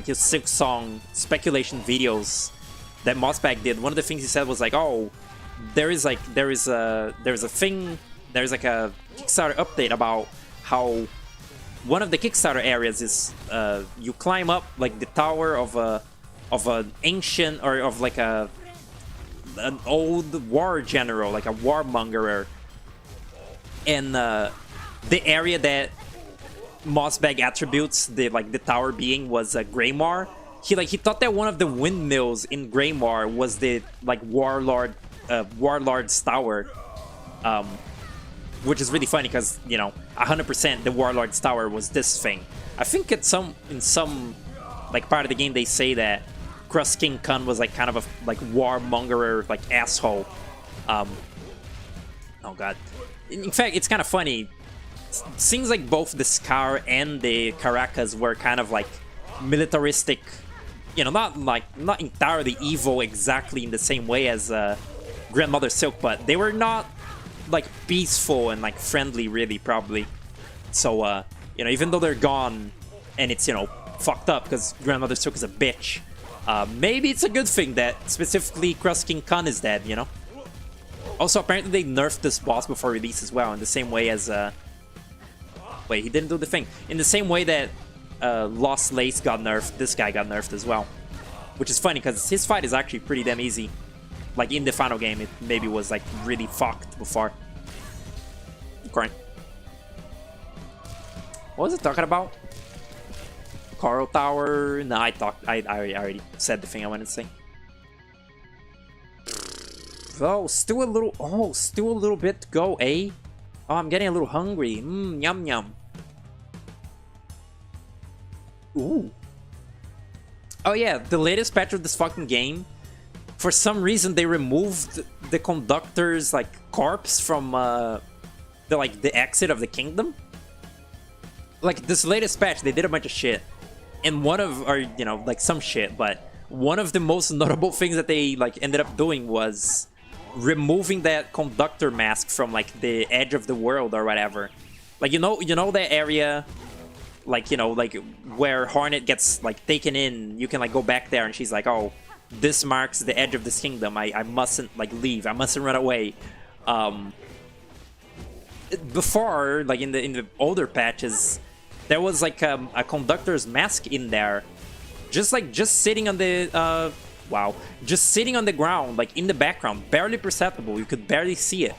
his 6-song speculation videos that Mossbag did. One of the things he said was like, oh, there's a thing, there's like a Kickstarter update about how one of the Kickstarter areas is you climb up like the tower of an ancient, or of like an old war general, like a warmongerer, and the area that Mossbag attributes the tower being was a Greymar, he thought that one of the windmills in Greymar was the like Warlord's tower, which is really funny because, you know, 100% the Warlord's tower was this thing. I think in some like part of the game they say that Crust King Khan was like kind of a like warmongerer like asshole. Oh god. In fact, it's kind of funny. Seems like both the Scar and the Caracas were kind of like militaristic, you know, not entirely evil exactly in the same way as Grandmother Silk, but they were not like peaceful and like friendly really, probably. So you know, even though they're gone and it's, you know, fucked up because Grandmother Silk is a bitch, maybe it's a good thing that specifically Crust King Khan is dead, you know. Also, apparently they nerfed this boss before release as well, in the same way as wait, he didn't do the thing. In the same way that Lost Lace got nerfed, this guy got nerfed as well. Which is funny, because his fight is actually pretty damn easy. Like, in the final game, it maybe was, like, really fucked before. Corn. What was it talking about? Coral Tower? No, I already said the thing I wanted to say. Oh, still a little bit to go, eh? Oh, I'm getting a little hungry. Yum yum. Ooh. Oh yeah, the latest patch of this fucking game, for some reason they removed the conductor's like corpse from the exit of the kingdom. Like this latest patch, they did a bunch of shit, and you know, like some shit, but one of the most notable things that they like ended up doing was removing that conductor mask from like the edge of the world or whatever. Like, you know that area, like, you know, like where Hornet gets like taken in, you can like go back there and she's like, oh, this marks the edge of this kingdom, I mustn't like leave, I mustn't run away. Before, like in the older patches, there was like a conductor's mask in there, just sitting on the just sitting on the ground, like in the background, barely perceptible, you could barely see it,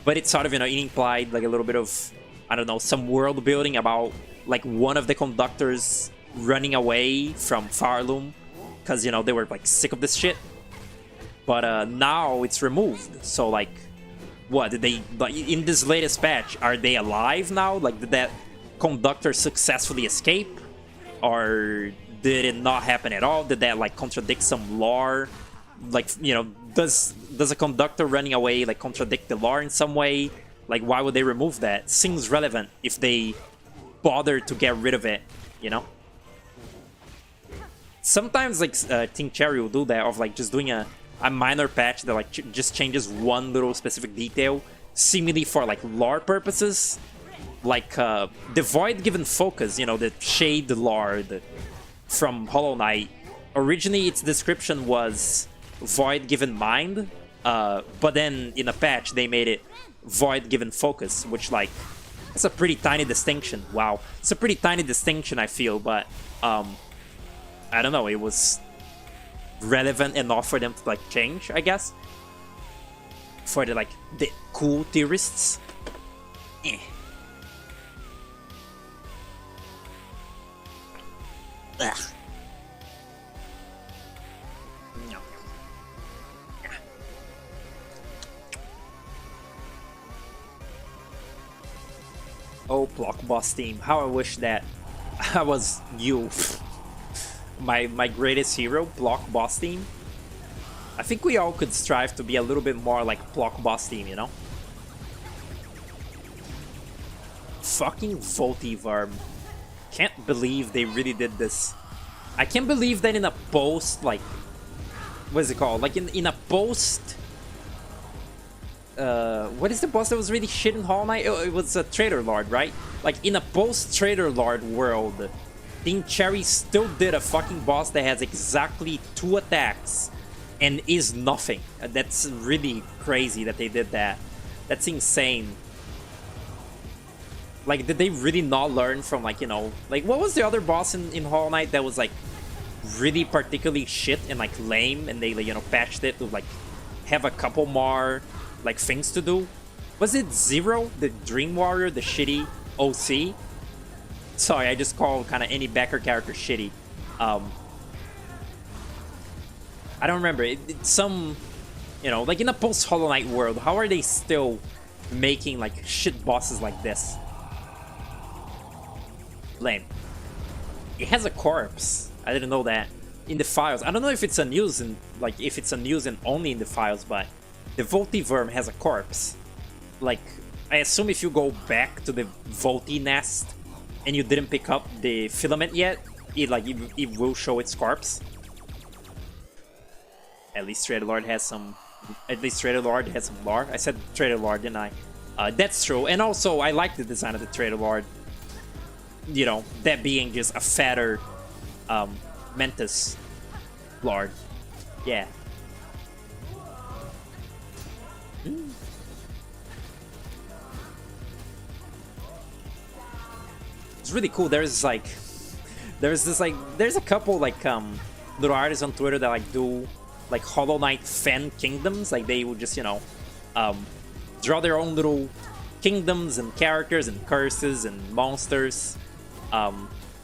but it's sort of, you know, it implied like a little bit of, I don't know, some world building about like one of the conductors running away from Farloom because, you know, they were like sick of this shit. But now it's removed, so like, what did they, like in this latest patch, are they alive now? Like, did that conductor successfully escape, or did it not happen at all? Did that like contradict some lore? Like, you know, does a conductor running away like contradict the lore in some way? Like, why would they remove that? Seems relevant if they bother to get rid of it, you know? Sometimes like Team Cherry will do that, of like just doing a minor patch that like just changes one little specific detail, seemingly for like lore purposes. Like the Void Given Focus, you know, the Shade Lord from Hollow Knight. Originally its description was Void Given Mind, but then in a patch they made it Void Given Focus, which, like, it's a pretty tiny distinction. Wow, it's a pretty tiny distinction, I feel, but I don't know, it was relevant enough for them to like change, I guess, for the like the cool theorists. Ugh. Oh, Block Boss team, how I wish that I was you. my greatest hero, Block Boss team. I think we all could strive to be a little bit more like Block Boss team, you know? Fucking Voltivarm. Can't believe they really did this. I can't believe that in a post, like, what is it called? Like in a post, what is the boss that was really shit in Hollow Knight? It was a Trader Lord, right? Like in a post Trader Lord world, Team Cherry still did a fucking boss that has exactly 2 attacks and is nothing. That's really crazy that they did that. That's insane. Like, did they really not learn from, like, you know, like, what was the other boss in Hollow Knight that was, like, really particularly shit and, like, lame, and they, like, you know, patched it to, like, have a couple more, like, things to do? Was it Zero, the Dream Warrior, the shitty OC? Sorry, I just call kind of any backer character shitty. I don't remember. It's some, you know, like in a post Hollow Knight world, how are they still making like shit bosses like this? Lame. It has a corpse. I didn't know that. In the files. I don't know if it's a news and like if it's a news and only in the files, but the Voltiverm has a corpse. Like, I assume if you go back to the Volti nest and you didn't pick up the filament yet, it will show its corpse. At least Trader Lord has some. At least Trader Lord has some lore. I said Trader Lord, didn't I? That's true. And also, I like the design of the Trader Lord. You know, that being just a fatter Mentis Lord. Yeah. It's really cool. There's a couple like little artists on Twitter that like do like Hollow Knight fan kingdoms. Like they would just, you know, draw their own little kingdoms and characters and curses and monsters.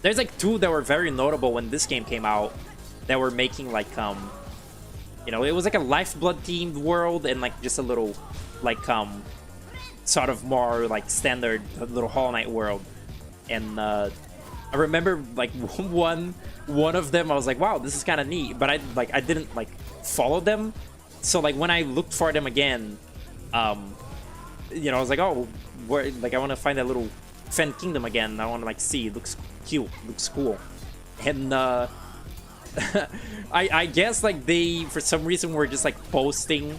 There's like two that were very notable when this game came out that were making like you know, it was like a Lifeblood themed world and like just a little like sort of more like standard little Hollow Knight world. And I remember like one of them I was like, wow, this is kind of neat, but I didn't like follow them. So like when I looked for them again, you know, I was like, oh, where, like I want to find that little Fen Kingdom again. I want to like see, it looks cute, looks cool. And I guess like they for some reason were just like posting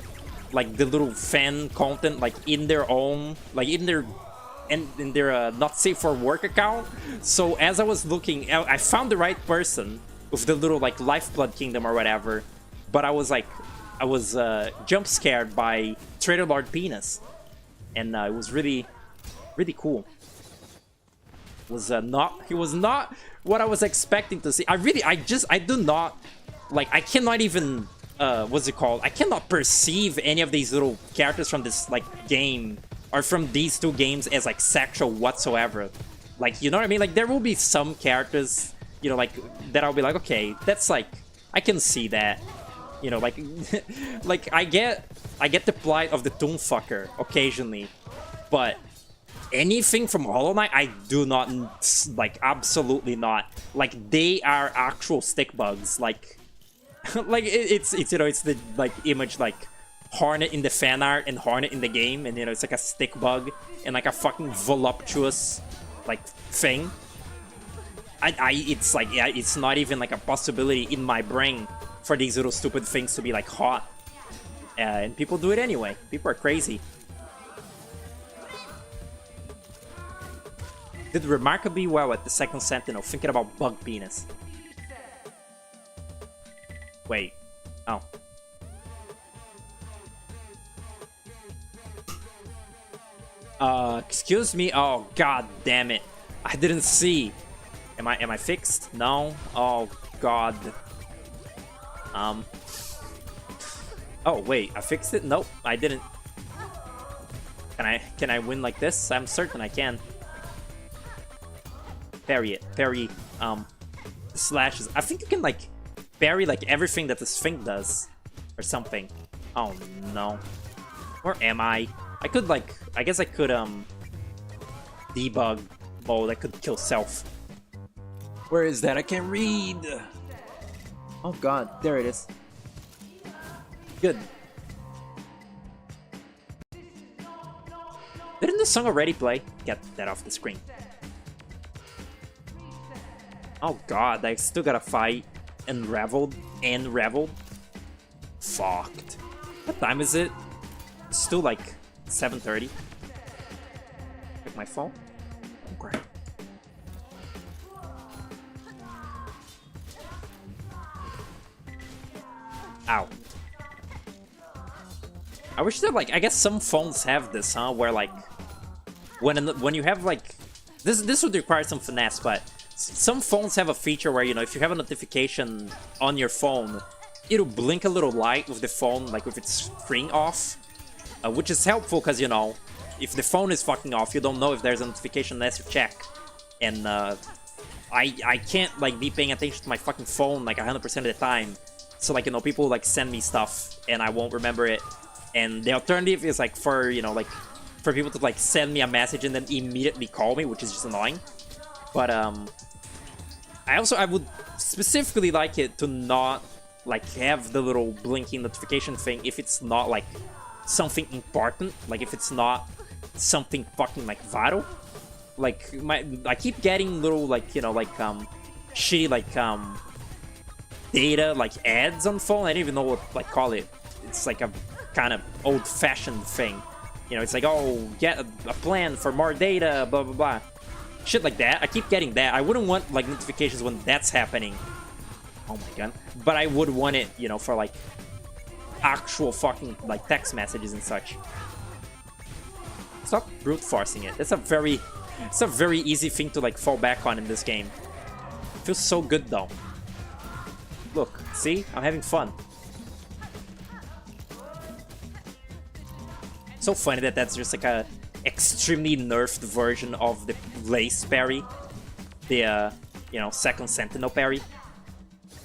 like the little fan content like in their own, like in their not safe for work account. So as I was looking, I found the right person with the little like Lifeblood Kingdom or whatever, but I was jump scared by Trader Lord Penis, and it was really cool. It was not what I was expecting to see. I do not like, I cannot even what's it called, I cannot perceive any of these little characters from this like game or from these two games as like sexual whatsoever. Like, you know what I mean? Like there will be some characters, you know, like that I'll be like, okay, that's like, I can see that, you know, like like I get the plight of the Tomb Fucker occasionally, but anything from Hollow Knight, I do not, like, absolutely not. Like they are actual stick bugs. Like like it's you know, it's the like image like Hornet in the fan art and Hornet in the game, and you know, it's like a stick bug and like a fucking voluptuous like thing. It's like, yeah, it's not even like a possibility in my brain for these little stupid things to be like hot, and people do it anyway. People are crazy. Did remarkably well at the second Sentinel, thinking about bug penis. Wait, oh. Excuse me. Oh, god damn it. I didn't see. Am I fixed? No. Oh god. Oh wait, I fixed it? Nope, I didn't. Can I win like this? I'm certain I can. Parry it. Parry slashes. I think you can like parry like everything that the Sphinx does or something. Oh no. Where am I? I could like, I guess I could debug mode. I could kill self. Where is that? I can't read. Oh god, there it is. Good. Didn't the song already play? Get that off the screen. Oh god, I still gotta fight Unraveled and Reveled. Fucked. What time is it? It's still like 7:30. Check my phone. Oh, great. Ow. I wish that like, I guess some phones have this, huh? Where like when you have like this would require some finesse, but some phones have a feature where, you know, if you have a notification on your phone, it'll blink a little light with the phone, like with its screen off, which is helpful because, you know, if the phone is fucking off, you don't know if there's a notification unless you check. And I can't like be paying attention to my fucking phone like 100% of the time So like, you know, people like send me stuff and I won't remember it. And the alternative is like for, you know, like for people to like send me a message and then immediately call me, which is just annoying. But I would specifically like it to not like have the little blinking notification thing if it's not like something important, like if it's not something fucking like vital. Like I keep getting little like, you know, like shitty like data like ads on phone. I don't even know what like call it. It's like a kind of old-fashioned thing, you know. It's like, oh, get a plan for more data, blah blah blah, shit like that. I keep getting that. I wouldn't want like notifications when that's happening. Oh my god. But I would want it, you know, for like actual fucking like text messages and such. Stop brute forcing it. It's a very easy thing to like fall back on in this game. It feels so good though. Look, see? I'm having fun. So funny that that's just like a extremely nerfed version of the lace parry. The, you know, second sentinel parry.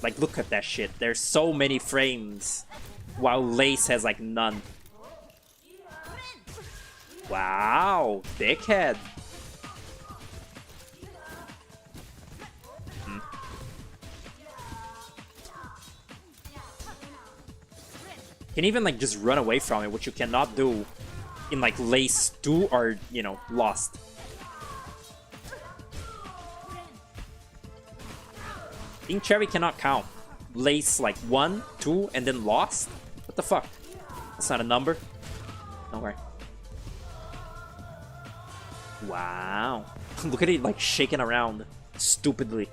Like, look at that shit. There's so many frames, while lace has like none. Wow, dickhead. Can even like just run away from it, which you cannot do in like Lace 2 or, you know, Lost. King Cherry cannot count. Lace like 1, 2, and then Lost? What the fuck? That's not a number. Don't worry. Wow. Look at it like shaking around. Stupidly.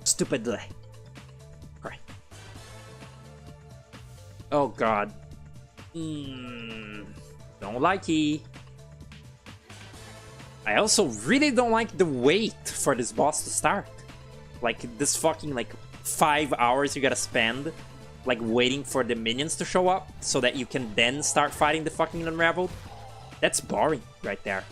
Stupidly. Alright. Oh god. Don't like it. I also really don't like the wait for this boss to start. Like this fucking like 5 hours you gotta spend like waiting for the minions to show up so that you can then start fighting the fucking Unraveled. That's boring right there.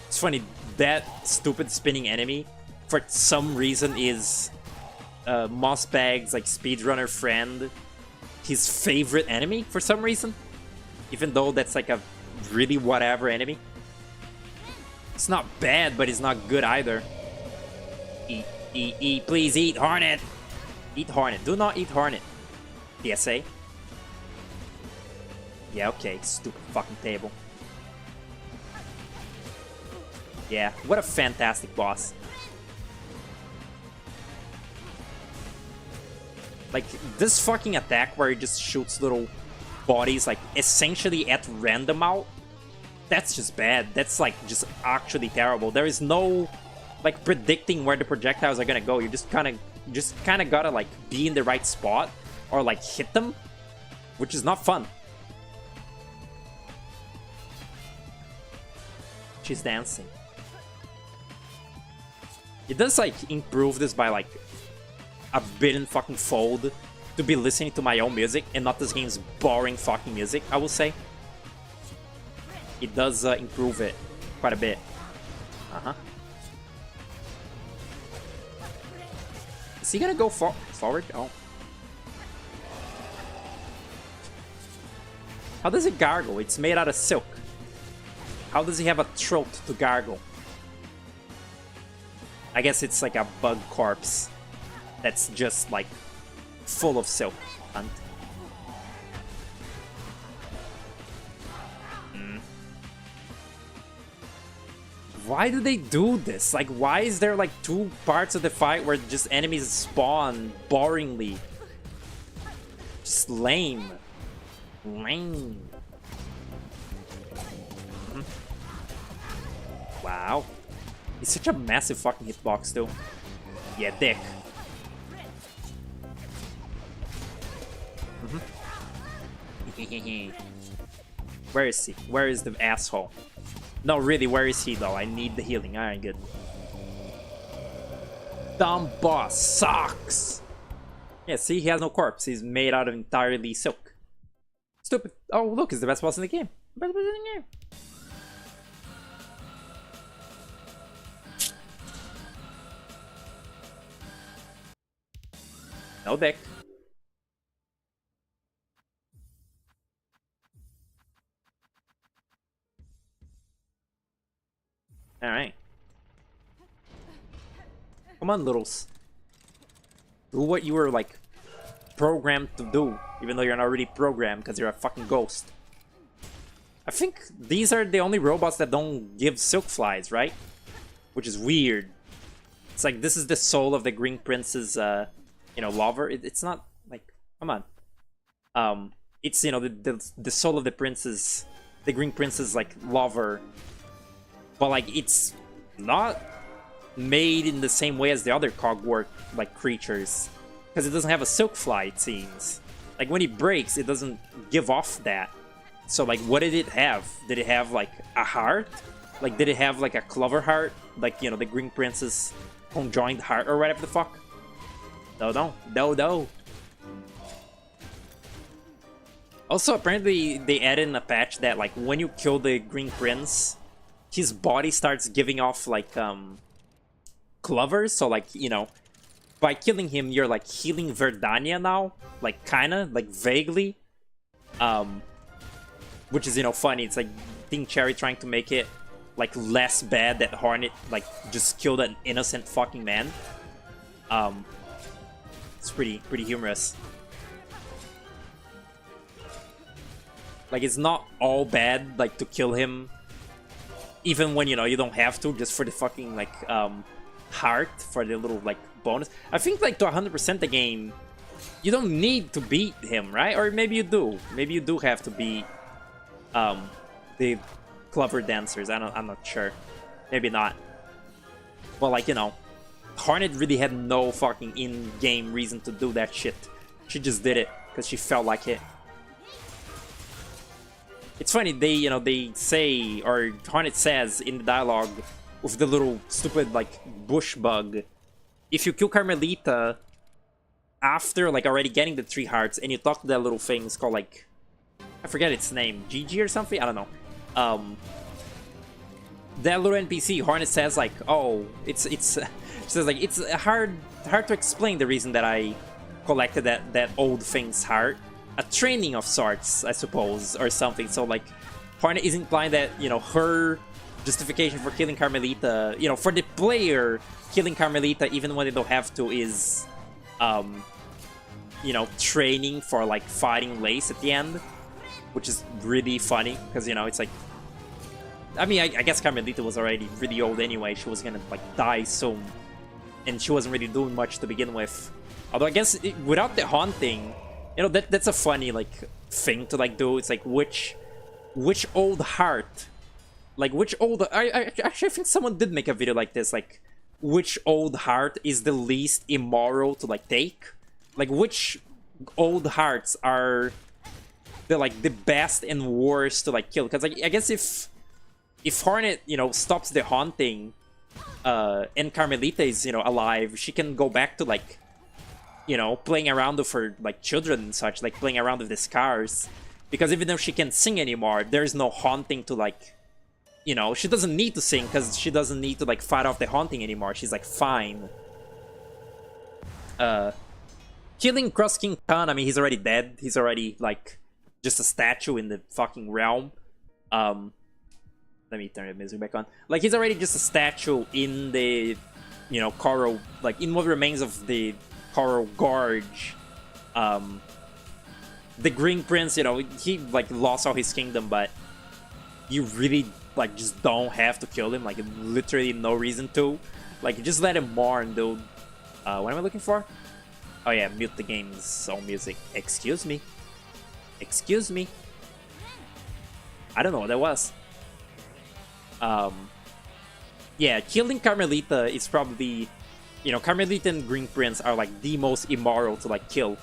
It's funny, that stupid spinning enemy for some reason is Mossbag's like speedrunner friend, his favorite enemy for some reason, even though that's like a really whatever enemy. It's not bad, but it's not good either. Eat, eat, eat, please eat Hornet. Eat Hornet. Do not eat Hornet. PSA. Yeah, okay, stupid fucking table. Yeah, what a fantastic boss. Like, this fucking attack where he just shoots little bodies, like, essentially at random out, that's just bad. That's, like, just actually terrible. There is no, like, predicting where the projectiles are gonna go. You just kind of gotta, like, be in the right spot or, like, hit them, which is not fun. She's dancing. It does, like, improve this by, like, a billion fucking fold to be listening to my own music and not this game's boring fucking music, I will say. It does improve it quite a bit. Uh-huh. Is he gonna go forward? Oh. How does it gargle? It's made out of silk. How does he have a throat to gargle? I guess it's like a bug corpse that's just like full of silk. Why do they do this? Like, why is there like 2 parts of the fight where just enemies spawn boringly? Just lame. Lame. Wow. He's such a massive fucking hitbox too. Yeah, dick. Where is he? Where is the asshole? No, really, where is he though? I need the healing. Alright, good. Dumb boss sucks. Yeah, see, he has no corpse. He's made out of entirely silk. Stupid. Oh, look, he's the best boss in the game. Best boss in the game. No deck. Alright. Come on, littles. Do what you were, like, programmed to do, even though you're not really programmed because you're a fucking ghost. I think these are the only robots that don't give silk flies, right? Which is weird. It's like, this is the soul of the Green Prince's, you know, Rawr. It's not, like, come on. It's, you know, the soul of the Prince's, the Green Prince's, like, Rawr. But, like, it's not made in the same way as the other Cogwork, like, creatures. Because it doesn't have a silk fly, it seems. Like, when it breaks, it doesn't give off that. So, like, what did it have? Did it have, like, a heart? Like, did it have, like, a clover heart? Like, you know, the Green Prince's conjoined heart or whatever the fuck? No. Also, apparently, they added in a patch that, like, when you kill the Green Prince, his body starts giving off, like, clovers. So, like, you know, by killing him, you're, like, healing Verdania now. Like, kinda, like, vaguely. Which is, you know, funny. It's like Team Cherry trying to make it, like, less bad that Hornet, like, just killed an innocent fucking man. It's pretty humorous. Like, it's not all bad, like, to kill him, even when, you know, you don't have to, just for the fucking, like, heart, for the little, like, bonus. I think, like, to 100% the game, you don't need to beat him, right? Or maybe you do. Maybe you do have to beat the clever dancers. I'm not sure. Maybe not. But, like, you know, Hornet really had no fucking in-game reason to do that shit. She just did it because she felt like it. It's funny, they, you know, they say, or Hornet says in the dialogue with the little stupid, like, bush bug, if you kill Carmelita after, like, already getting the 3 hearts and you talk to that little thing, it's called, like, I forget its name, Gigi or something? I don't know. That little NPC, Hornet says, like, oh, it's she says, like, it's hard to explain the reason that I collected that old thing's heart. A training of sorts, I suppose, or something. So, like, Hornet is implying that, you know, her justification for killing Carmelita, you know, for the player, killing Carmelita even when they don't have to is, you know, training for, like, fighting Lace at the end, which is really funny, because, you know, it's like, I mean, I guess Carmelita was already really old anyway. She was gonna, like, die soon, and she wasn't really doing much to begin with. Although, I guess, without the haunting, you know, that's a funny, like, thing to, like, do. It's like, which old heart, like, which old, I actually think someone did make a video like this, like, which old heart is the least immoral to, like, take? Like, which old hearts are the, like, the best and worst to, like, kill? Because, like, I guess if Hornet, you know, stops the haunting, and Carmelita is, you know, alive, she can go back to, like, you know, playing around with her, like, children and such, like, playing around with the scars. Because even though she can't sing anymore, there's no haunting to, like, you know, she doesn't need to sing because she doesn't need to, like, fight off the haunting anymore. She's, like, fine. Killing Cross King Khan, I mean, he's already dead. He's already, like, just a statue in the fucking realm. Let me turn the music back on. Like, he's already just a statue in the, you know, Coral, like, in what remains of the Coral Gorge. The Green Prince, you know, he, like, lost all his kingdom, but you really, like, just don't have to kill him. Like, literally no reason to. Like, just let him mourn, dude. What am I looking for? Oh yeah, mute the game's own music. Excuse me. Excuse me. I don't know what that was. Yeah, killing Carmelita is probably, you know, Carmelita and Green Prince are, like, the most immoral to, like, kill.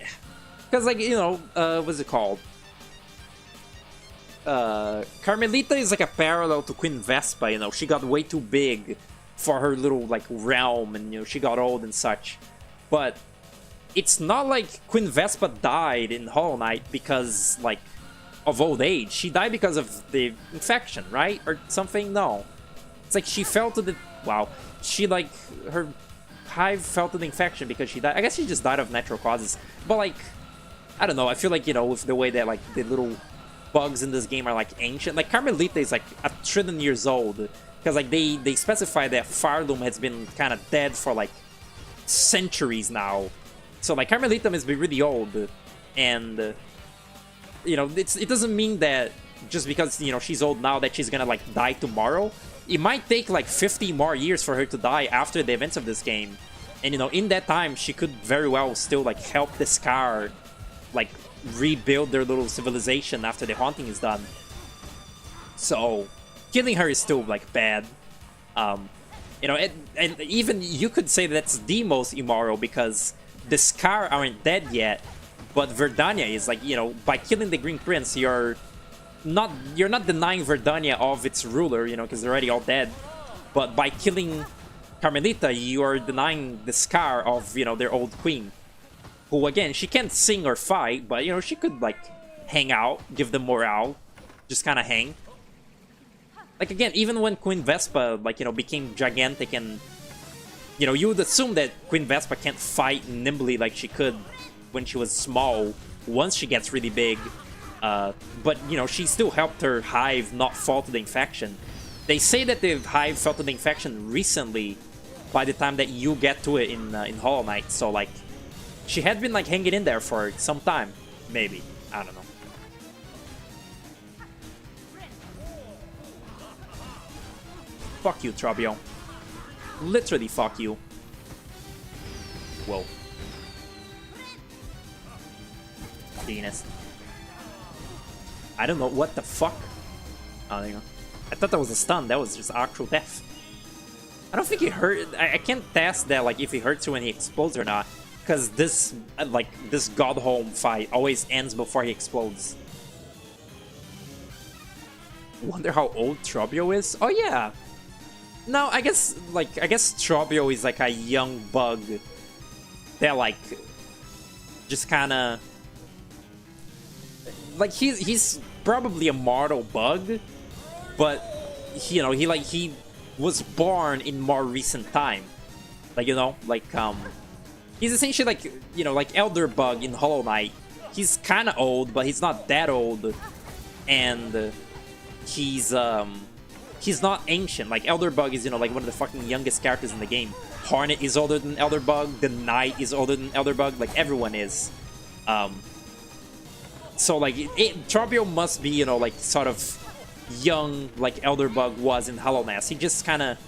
Yeah. Because, like, you know, what's it called? Carmelita is, like, a parallel to Queen Vespa, you know. She got way too big for her little, like, realm, and, you know, she got old and such. But it's not like Queen Vespa died in Hollow Knight because, like, of old age. She died because of the infection, right? Or something? No. It's like she fell to the Wow. She, like, her hive fell to the infection because she died. I guess she just died of natural causes. But, like, I don't know. I feel like, you know, with the way that, like, the little bugs in this game are, like, ancient. Like, Carmelita is, like, 1 trillion years old. Because, like, they specify that Farloom has been kind of dead for, like, centuries now. So, like, Carmelita must be really old. And, you know, it doesn't mean that just because, you know, she's old now that she's gonna, like, die tomorrow. It might take, like, 50 more years for her to die after the events of this game. And, you know, in that time, she could very well still, like, help the Scar, like, rebuild their little civilization after the haunting is done. So, killing her is still, like, bad. You know, and even you could say that's the most immoral because the Scar aren't dead yet, but Verdania is. Like, you know, by killing the Green Prince, you're not denying Verdania of its ruler, you know, because they're already all dead. But by killing Carmelita, you are denying the Scar of, you know, their old queen. Who, again, she can't sing or fight, but, you know, she could, like, hang out, give them morale, just kind of hang. Like, again, even when Queen Vespa, like, you know, became gigantic and, you know, you would assume that Queen Vespa can't fight nimbly like she could when she was small, once she gets really big. But, you know, she still helped her hive not fall to the infection. They say that the hive fell to the infection recently by the time that you get to it in Hollow Knight. So, like, she had been, like, hanging in there for some time. Maybe. I don't know. Fuck you, Trobion. Literally fuck you. Whoa. Venus. I don't know what the fuck. Oh, there you go. I thought that was a stun. That was just actual death. I don't think he hurt. I can't test that, like, if he hurts you when he explodes or not. Because this, like, this Godholm fight always ends before he explodes. Wonder how old Trobio is? Oh, yeah. No, I guess Trobio is, like, a young bug. That, like, just kind of... Like, he's probably a mortal bug, but, you know, he was born in more recent time. Like, you know, like, he's essentially like, you know, like Elder Bug in Hollow Knight. He's kind of old, but he's not that old. And he's not ancient. Like, Elder Bug is, you know, like one of the fucking youngest characters in the game. Hornet is older than Elder Bug. The Knight is older than Elder Bug. Like, everyone is. So, like, Trobio must be, you know, like, sort of young, like Elder Bug was in Hollow Knight. He just kind of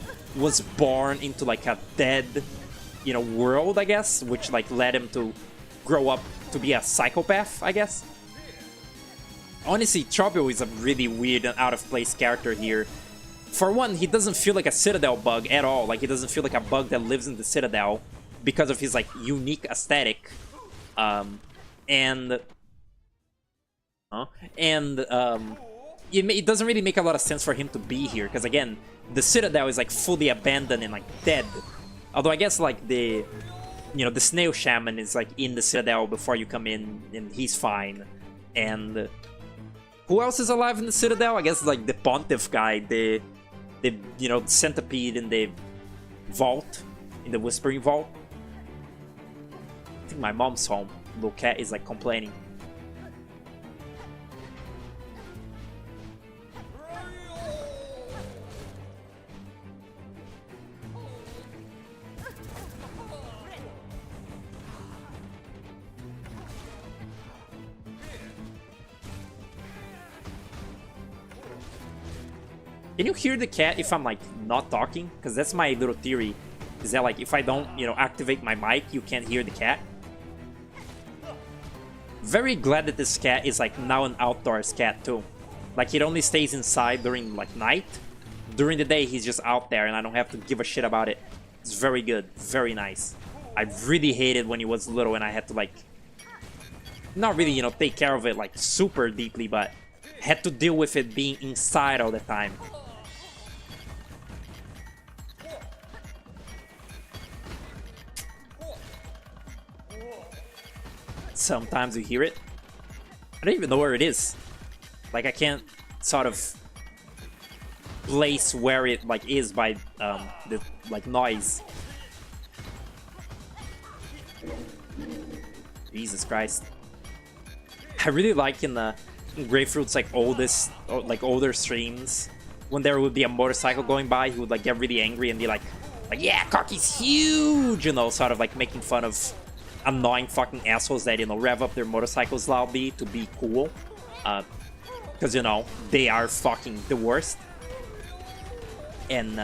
was born into, like, a dead, you know, world, I guess, which, like, led him to grow up to be a psychopath, I guess. Honestly, Trobio is a really weird and out-of-place character here. For one, he doesn't feel like a Citadel bug at all. Like, he doesn't feel like a bug that lives in the Citadel because of his, like, unique aesthetic. It doesn't really make a lot of sense for him to be here because, again, the Citadel is, like, fully abandoned and, like, dead. Although I guess, like, the Snail Shaman is, like, in the Citadel before you come in and he's fine. And who else is alive in the Citadel? I guess, like, the Pontiff guy, the you know, centipede in the vault, in the Whispering Vault. I think my mom's home. Little cat is, like, complaining. Can you hear the cat if I'm, like, not talking? Because that's my little theory. Is that, like, if I don't, you know, activate my mic, you can't hear the cat? Very glad that this cat is, like, now an outdoors cat, too. Like, it only stays inside during, like, night. During the day, he's just out there, and I don't have to give a shit about it. It's very good. Very nice. I really hated when he was little and I had to, like... Not really, you know, take care of it, like, super deeply, but... Had to deal with it being inside all the time. Sometimes you hear it. I don't even know where it is. Like, I can't sort of place where it like is by the like noise. Jesus Christ. I really like in Grapefruit's like older streams when there would be a motorcycle going by, he would like get really angry and be like yeah, Cocky's huge, you know, sort of like making fun of annoying fucking assholes that, you know, rev up their motorcycles loudly to be cool, because, you know, they are fucking the worst. And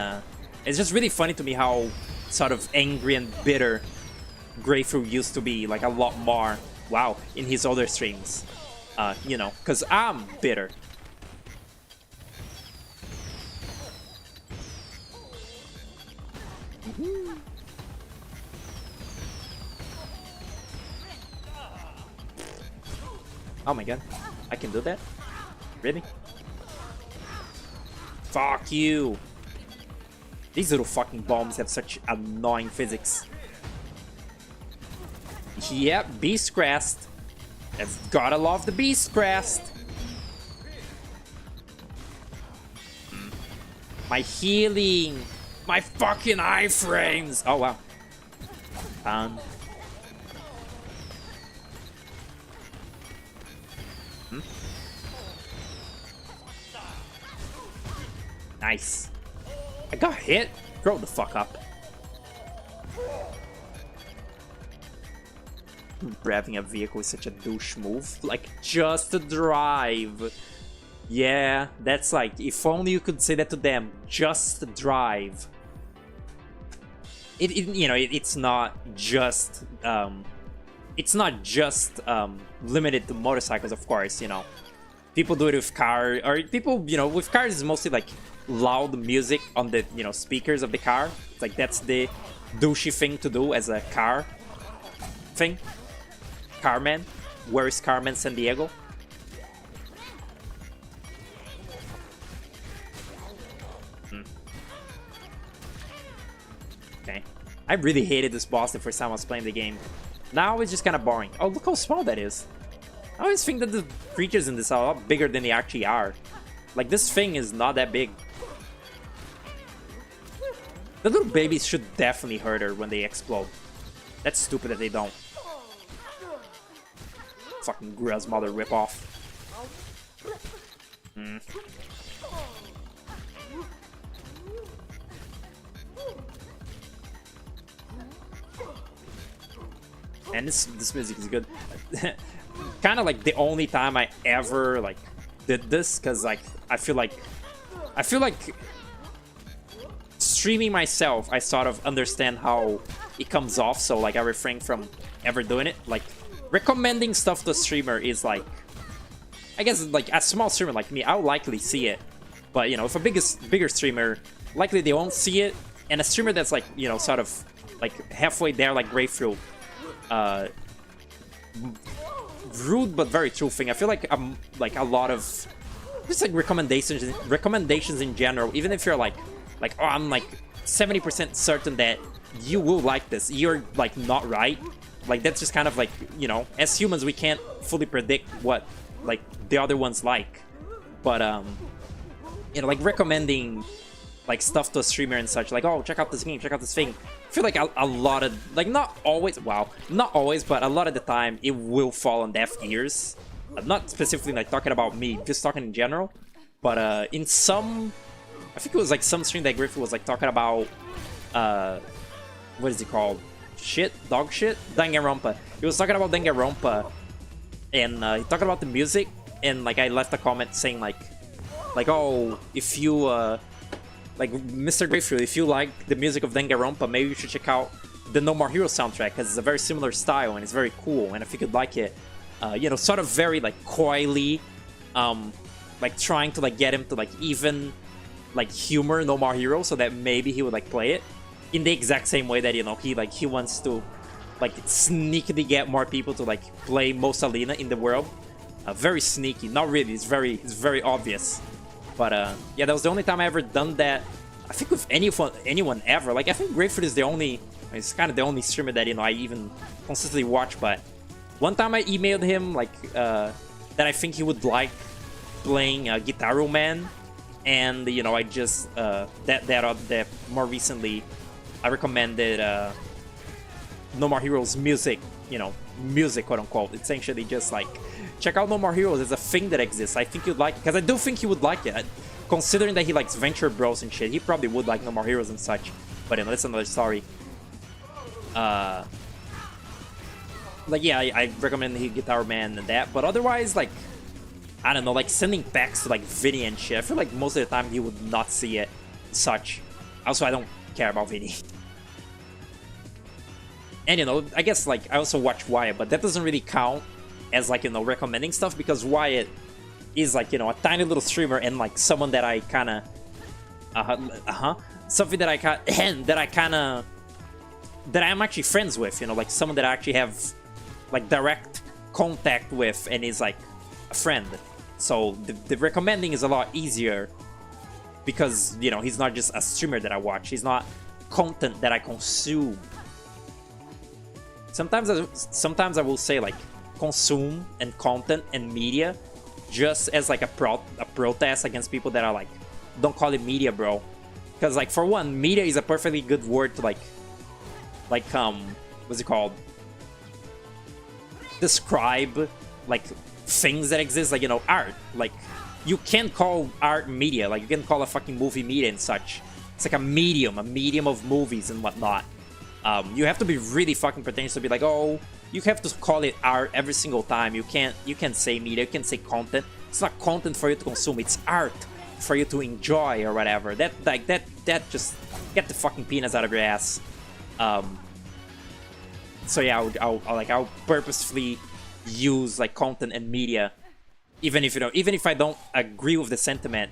it's just really funny to me how sort of angry and bitter Grapefruit used to be, like a lot more, wow, in his other streams, you know, because I'm bitter. Oh my god, I can do that? Really? Fuck you! These little fucking bombs have such annoying physics. Yep, Beast Crest. That's gotta love the Beast Crest. My healing! My fucking iframes! Oh wow. Nice. I got hit? Grow the fuck up. Revving a vehicle is such a douche move. Like, just to drive. Yeah, that's like, if only you could say that to them. Just drive. You know, it's not just limited to motorcycles, of course, you know. People do it with cars, or people, you know, with cars is mostly like loud music on the, you know, speakers of the car. It's like that's the douchey thing to do as a car thing. Carman. Where is Carmen San Diego? Okay. I really hated this boss the first time I was playing the game. Now it's just kind of boring. Oh, look how small that is. I always think that the creatures in this are a lot bigger than they actually are. Like, this thing is not that big. The little babies should definitely hurt her when they explode. That's stupid that they don't. Fucking Gruz mother ripoff. And this music is good. Kind of like the only time I ever like did this, because like I feel like streaming myself, I sort of understand how it comes off, so like I refrain from ever doing it. Like, recommending stuff to a streamer is like, I guess like a small streamer like me, I'll likely see it, but you know, if a bigger streamer, likely they won't see it, and a streamer that's like, you know, sort of like halfway there, like Grapefruit, rude but very true thing. I feel like a lot of just like recommendations in general, even if you're like oh, I'm like 70% certain that you will like this, you're like not right. Like, that's just kind of like, you know, as humans we can't fully predict what like the other ones like, but you know, like recommending like stuff to a streamer and such, like, oh, check out this game, check out this thing. I feel like a lot of, like, not always, wow, not always, but a lot of the time it will fall on deaf ears. Not specifically like talking about me, just talking in general, but in some, I think it was like some stream that Griffith was like talking about, what is it called? Dog shit? Danganronpa. He was talking about Danganronpa, and he talking about the music, and like I left a comment saying like, oh, if you like, Mr. Grapefruit, if you like the music of Danganronpa, maybe you should check out the No More Heroes soundtrack, because it's a very similar style and it's very cool, and if you could like it, you know, sort of very like coyly, like trying to like get him to like even like humor No More Heroes so that maybe he would like play it in the exact same way that, you know, he wants to like sneakily get more people to like play Mosalina in the world. Very sneaky, not really, it's very obvious. But yeah, that was the only time I ever done that. I think with anyone ever. Like, I think Grapefruit is the only, it's kind of the only streamer that, you know, I even consistently watch. But one time I emailed him like that I think he would like playing Guitar Man, and you know, I just that more recently I recommended No More Heroes music, you know, music, quote unquote. It's essentially just like, check out No More Heroes. It's a thing that exists. I think you'd like it, because I do think he would like it. Considering that he likes Venture Bros and shit, he probably would like No More Heroes and such. But that's another story. Like, yeah, I recommend the Guitar Man and that. But otherwise, like, I don't know, like sending packs to like Vinny and shit. I feel like most of the time he would not see it. Such. Also, I don't care about Vinny. And you know, I guess like I also watch Wyatt, but that doesn't really count as like, you know, recommending stuff, because Wyatt is like, you know, a tiny little streamer and like someone that I kind of something that I that I'm actually friends with, you know, like someone that I actually have like direct contact with and is like a friend. So the recommending is a lot easier because, you know, he's not just a streamer that I watch. He's not content that I consume. Sometimes I will say like consume and content and media just as like a protest against people that are like, don't call it media, bro. Because like, for one, media is a perfectly good word to like what's it called? Describe like things that exist, like, you know, art. Like, you can't call art media. Like, you can call a fucking movie media and such. It's like a medium of movies and whatnot. You have to be really fucking pretentious to be like, oh, you have to call it art every single time. You can't say media, you can say content. It's not content for you to consume, it's art for you to enjoy or whatever. That just get the fucking peanuts out of your ass. So yeah, I'll purposefully use like content and media, even if I don't agree with the sentiment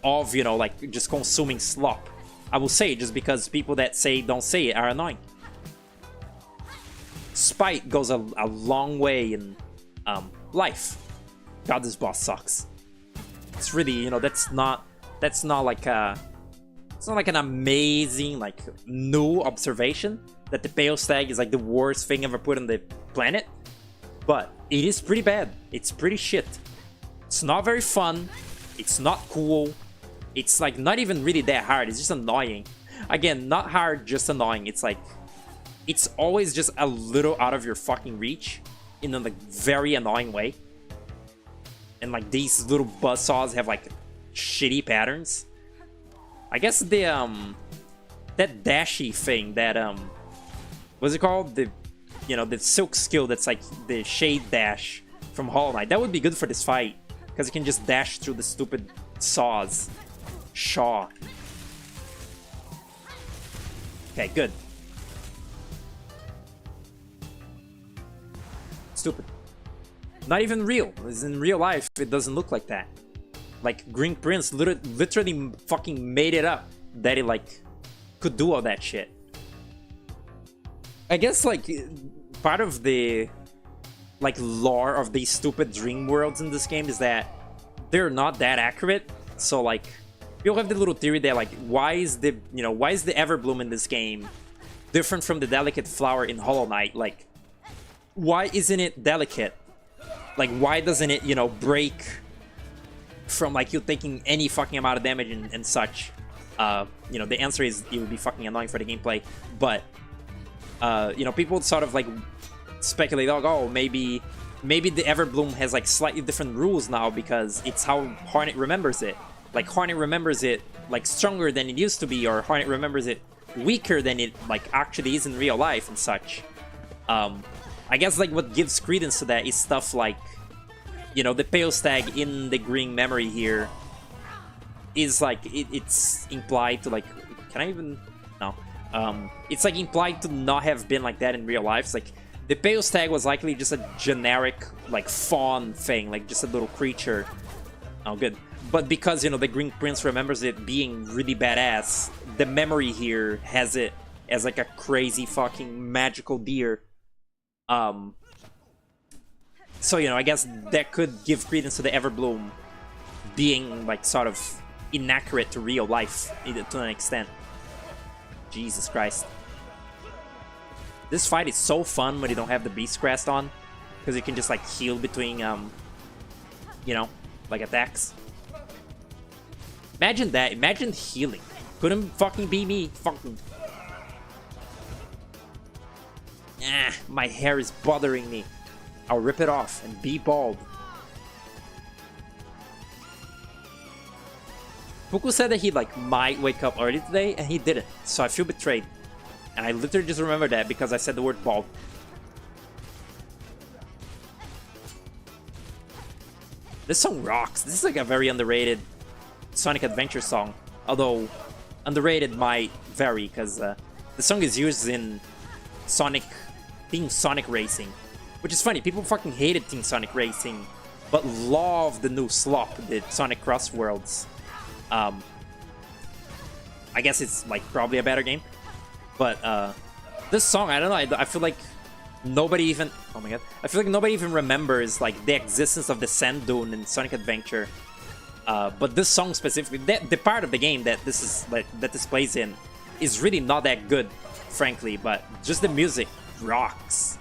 of, you know, like just consuming slop. I will say it just because people that say don't say it are annoying. Spite goes a long way in life. God, this boss sucks. It's really, you know, that's not like it's not like an amazing, like, new observation that the pale stag is like the worst thing ever put on the planet, but it is pretty bad. It's pretty shit. It's not very fun. It's not cool. It's like not even really that hard. It's just annoying. Again, not hard, just annoying. It's like, it's always just a little out of your fucking reach in a like very annoying way. And like these little buzzsaws have like shitty patterns. I guess the that dashy thing, that what's it called? The, you know, the silk skill that's like the shade dash from Hollow Knight. That would be good for this fight, because you can just dash through the stupid saws. Shaw. Okay, good. Stupid. Not even real. It's in real life, it doesn't look like that. Like, Green Prince literally fucking made it up that it, like, could do all that shit. I guess, like, part of the, like, lore of these stupid dream worlds in this game is that they're not that accurate. So, like, you'll have the little theory that, like, why is the Everbloom in this game different from the delicate flower in Hollow Knight? Like, why isn't it delicate? Like, why doesn't it, you know, break from, like, you taking any fucking amount of damage and such? You know, the answer is it would be fucking annoying for the gameplay. But, you know, people sort of, like, speculate, oh, maybe the Everbloom has, like, slightly different rules now because it's how Hornet remembers it. Like, Hornet remembers it, like, stronger than it used to be, or Hornet remembers it weaker than it, like, actually is in real life and such. I guess, like, what gives credence to that is stuff like, you know, the Pale Stag in the green memory here is, like, it's implied to, like, can I even? No. It's, like, implied to not have been like that in real life. It's, like, the Pale Stag was likely just a generic, like, fawn thing, like, just a little creature. Oh, good. But because, you know, the Green Prince remembers it being really badass, the memory here has it as, like, a crazy fucking magical deer. So, you know, I guess that could give credence to the Everbloom being, like, sort of inaccurate to real life to an extent. Jesus Christ. This fight is so fun when you don't have the Beast Crest on, because you can just, like, heal between, you know, like, attacks. Imagine that. Imagine healing. Couldn't fucking be me. Fucking. Ah, my hair is bothering me. I'll rip it off and be bald. Fuku said that he like might wake up early today, and he didn't. So I feel betrayed. And I literally just remember that because I said the word bald. This song rocks. This is like a very underrated Sonic Adventure song. Although, underrated might vary because the song is used in Team Sonic Racing. Which is funny. People fucking hated Team Sonic Racing, but love the new slop, the Sonic Cross Worlds. I guess it's like probably a better game. But this song, I don't know, I feel like nobody even... Oh my god. I feel like nobody even remembers like the existence of the Sand Dune in Sonic Adventure. But this song specifically, the part of the game that this is like that this plays in is really not that good, frankly. But just the music rocks.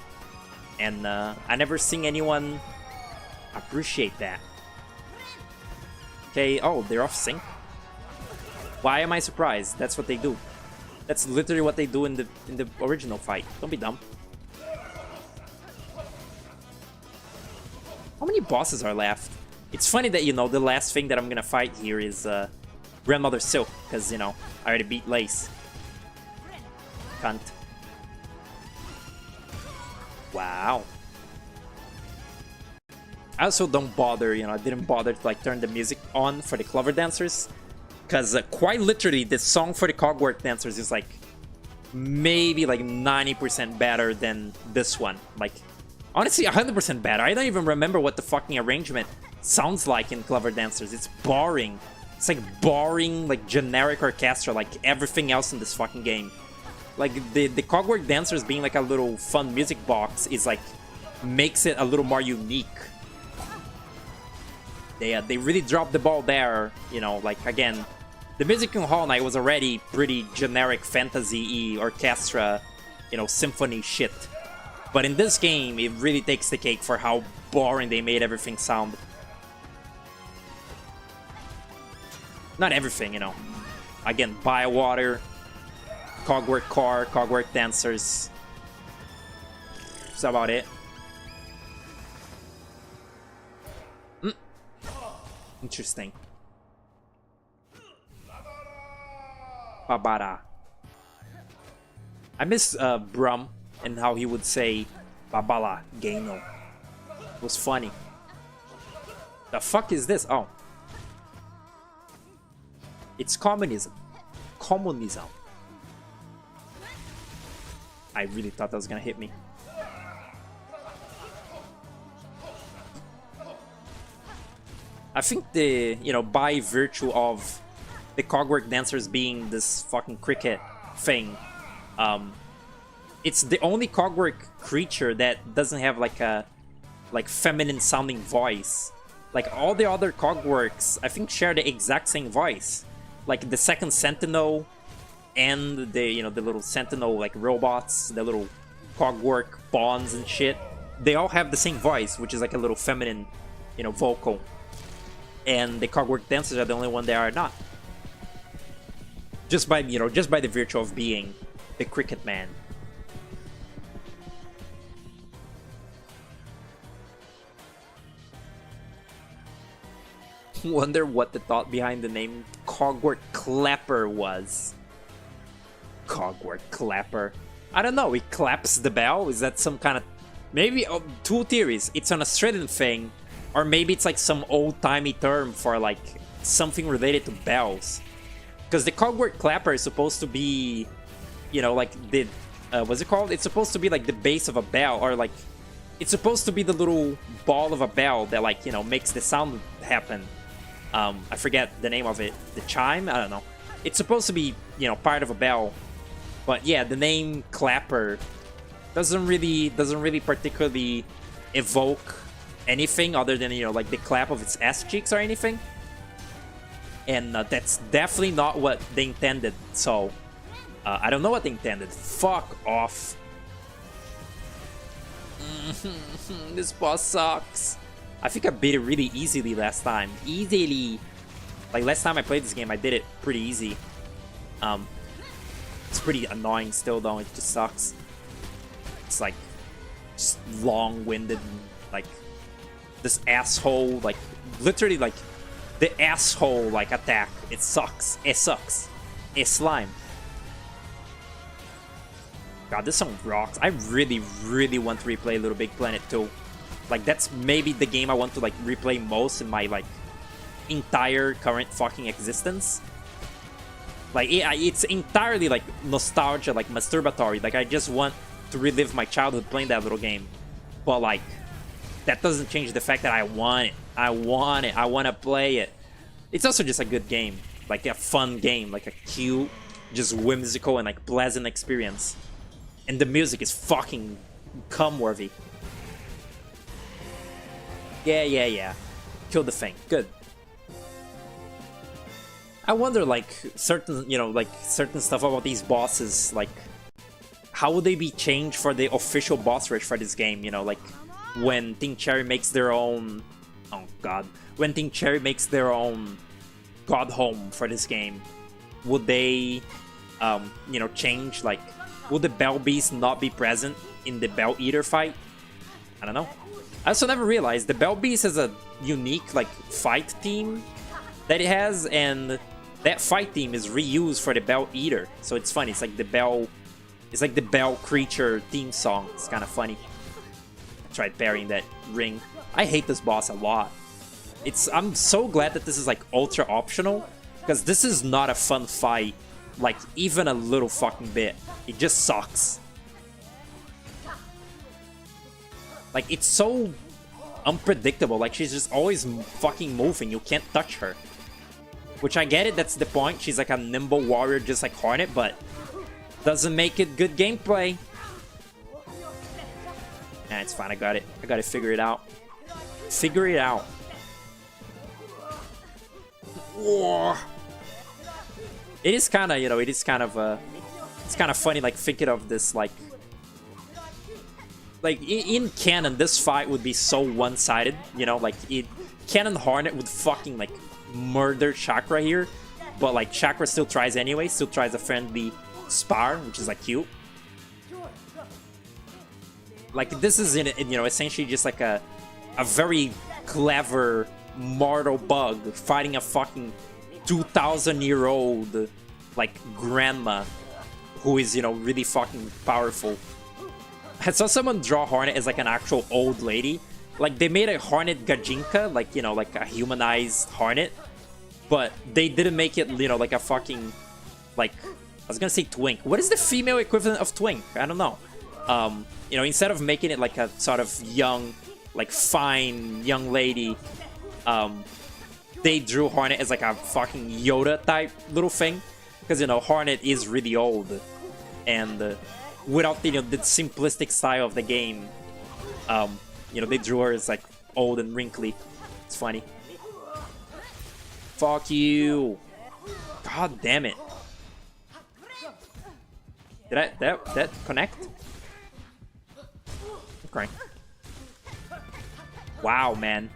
And I never seen anyone appreciate that. Okay, oh, they're off sync. Why am I surprised? That's what they do. That's literally what they do in the original fight. Don't be dumb. How many bosses are left? It's funny that, you know, the last thing that I'm gonna fight here is Grandmother Silk, because, you know, I already beat Lace. Cunt. Wow. I also don't bother, you know, I didn't bother to like turn the music on for the Clover Dancers. Because quite literally, the song for the Cogwork Dancers is like maybe like 90% better than this one. Like, honestly, 100% better. I don't even remember what the fucking arrangement sounds like in Clover Dancers. It's boring. It's like boring, like generic orchestra, like everything else in this fucking game. Like the Cogwork Dancers being like a little fun music box is like makes it a little more unique. They really dropped the ball there, you know, like again, the music in Hollow Knight was already pretty generic fantasy-y orchestra, you know, symphony shit. But in this game, it really takes the cake for how boring they made everything sound. Not everything, you know. Again, Biowater, Cogwork Core, Cogwork Dancers. That's about it. Interesting. Babara. I miss Brum and how he would say Babala Gaino. It was funny. The fuck is this? Oh. It's communism. Communism. I really thought that was gonna hit me. I think you know, by virtue of the Cogwork Dancers being this fucking cricket thing, it's the only Cogwork creature that doesn't have like a feminine sounding voice. Like all the other Cogworks, I think share the exact same voice. Like the second Sentinel and the little Sentinel like robots, the little Cogwork bonds and shit. They all have the same voice, which is like a little feminine, you know, vocal. And the Cogwork Dancers are the only one that are not. Just by the virtue of being the Cricket Man. Wonder what the thought behind the name Cogwork Clapper was. Cogwork Clapper. I don't know, it claps the bell? Is that some kind of... Maybe, two theories. It's an Australian thing, or maybe it's like some old-timey term for like something related to bells. Because the Cogwork Clapper is supposed to be, you know, like the... what's it called? It's supposed to be like the base of a bell, or like... It's supposed to be the little ball of a bell that, like, you know, makes the sound happen. I forget the name of it. The chime? I don't know. It's supposed to be, you know, part of a bell. But yeah, the name Clapper doesn't really particularly evoke anything other than, you know, like the clap of its ass cheeks or anything. And that's definitely not what they intended. So, I don't know what they intended. Fuck off. This boss sucks. I think I beat it really easily last time. Easily. Like last time I played this game, I did it pretty easy. It's pretty annoying still though, it just sucks. It's like just long-winded, like this asshole, like literally like the asshole like attack. It sucks. It sucks. It's slime. God, this song rocks. I really, really want to replay Little Big Planet 2. Like that's maybe the game I want to like replay most in my like entire current fucking existence. Like it's entirely like nostalgia, like masturbatory. Like I just want to relive my childhood playing that little game. But like that doesn't change the fact that I want it. I want it. I want to play it. It's also just a good game, like a fun game, like a cute, just whimsical and like pleasant experience. And the music is fucking cum-worthy. Yeah. Kill the thing. Good. I wonder, like, certain, you know, like, certain stuff about these bosses, like, how would they be changed for the official boss rush for this game, you know, like, when Team Cherry makes their own... Oh, God. When Team Cherry makes their own God Home for this game, would they, you know, change, like, would the Bell Beast not be present in the Bell Eater fight? I don't know. I also never realized the Bell Beast has a unique, like, fight theme that it has, and that fight theme is reused for the Bell Eater. So it's funny. It's like the Bell Creature theme song. It's kind of funny. I tried parrying that ring. I hate this boss a lot. I'm so glad that this is like ultra optional, because this is not a fun fight, like even a little fucking bit. It just sucks. Like it's so unpredictable. Like she's just always fucking moving. You can't touch her. Which I get it, that's the point. She's like a nimble warrior just like Hornet, but doesn't make it good gameplay. Nah, it's fine, I got it. I gotta figure it out. Figure it out. Whoa. It is kind of, you know, it's kind of funny, like, thinking of this, like in canon, this fight would be so one-sided, you know, like, Canon Hornet would fucking, like, murder Chakra here, but like Chakra still tries anyway, still tries a friendly spar, which is like cute. Like this is in you know, essentially just like a very clever mortal bug fighting a fucking 2,000-year-old like grandma who is, you know, really fucking powerful. I saw someone draw Hornet as like an actual old lady. Like they made a Hornet Gajinka, like, you know, like a humanized Hornet, but they didn't make it, you know, like a fucking, like, I was gonna say Twink. What is the female equivalent of Twink? I don't know. You know, instead of making it like a sort of young, like fine young lady, they drew Hornet as like a fucking Yoda type little thing, because, you know, Hornet is really old, and without, you know, the simplistic style of the game, you know, they drew her as like old and wrinkly. It's funny. Fuck you. God damn it. Did that connect? Okay. Wow, man.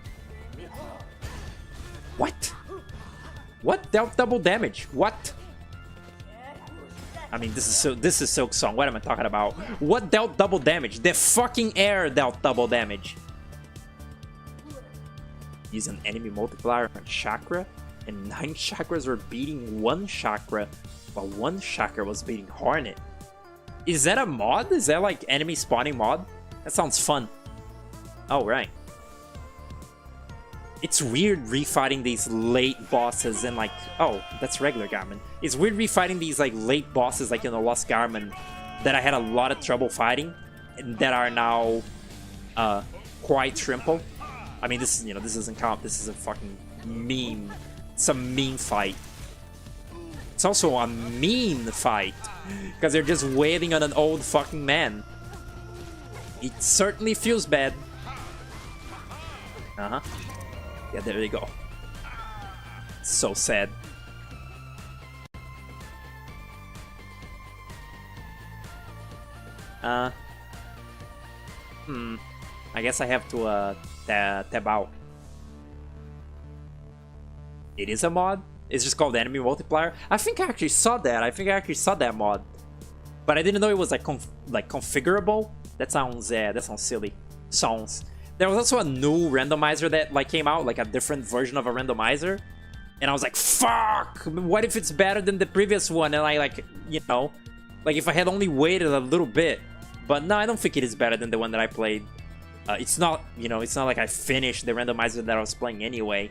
What? What? Dealt double damage. What? I mean, this is Silk Song. What am I talking about? What dealt double damage? The fucking air dealt double damage. Use an enemy multiplier on Chakra, and 9 chakras were beating 1 chakra, while 1 chakra was beating Hornet. Is that a mod? Is that like enemy spawning mod? That sounds fun. Oh, right. It's weird refighting these late bosses and like... Oh, that's regular Garmin. It's weird refighting these like late bosses like in the Lost Garmin that I had a lot of trouble fighting and that are now quite simple. I mean, this, you know, this doesn't count. This is a fucking meme. It's a meme fight. It's also a mean fight because they're just waiting on an old fucking man. It certainly feels bad. Uh-huh. Yeah, there you go. So sad. I guess I have to tab out. It is a mod? It's just called enemy multiplier? I think I actually saw that. I think I actually saw that mod. But I didn't know it was like configurable. That sounds silly. Sounds. There was also a new randomizer that like came out, like a different version of a randomizer. And I was like, fuck! What if it's better than the previous one? And I like, you know, like if I had only waited a little bit. But no, I don't think it is better than the one that I played. It's not, you know, it's not like I finished the randomizer that I was playing anyway.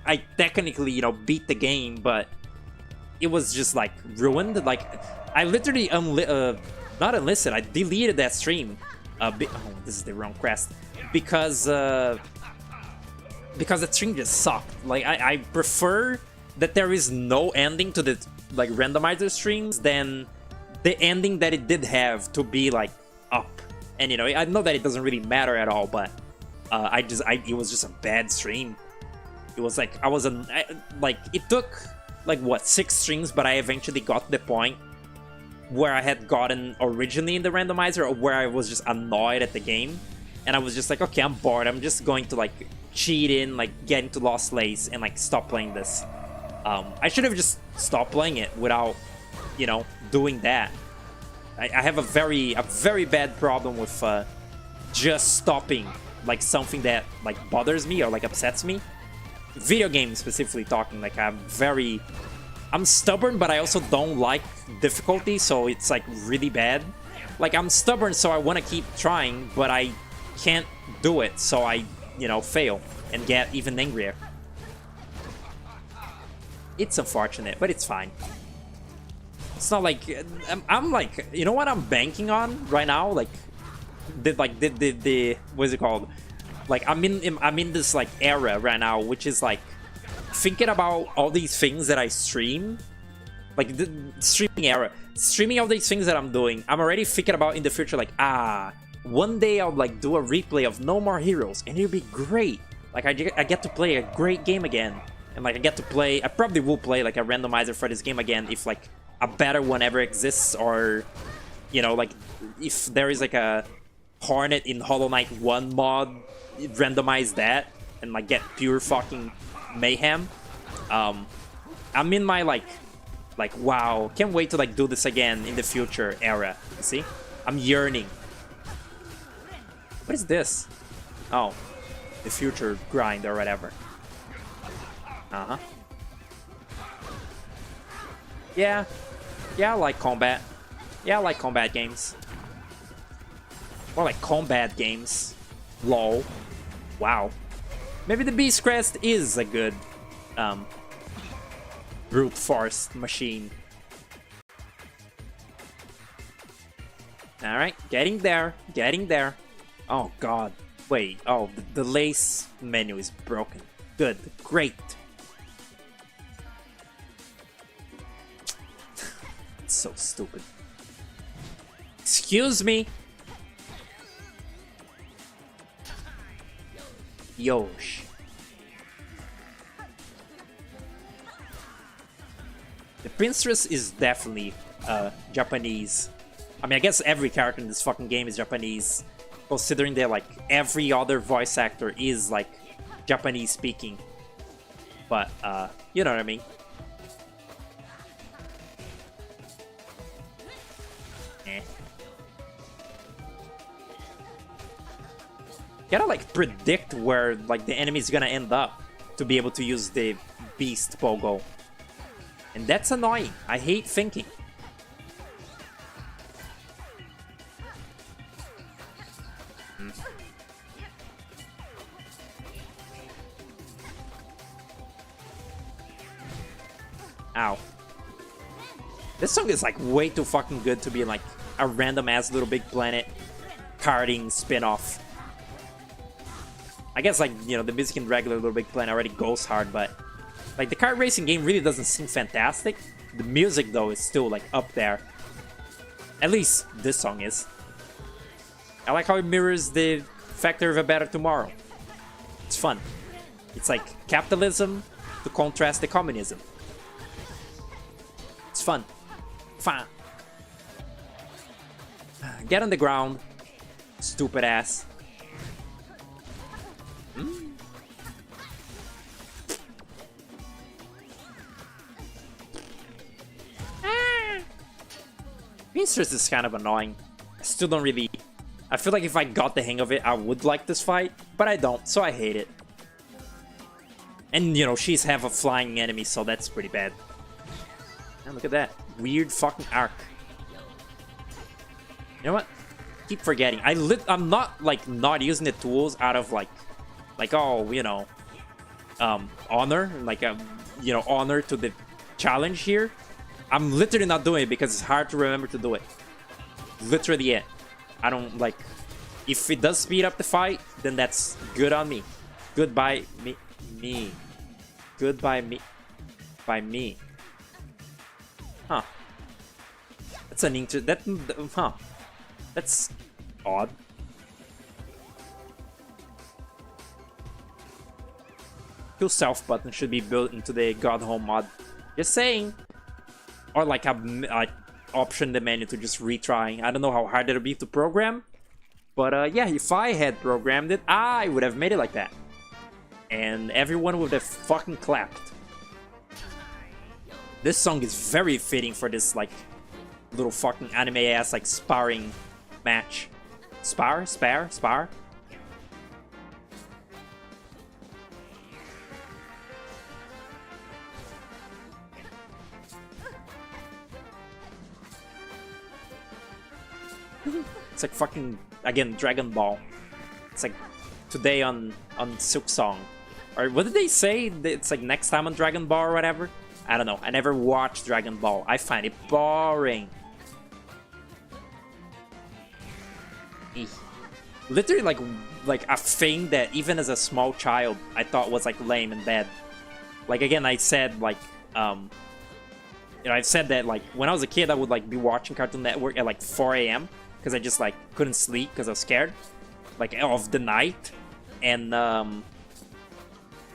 I technically, you know, beat the game, but it was just like ruined. Like I literally not unlisted, I deleted that stream. Oh, this is the wrong Crest. Because the stream just sucked. Like I prefer that there is no ending to the like randomizer streams than the ending that it did have to be like up. And you know, I know that it doesn't really matter at all, but it was just a bad stream. It was like like it took like what 6 streams, but I eventually got to the point where I had gotten originally in the randomizer, or where I was just annoyed at the game, and I was just like, okay, I'm bored. I'm just going to like cheat in, like get into Lost Lace and like stop playing this. I should have just stopped playing it without, you know, doing that. I have a very bad problem with just stopping like something that like bothers me or like upsets me. Video games specifically talking, like I'm stubborn, but I also don't like difficulty, so it's like really bad. Like I'm stubborn, so I want to keep trying, but I can't do it, so I, you know, fail and get even angrier. It's unfortunate, but it's fine. It's not like I'm like, you know what I'm banking on right now, like the what's it called? Like I'm in this like era right now, which is like thinking about all these things that I stream, like the streaming era, streaming all these things that I'm doing. I'm already thinking about in the future, like one day I'll like do a replay of No More Heroes, and it'll be great. Like I get to play a great game again, and like I probably will play like a randomizer for this game again if like a better one ever exists, or you know, like if there is like a Hornet in Hollow Knight 1 mod, randomize that and like get pure fucking mayhem. I'm in my like wow, can't wait to like do this again in the future era. You see, I'm yearning. What is this? Oh, the future grind or whatever. Yeah, I like combat. Yeah, I like combat games. More like combat games. LOL. Wow. Maybe the Beast Crest is a good brute force machine. Alright, getting there. Oh god. Wait, oh, the lace menu is broken. Good, great. It's so stupid. Excuse me. Yosh. The princess is definitely Japanese. I mean, I guess every character in this fucking game is Japanese, considering that like every other voice actor is like Japanese speaking. But you know what I mean. Gotta like predict where like the enemy is gonna end up to be able to use the beast pogo, and that's annoying. I hate thinking. Ow. This song is like way too fucking good to be like a random ass Little Big Planet karting spin-off. I guess like, you know, the music in regular Little Big Planet already goes hard, but like the kart racing game really doesn't seem fantastic. The music though is still like up there. At least this song is. I like how it mirrors the Factory of a Better Tomorrow. It's fun. It's like capitalism to contrast the communism. It's fun. Fun. Get on the ground, stupid ass. Ministers is kind of annoying. I still don't really... I feel like if I got the hang of it, I would like this fight, but I don't, so I hate it. And, you know, she's half a flying enemy, so that's pretty bad. And look at that. Weird fucking arc. You know what? Keep forgetting. I'm not, like, not using the tools out of, like, oh, you know, honor. Like, you know, honor to the challenge here. I'm literally not doing it because it's hard to remember to do it. Literally it. I don't, like... If it does speed up the fight, then that's good on me. Goodbye, me. Goodbye, me. By me. Huh. That's an huh. That's odd. Kill self button should be built into the God Home mod. Just saying. Or like a option in the menu to just retry. I don't know how hard it'll be to program. But yeah, if I had programmed it, I would have made it like that. And everyone would have fucking clapped. This song is very fitting for this, like, little fucking anime-ass, like, sparring match. Spar? It's like fucking, again, Dragon Ball. It's like today on Silk Song. Or what did they say? It's like next time on Dragon Ball or whatever? I don't know. I never watched Dragon Ball. I find it boring. Literally like a thing that even as a small child I thought was like lame and bad. Like again, I said like you know, I've said that like when I was a kid I would like be watching Cartoon Network at like 4 a.m. because I just like couldn't sleep because I was scared like of the night, and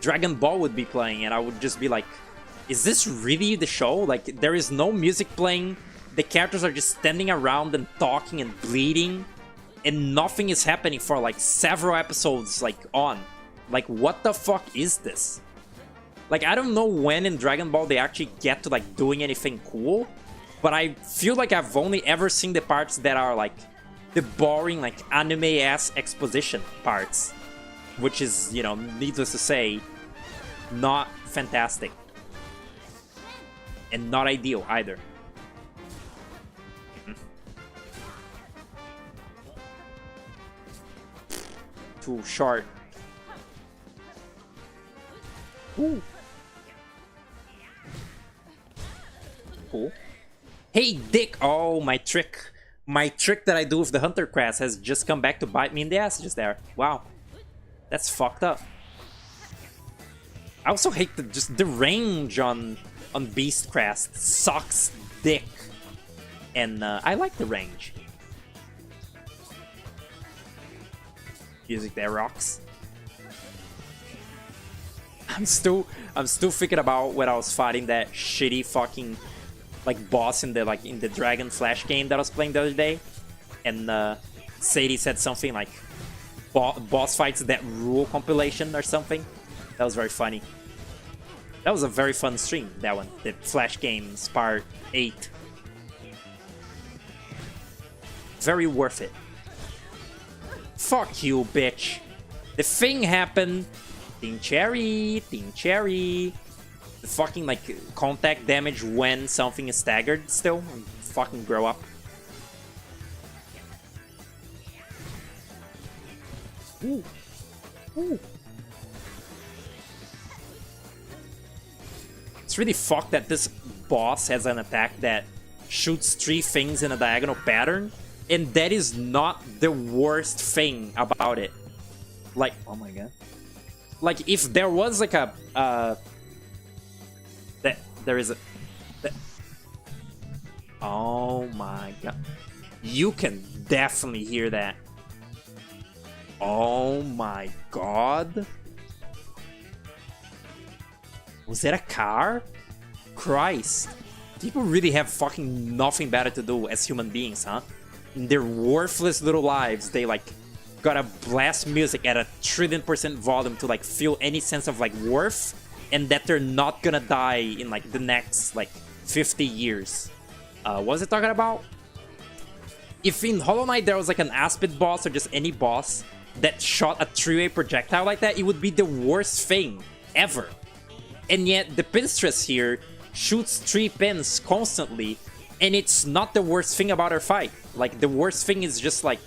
Dragon Ball would be playing and I would just be like, is this really the show? Like there is no music playing, the characters are just standing around and talking and bleeding, and nothing is happening for like several episodes like on. Like what the fuck is this? Like I don't know when in Dragon Ball they actually get to like doing anything cool, but I feel like I've only ever seen the parts that are like the boring like anime-ass exposition parts, which is, you know, needless to say, not fantastic and not ideal either. Too short. Ooh. Cool. Hey, Dick! Oh, my trick. My trick that I do with the Hunter Crest has just come back to bite me in the ass just there. Wow. That's fucked up. I also hate just the range on Beast Crest. Sucks dick. And I like the range. Music there rocks. I'm still thinking about when I was fighting that shitty fucking like boss in the Dragon Flash game that I was playing the other day, and Sadie said something like boss fights that rule compilation or something. That was very funny. That was a very fun stream, that one, the Flash games part 8. Very worth it. Fuck you, bitch. The thing happened. Team Cherry, Team Cherry. The fucking like contact damage when something is staggered still. Fucking grow up. Ooh. Ooh. It's really fucked that this boss has an attack that shoots 3 things in a diagonal pattern, and that is not the worst thing about it. Like, oh my god. Like, if there was like a there is a oh my god, you can definitely hear that. Oh my god, was that a car? Christ, people really have fucking nothing better to do as human beings, huh? In their worthless little lives, they like gotta blast music at a 1,000,000,000% volume to like feel any sense of like worth, and that they're not gonna die in like the next like 50 years. What was it talking about? if in Hollow Knight there was like an Aspid boss or just any boss that shot a 3-way projectile like that, it would be the worst thing ever. And yet the Pinstress here shoots 3 pins constantly, and it's not the worst thing about her fight. Like, the worst thing is just like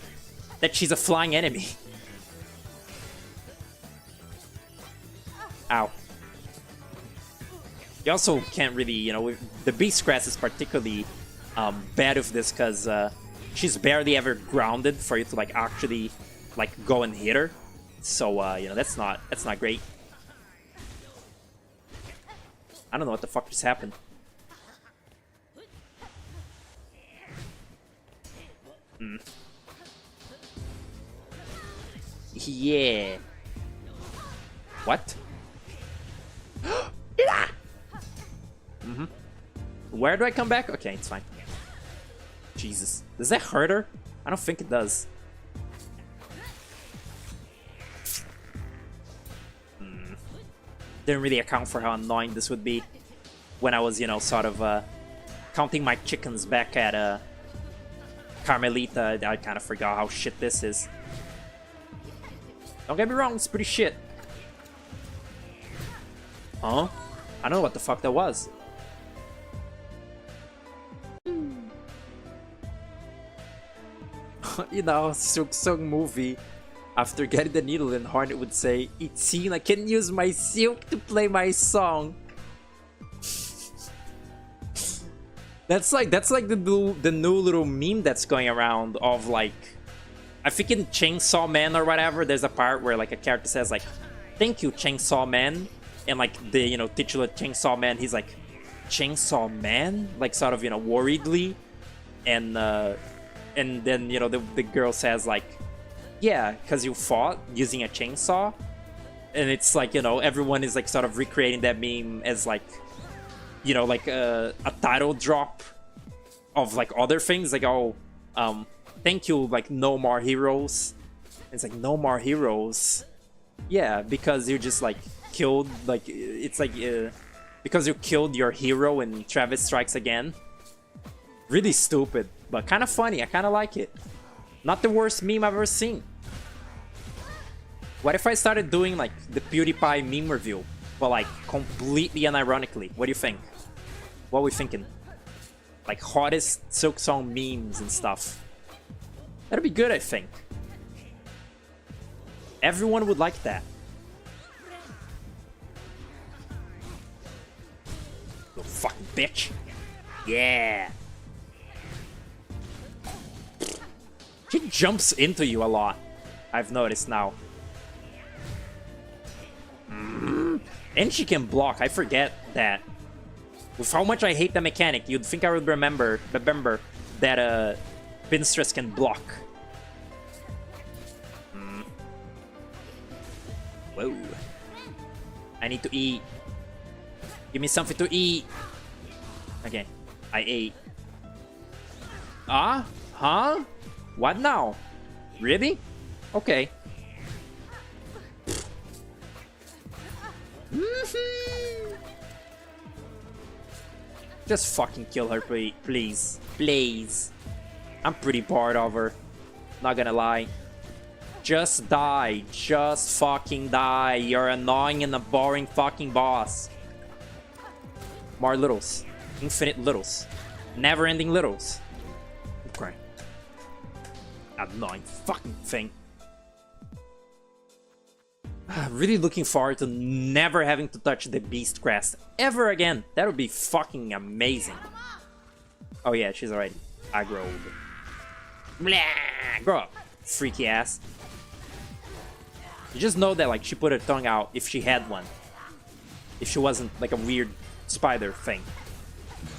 that she's a flying enemy. Ow. You also can't really, you know, the Beast Crest is particularly bad with this because she's barely ever grounded for you to like actually like go and hit her. So you know, that's not great. I don't know what the fuck just happened. Yeah. What? Where do I come back? Okay, it's fine. Jesus. Does that hurt her? I don't think it does. Didn't really account for how annoying this would be when I was, you know, sort of counting my chickens back at Carmelita. I kind of forgot how shit this is. Don't get me wrong, it's pretty shit. Huh? I don't know what the fuck that was. You know, Silk Song movie. After getting the needle in, Hornet would say, "It seems I can use my silk to play my song." That's like the new little meme that's going around of like, I think in Chainsaw Man or whatever, there's a part where like a character says like, "Thank you, Chainsaw Man," and like the, you know, titular Chainsaw Man, he's like, "Chainsaw Man?" Like sort of, you know, worriedly, and then, you know, the girl says like, "Yeah, because you fought using a chainsaw." And it's like, you know, everyone is like sort of recreating that meme as like, you know, like a title drop of like other things, like, oh, thank you, like, no more heroes. And it's like, no more heroes? Yeah, because you just like killed, like, it's like because you killed your hero in Travis Strikes Again. Really stupid, but kind of funny. I kind of like it. Not the worst meme I've ever seen. What if I started doing like the PewDiePie meme review, but like completely unironically? What do you think? What are we thinking? Like hottest Silk Song memes and stuff. That'd be good, I think. Everyone would like that. Little fucking bitch. Yeah. She jumps into you a lot, I've noticed now. And she can block, I forget that. With how much I hate the mechanic, you'd think I would remember that Pinstress can block. Whoa. I need to eat. Give me something to eat. Okay, I ate. Ah? Huh? What now? Really? Okay. Just fucking kill her, please. Please. I'm pretty bored of her. Not gonna lie. Just die. Just fucking die. You're annoying and a boring fucking boss. More littles. Infinite littles. Never-ending littles. Okay. Annoying fucking thing. Really looking forward to never having to touch the Beast Crest ever again. That would be fucking amazing. Oh yeah, she's already aggroed. Blah! Grow up, freaky ass. You just know that like she put her tongue out if she had one. If she wasn't like a weird spider thing.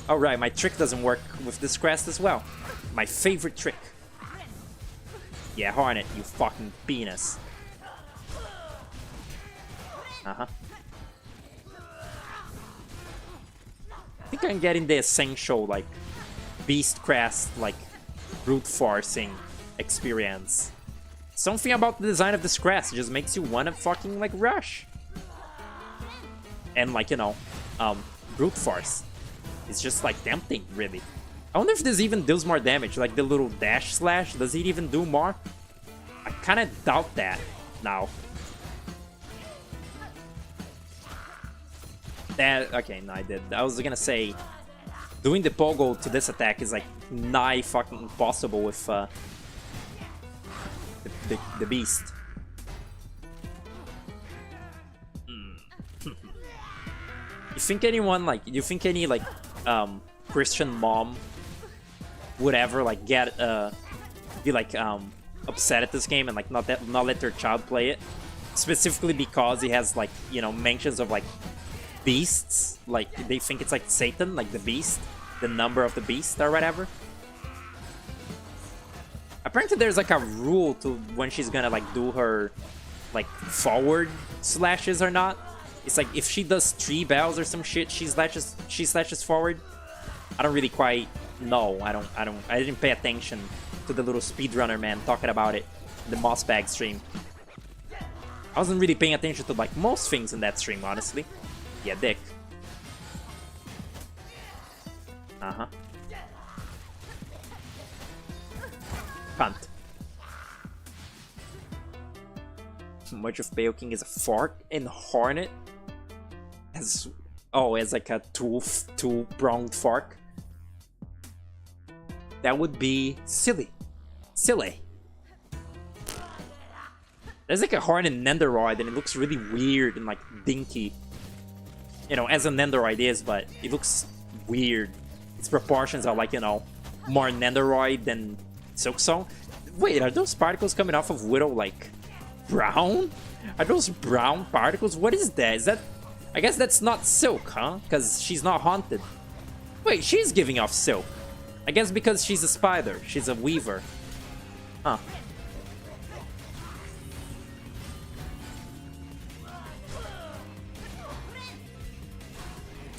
Oh right, my trick doesn't work with this crest as well. My favorite trick. Yeah, Hornet, you fucking penis. Uh-huh. I think I'm getting the essential, like, Beast Crest, like, brute forcing experience. Something about the design of this crest just makes you wanna fucking, like, rush. And, like, you know, brute force. It's just, like, tempting, really. I wonder if this even deals more damage, like the little dash slash. Does it even do more? I kind of doubt that now. That, okay, no, I did. I was gonna say, doing the pogo to this attack is like nigh fucking impossible with the beast. You think anyone like, you think any like Christian mom would ever like get be like upset at this game and like not let their child play it, specifically because he has like, you know, mentions of like beasts, like they think it's like Satan, like the beast, the number of the beast or whatever. Apparently there's like a rule to when she's gonna like do her like forward slashes or not. It's like if she does 3 bells or some shit, she slashes forward. I don't really quite know. I didn't pay attention to the little speedrunner man talking about it in the Mossbag stream. I wasn't really paying attention to like most things in that stream, honestly. Yeah, dick. Uh-huh. Cunt. Much of Peoking is a fork and Hornet as as like a two-pronged fork. That would be silly. Silly. There's like a Hornet Nendoroid and it looks really weird and like dinky. You know, as a Nendoroid is, but it looks weird. Its proportions are like, you know, more Nendoroid than Silksong. Wait, are those particles coming off of Widow like brown? Are those brown particles? What is that? Is that... I guess that's not silk, huh? Because she's not haunted. Wait, she's giving off silk. I guess because she's a spider. She's a weaver. Huh.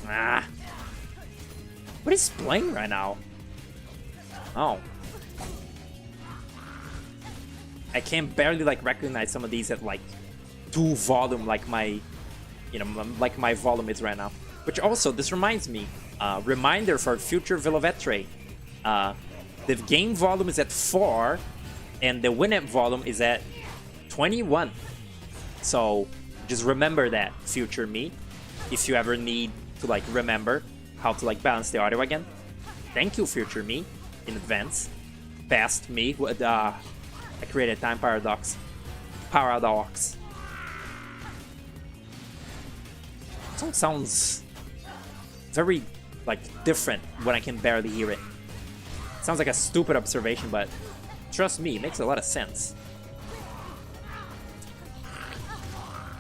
Ah. What is playing right now? Oh. I can barely like recognize some of these at like 2 volume like my, you know, like my volume is right now. Which also, this reminds me, reminder for future Villovetre. The game volume is at 4 and the Winamp volume is at 21. So just remember that, future me, if you ever need to like remember how to like balance the audio again. Thank you, future me, in advance. Past me, I created time paradox. Song sounds very like different when I can barely hear it. Sounds like a stupid observation, but trust me, it makes a lot of sense.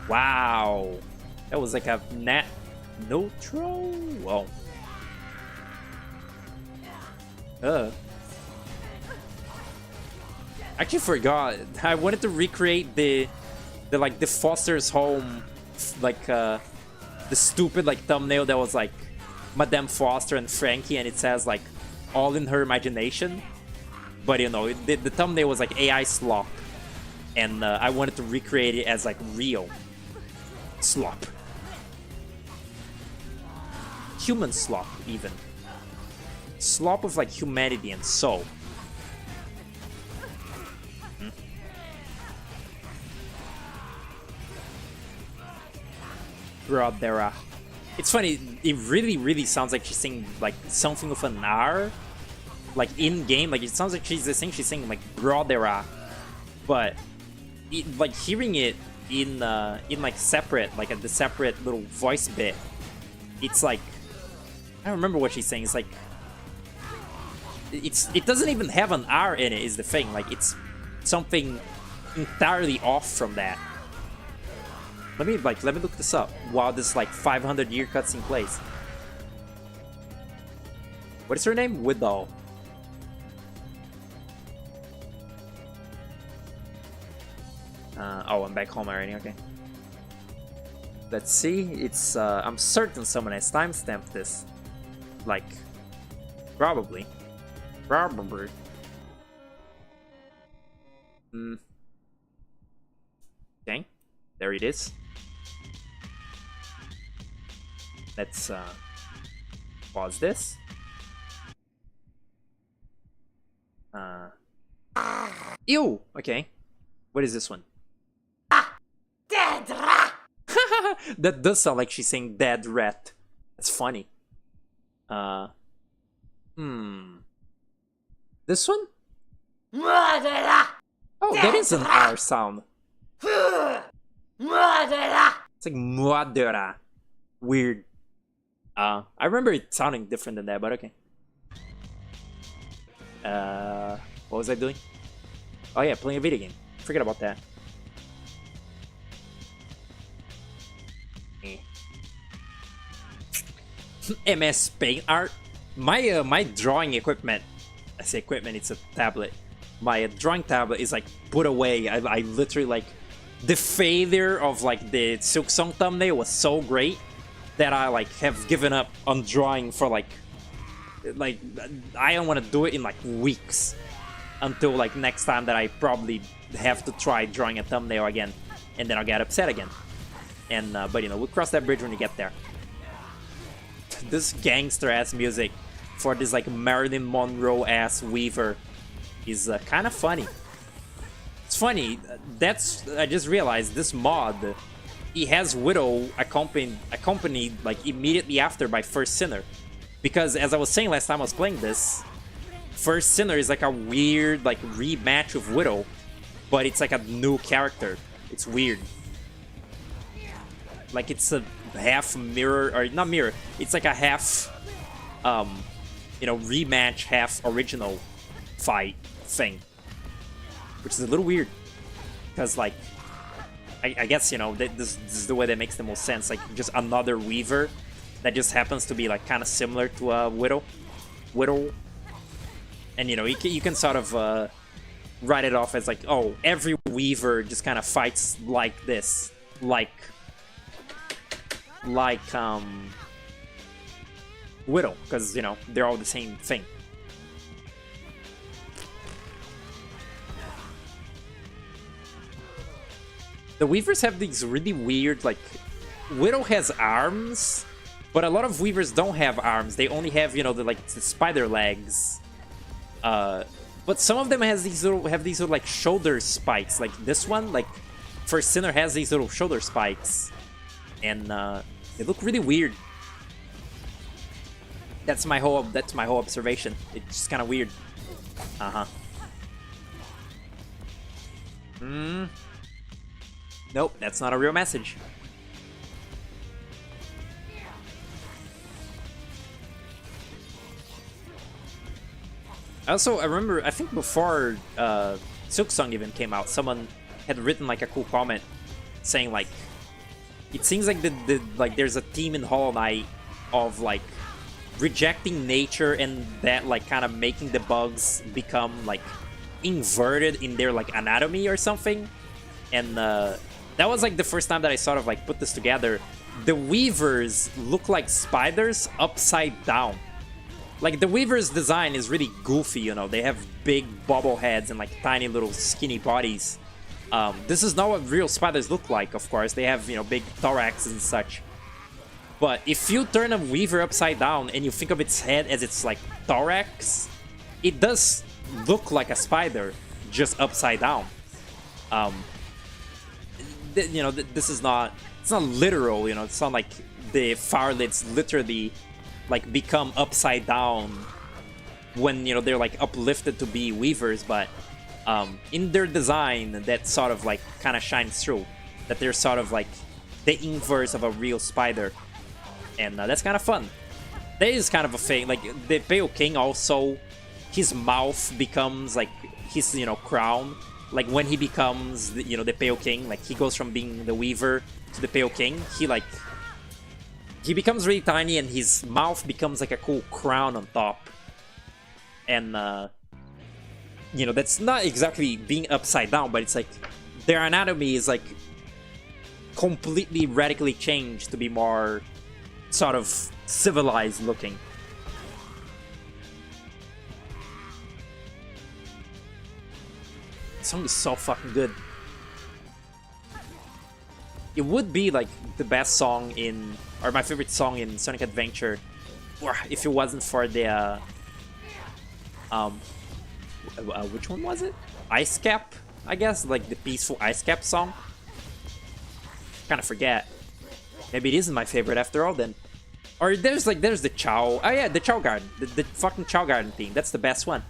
Wow, that was like a nat neutral. Whoa. I actually forgot. I wanted to recreate the like the Foster's home, like the stupid like thumbnail that was like Madame Foster and Frankie, and it says like all in her imagination. But you know, the thumbnail was like AI slop, and I wanted to recreate it as like real slop, human slop, even slop with like humanity and soul. Brodera. It's funny, it really sounds like she's saying like something with an R, like in game. Like it sounds like she's saying like Brodera, but like hearing it in like separate, like at the separate little voice bit, it's like I don't remember what she's saying. It's like it doesn't even have an R in it. Is the thing, like it's something entirely off from that. Let me look this up while this like 500-year cutscene plays. What is her name? Widow. Oh, I'm back home already. Okay. Let's see. It's I'm certain someone has timestamped this. Like, probably. Okay. There it is. Let's pause this. Ew! Okay. What is this one? Dead rat! That does sound like she's saying dead rat. That's funny. This one? Murderer! Oh, that is an R sound. Murderer! It's like Muadera. Weird. I remember it sounding different than that, but okay. What was I doing? Oh yeah, playing a video game. Forget about that. MS Paint art. My drawing equipment. I say equipment. It's a tablet. My drawing tablet is like put away. I literally like the failure of like the Silk Song thumbnail was so great that I like have given up on drawing for like I don't want to do it in like weeks until like next time that I probably have to try drawing a thumbnail again, and then I'll get upset again. And but you know, we'll cross that bridge when we get there. This gangster ass music for this like Marilyn Monroe ass Weaver is kind of funny. It's funny. I just realized this mod, he has Widow accompanied like immediately after by First Sinner, because as I was saying last time I was playing this, First Sinner is like a weird like rematch of Widow, but it's like a new character. It's weird. Like it's a half mirror, or not mirror, it's like a half you know, rematch, half original fight thing, which is a little weird because like I guess, you know, this is the way that makes the most sense, like just another Weaver that just happens to be like kind of similar to a Widow, and you know, you can sort of write it off as like, oh, every Weaver just kind of fights like this, like Widow, because you know, they're all the same thing. The Weavers have these really weird, like, Widow has arms, but a lot of Weavers don't have arms. They only have, you know, the spider legs. But some of them have these little like shoulder spikes. Like this one, like First Sinner has these little shoulder spikes, and they look really weird. That's my whole observation. It's just kind of weird. Nope, that's not a real message. Also, I remember, I think before Silk Song even came out, someone had written like a cool comment saying like, it seems like like there's a theme in Hollow Knight of like rejecting nature and that like kind of making the bugs become like inverted in their like anatomy or something. And that was like the first time that I sort of like put this together. The Weavers look like spiders upside down. Like the Weaver's design is really goofy, you know. They have big bobble heads and like tiny little skinny bodies. This is not what real spiders look like, of course. They have, you know, big thorax and such. But if you turn a Weaver upside down and you think of its head as its like thorax, it does look like a spider, just upside down. You know, this is not, it's not literal, you know. It's not like the fire lids literally like become upside down when, you know, they're like uplifted to be Weavers, but in their design that sort of like kind of shines through, that they're sort of like the inverse of a real spider. And that's kind of fun. That is kind of a thing. Like the Pale King also, his mouth becomes like his, you know, crown. Like when he becomes, you know, the Pale King, like he goes from being the Weaver to the Pale King, he becomes really tiny and his mouth becomes like a cool crown on top. And you know, that's not exactly being upside down, but it's like their anatomy is like completely radically changed to be more sort of civilized looking. The song is so fucking good. It would be like the best song in, or my favorite song in Sonic Adventure, or if it wasn't for the which one was it? Ice Cap, I guess, like the peaceful Ice Cap song. Kind of forget. Maybe it isn't my favorite after all then. Or there's the Chow. Oh yeah, the Chow Garden, the fucking Chow Garden theme. That's the best one.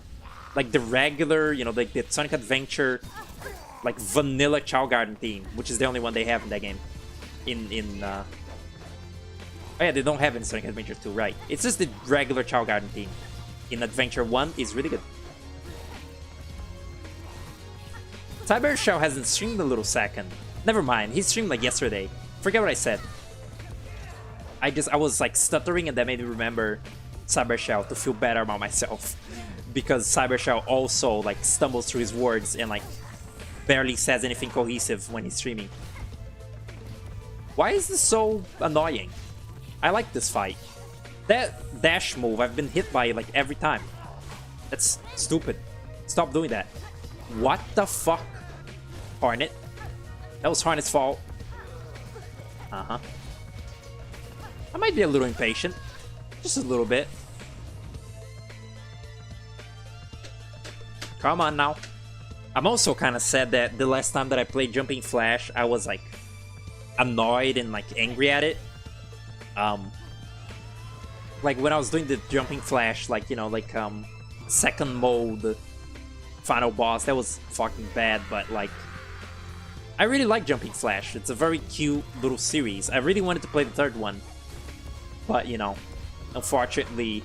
Like the regular, you know, like the Sonic Adventure, like vanilla Chow Garden theme, which is the only one they have in that game. Oh yeah, they don't have it in Sonic Adventure 2, right? It's just the regular Chow Garden theme. In Adventure 1 is really good. Cyber Shell hasn't streamed a little second. Never mind, he streamed like yesterday. Forget what I said. I was like stuttering and that made me remember Cyber Shell to feel better about myself. Because Cyber Shell also like stumbles through his words and like barely says anything cohesive when he's streaming. Why is this so annoying? I like this fight. That dash move I've been hit by like every time. That's stupid. Stop doing that. What the fuck? Hornet. That was Hornet's fault. Uh-huh. I might be a little impatient. Just a little bit. Come on now. I'm also kind of sad that the last time that I played Jumping Flash, I was like annoyed and like angry at it. Like when I was doing the Jumping Flash, like, you know, like second mode final boss, that was fucking bad, but like I really like Jumping Flash. It's a very cute little series. I really wanted to play the third one, but you know, unfortunately,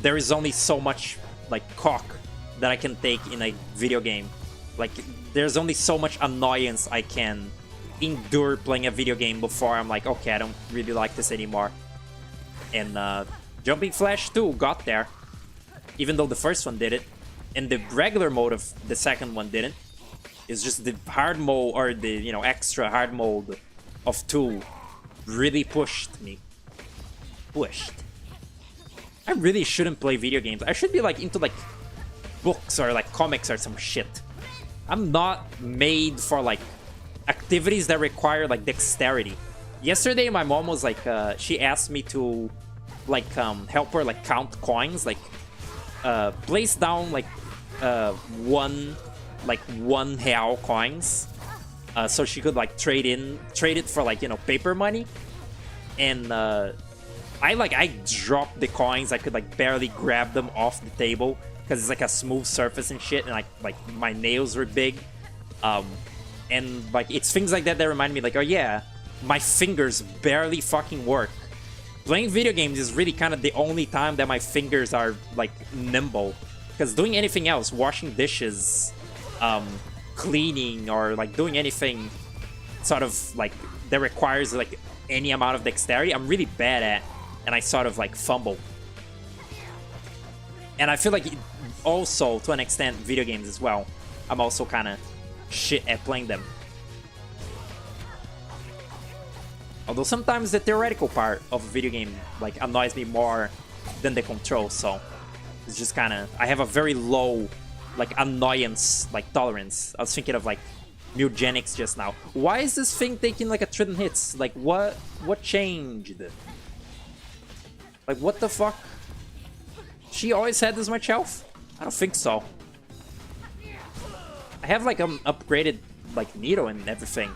there is only so much like cock that I can take in a video game. Like there's only so much annoyance I can endure playing a video game before I'm like, okay, I don't really like this anymore. And Jumping Flash 2 got there, even though the first one did it, and the regular mode of the second one didn't. It's just the hard mode, or the, you know, extra hard mode of 2 really pushed me. I really shouldn't play video games. I should be like into like books or like comics or some shit. I'm not made for like activities that require like dexterity. Yesterday my mom was like she asked me to like help her like count coins, like place down like one real coins, so she could like trade it for like, you know, paper money. And I dropped the coins. I could like barely grab them off the table because it's like a smooth surface and shit, and like my nails were big. And like it's things like that that remind me like, oh yeah, my fingers barely fucking work. Playing video games is really kind of the only time that my fingers are like nimble, because doing anything else, washing dishes, cleaning, or like doing anything sort of like that requires like any amount of dexterity, I'm really bad at, and I sort of like fumble. And I feel like also to an extent video games as well, I'm also kind of shit at playing them. Although sometimes the theoretical part of a video game like annoys me more than the control, so it's just kind of, I have a very low like annoyance like tolerance. I was thinking of like Mutagenics just now. Why is this thing taking like a trillion hits? Like what changed? Like what the fuck? She always had this much health? I don't think so. I have like upgraded like Nito and everything.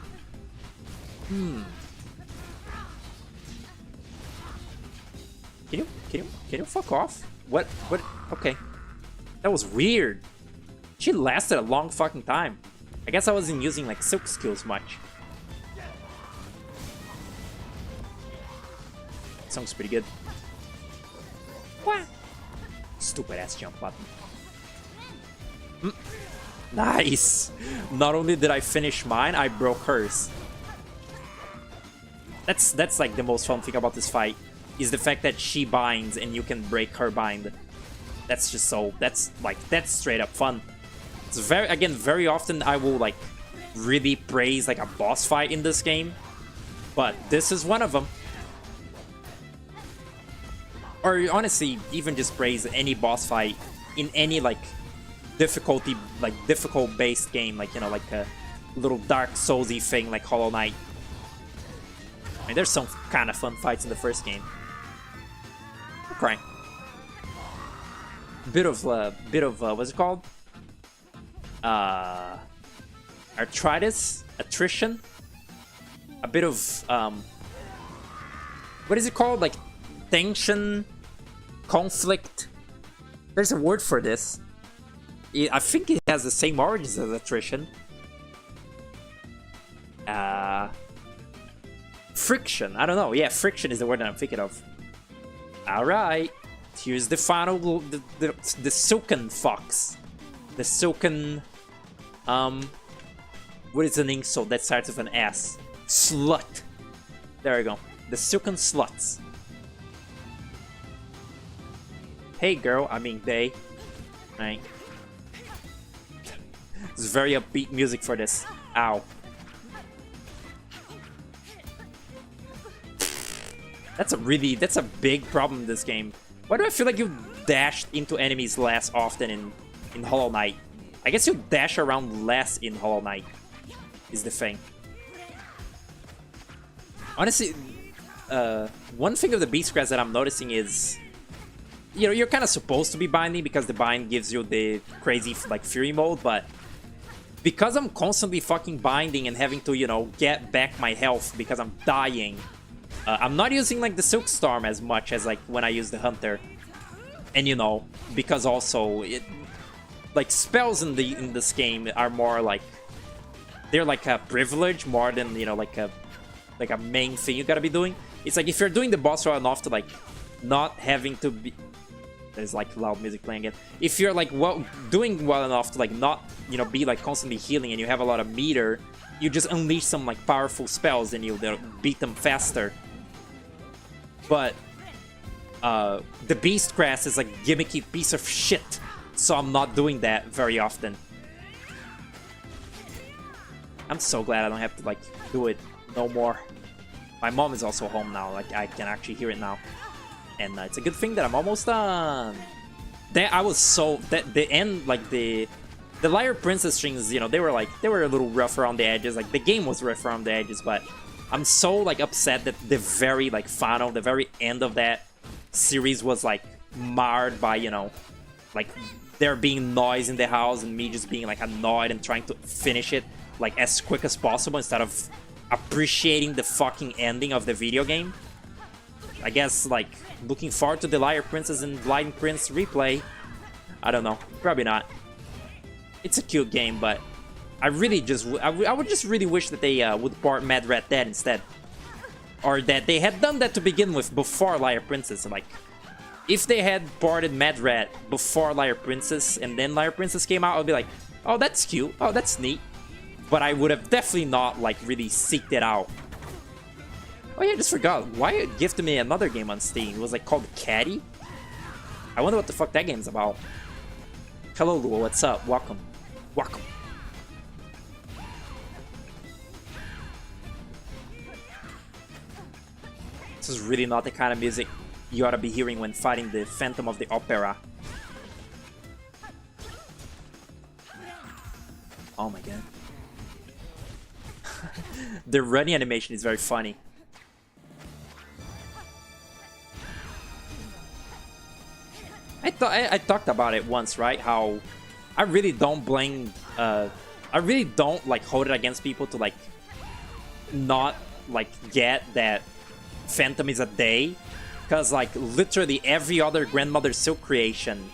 Can you fuck off? What? Okay. That was weird. She lasted a long fucking time. I guess I wasn't using like silk skills much. Song's pretty good. What? Stupid ass jump button. Nice! Not only did I finish mine, I broke hers. That's like the most fun thing about this fight, is the fact that she binds and you can break her bind. That's just so, that's straight up fun. It's very often I will like really praise like a boss fight in this game, but this is one of them. Or honestly, even just praise any boss fight in any like difficult based game, like, you know, like a little Dark Soulsy thing like Hollow Knight. I mean, there's some kind of fun fights in the first game. I'm crying. what's it called? Arthritis, attrition, a bit of what is it called? Like tension, conflict. There's a word for this. I think it has the same origins as attrition. Friction. I don't know. Yeah, friction is the word that I'm thinking of. All right. Here's the final, the silken fox, the silken, what is an insult that starts with an S? Slut. There we go. The silken sluts. Hey girl, I mean they. Right. It's very upbeat music for this. Ow. That's a big problem in this game. Why do I feel like you dashed into enemies less often in Hollow Knight? I guess you dash around less in Hollow Knight, is the thing. Honestly, one thing of the Beast Crest that I'm noticing is, you know, you're kind of supposed to be binding because the bind gives you the crazy, like, Fury mode, but because I'm constantly fucking binding and having to, you know, get back my health because I'm dying, I'm not using, like, the Silk Storm as much as, like, when I use the Hunter. And, you know, because also, like, spells in this game are more, like, they're, like, a privilege more than, you know, like a main thing you gotta be doing. It's like, if you're doing the boss well enough to, like, not having to be... There's, like, loud music playing it. If you're, like, doing well enough to, like, not, you know, be, like, constantly healing and you have a lot of meter, you just unleash some, like, powerful spells and you'll beat them faster. But the Beast Crest is a gimmicky piece of shit, so I'm not doing that very often. I'm so glad I don't have to, like, do it no more. My mom is also home now, like, I can actually hear it now. And it's a good thing that I'm almost done. I was so... the end, like, the Lyre Princess strings, you know, they were a little rough around the edges. Like, the game was rough around the edges, but I'm so, like, upset that the very, like, final, the very end of that series was, like, marred by, you know, like, there being noise in the house and me just being, like, annoyed and trying to finish it, like, as quick as possible instead of appreciating the fucking ending of the video game. I guess, like, looking forward to the Lyre Princess and Blind Prince replay. I don't know. Probably not. It's a cute game, but I really just... I would just really wish that they would port Mad Rat Dead instead. Or that they had done that to begin with before Lyre Princess. Like, if they had ported Mad Rat before Lyre Princess and then Lyre Princess came out, I'd be like, oh, that's cute. Oh, that's neat. But I would have definitely not, like, really seeked it out. Oh yeah, I just forgot. Wyatt gifted me another game on Steam. It was, like, called Caddy? I wonder what the fuck that game's about. Hello, Lua. What's up? Welcome. Welcome. This is really not the kind of music you ought to be hearing when fighting the Phantom of the Opera. Oh my god. The running animation is very funny. I talked about it once, right? How I really don't blame... I really don't, like, hold it against people to, like, not, like, get that Phantom is a day. Because, like, literally every other Grandmother Silk creation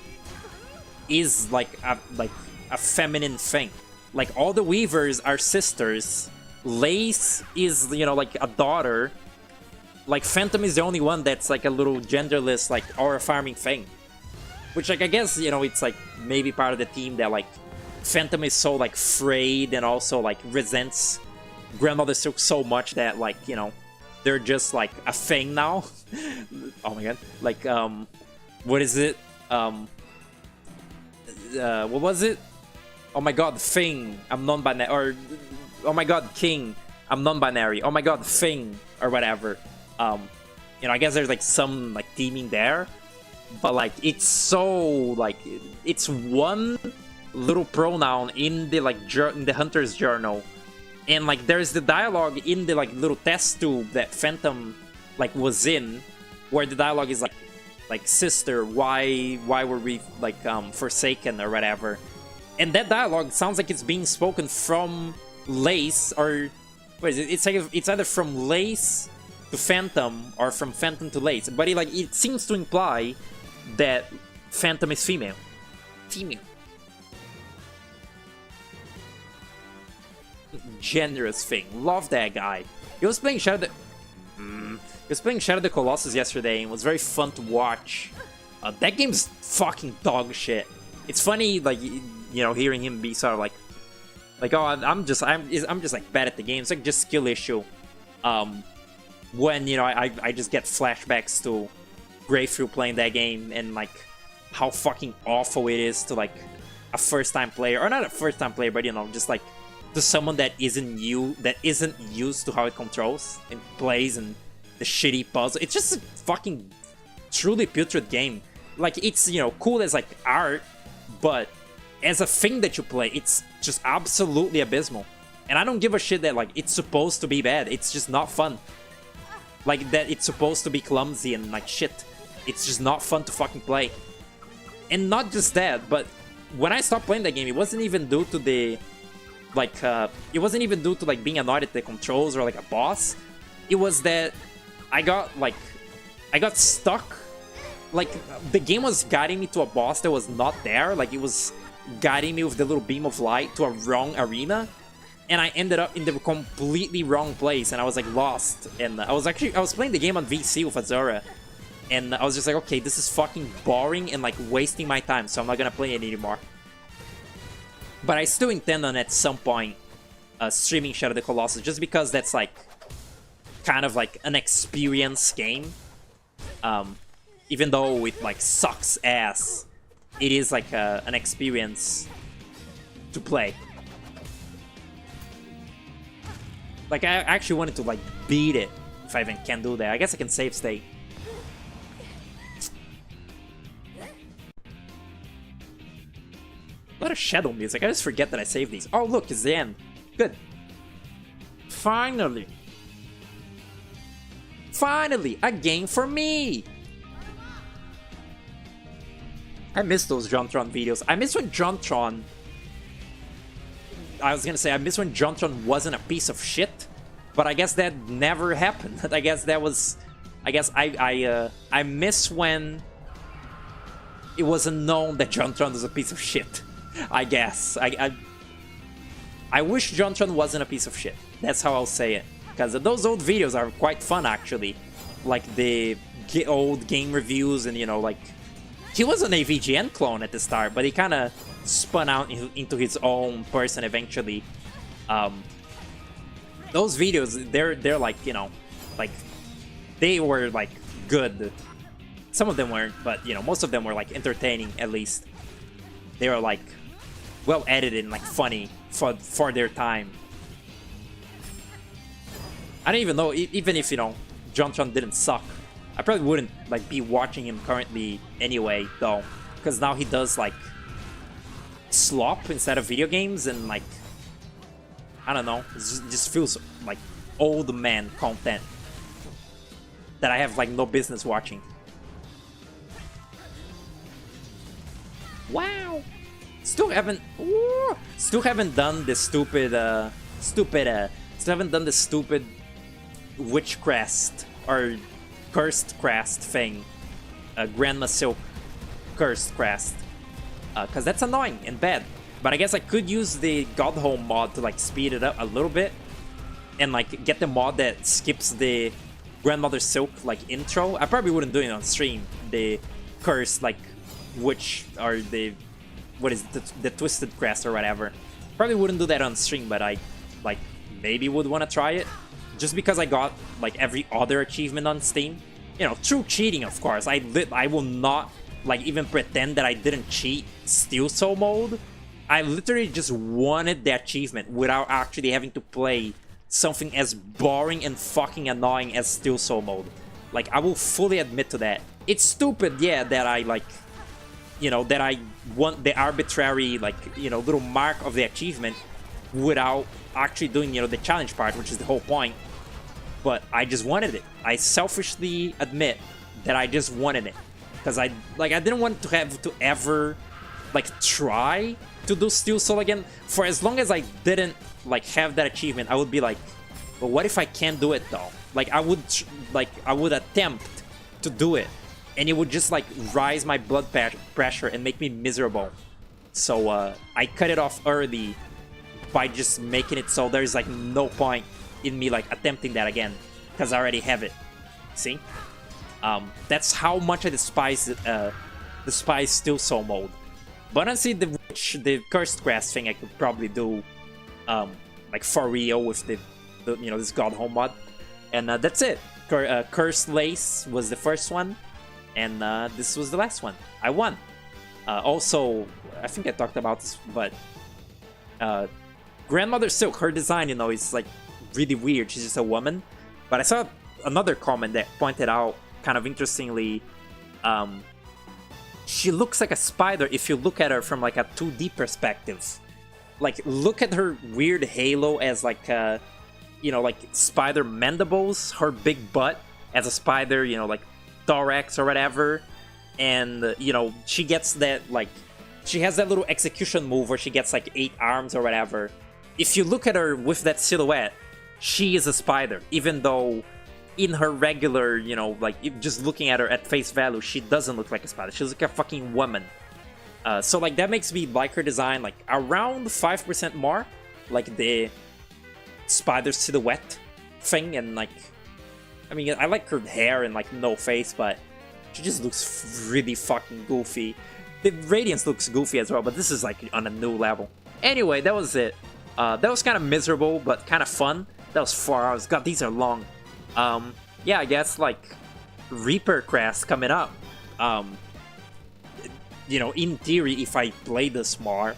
is, like a feminine thing. Like, all the Weavers are sisters. Lace is, you know, like, a daughter. Like, Phantom is the only one that's, like, a little genderless, like, aura farming thing. Which, like, I guess, you know, it's, like, maybe part of the theme that, like, Phantom is so, like, frayed and also, like, resents Grandmother Silk so much that, like, you know, they're just, like, a thing now. Oh my god. Like, what is it? What was it? Oh my god, thing. I'm non-binary. Or, oh my god, king. I'm non-binary. Oh my god, thing. Or whatever. You know, I guess there's, like, some, like, theming there. But, like, it's so, like, it's one little pronoun in the, like, in the Hunter's Journal. And, like, there's the dialogue in the, like, little test tube that Phantom, like, was in, where the dialogue is, like, like, sister, why were we like forsaken or whatever. And that dialogue sounds like it's being spoken from Lace, or what is it? It's like it's either from Lace to Phantom or from Phantom to Lace, but it seems to imply that Phantom is female. Generous thing. Love that guy. He was playing Shadow the Colossus yesterday and it was very fun to watch. That game's fucking dog shit. It's funny, like, you know, hearing him be sort of like, oh, I'm just like bad at the game. It's like just skill issue. When, you know, I just get flashbacks to Greyfield playing that game and like how fucking awful it is to like a first-time player, or not a first-time player, but you know, just like to someone that isn't used to how it controls and plays and the shitty puzzle. It's just a fucking truly putrid game. Like, it's, you know, cool as like art, but as a thing that you play, it's just absolutely abysmal. And I don't give a shit that like it's supposed to be bad. It's just not fun. Like, that it's supposed to be clumsy and like shit. It's just not fun to fucking play. And not just that, but when I stopped playing that game, it wasn't even due to the like it wasn't even due to like being annoyed at the controls or like a boss. It was that I got stuck. Like, the game was guiding me to a boss that was not there. Like, it was guiding me with the little beam of light to a wrong arena, and I ended up in the completely wrong place, and I was like lost. And I was playing the game on VC with Azura, and I was just like, okay, this is fucking boring and like wasting my time, so I'm not gonna play it anymore. But I still intend on at some point streaming Shadow the Colossus, just because that's like kind of like an experience game. Even though it like sucks ass, it is like an experience to play. Like, I actually wanted to like beat it, if I even can do that. I guess I can save state. A lot of shadow music. I just forget that I saved these. Oh look, it's the end. Good. Finally. Finally, a game for me! I miss those JonTron videos. I miss when JonTron... I was gonna say, I miss when JonTron wasn't a piece of shit, but I guess that never happened. I guess that was... I miss when it wasn't known that JonTron was a piece of shit. I guess. I wish JonTron wasn't a piece of shit. That's how I'll say it. Because those old videos are quite fun, actually. Like the old game reviews and, you know, like... He was an AVGN clone at the start, but he kind of spun out into his own person eventually. Those videos, they're like, you know, like... They were, like, good. Some of them weren't, but, you know, most of them were, like, entertaining, at least. They were, like, well-edited and, like, funny for their time. I don't even know, even if, you know, JonTron didn't suck, I probably wouldn't, like, be watching him currently anyway, though. Because now he does, like, slop instead of video games, and, like, I don't know, it just feels like old man content that I have, like, no business watching. Wow! Still haven't done this stupid, still haven't done this stupid Witch Crest, or Cursed Crest thing. Grandma Silk Cursed Crest. Because that's annoying and bad. But I guess I could use the Godhome mod to, like, speed it up a little bit. And, like, get the mod that skips the Grandmother Silk, like, intro. I probably wouldn't do it on stream. The Cursed, like, Witch, or the... What is it? The Twisted Crest or whatever. Probably wouldn't do that on stream, but I, like, maybe would want to try it. Just because I got, like, every other achievement on Steam. You know, true cheating, of course. I will not, like, even pretend that I didn't cheat Steel Soul mode. I literally just wanted the achievement without actually having to play something as boring and fucking annoying as Steel Soul mode. Like, I will fully admit to that. It's stupid, yeah, that I, like, you know, that I want the arbitrary, like, you know, little mark of the achievement without actually doing, you know, the challenge part, which is the whole point. But I just wanted it. I selfishly admit that I just wanted it. because I didn't want to have to ever like try to do Steel Soul again. For as long as I didn't like have that achievement, I would be like, but what if I can't do it though? Like I would attempt to do it, and it would just like rise my blood pressure and make me miserable. So I cut it off early by just making it so there's like no point in me like attempting that again, because I already have it. See? That's how much I despise Steel Soul mode. But honestly, the Cursed Crest thing I could probably do like for real with the this God Home mod. And that's it. Cursed Lace was the first one, and this was the last one. I won. Also, I think I talked about this, but Grandmother Silk, her design, is like really weird. She's just a woman. But I saw another comment that pointed out, kind of interestingly, she looks like a spider if you look at her from like a 2D perspective. Like, look at her weird halo as like like spider mandibles, her big butt as a spider, like thorax or whatever. And she gets that, like, she has that little execution move where she gets like 8 arms or whatever. If you look at her with that silhouette, she is a spider, even though in her regular, like, just looking at her at face value, she doesn't look like a spider. She looks like a fucking woman. So like that makes me like her design like around 5% more, like the spider silhouette thing. And like, I mean, I like her hair and like no face, but she just looks really fucking goofy. The Radiance looks goofy as well, but this is like on a new level. Anyway, that was it. That was kind of miserable, but kind of fun. That was 4 hours. God, these are long. Yeah, I guess like Reaper Crest coming up. In theory, if I play this more,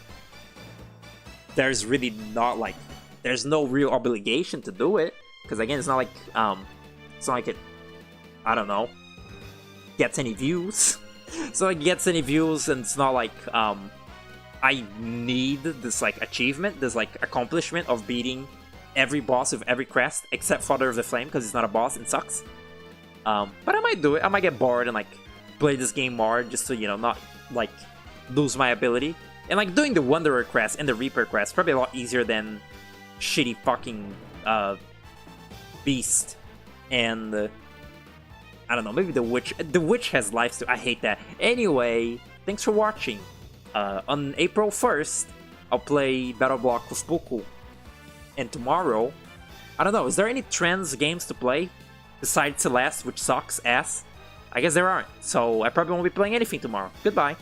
there's really not like, there's no real obligation to do it, because again, it's not like it, I don't know, gets any views. So it gets any views, and it's not like I need this like achievement, this like accomplishment of beating every boss of every crest except Father of the Flame, because it's not a boss and sucks. But I might do it. I might get bored and like play this game more just to not like lose my ability. And like doing the Wanderer Crest and the Reaper Crest probably a lot easier than shitty fucking Beast and I don't know, maybe the Witch. The Witch has lives too. I hate that. Anyway, thanks for watching. On April 1st, I'll play Battle Block with Puku. And tomorrow, I don't know, is there any trans games to play besides Celeste, which sucks ass? I guess there aren't, so I probably won't be playing anything tomorrow. Goodbye.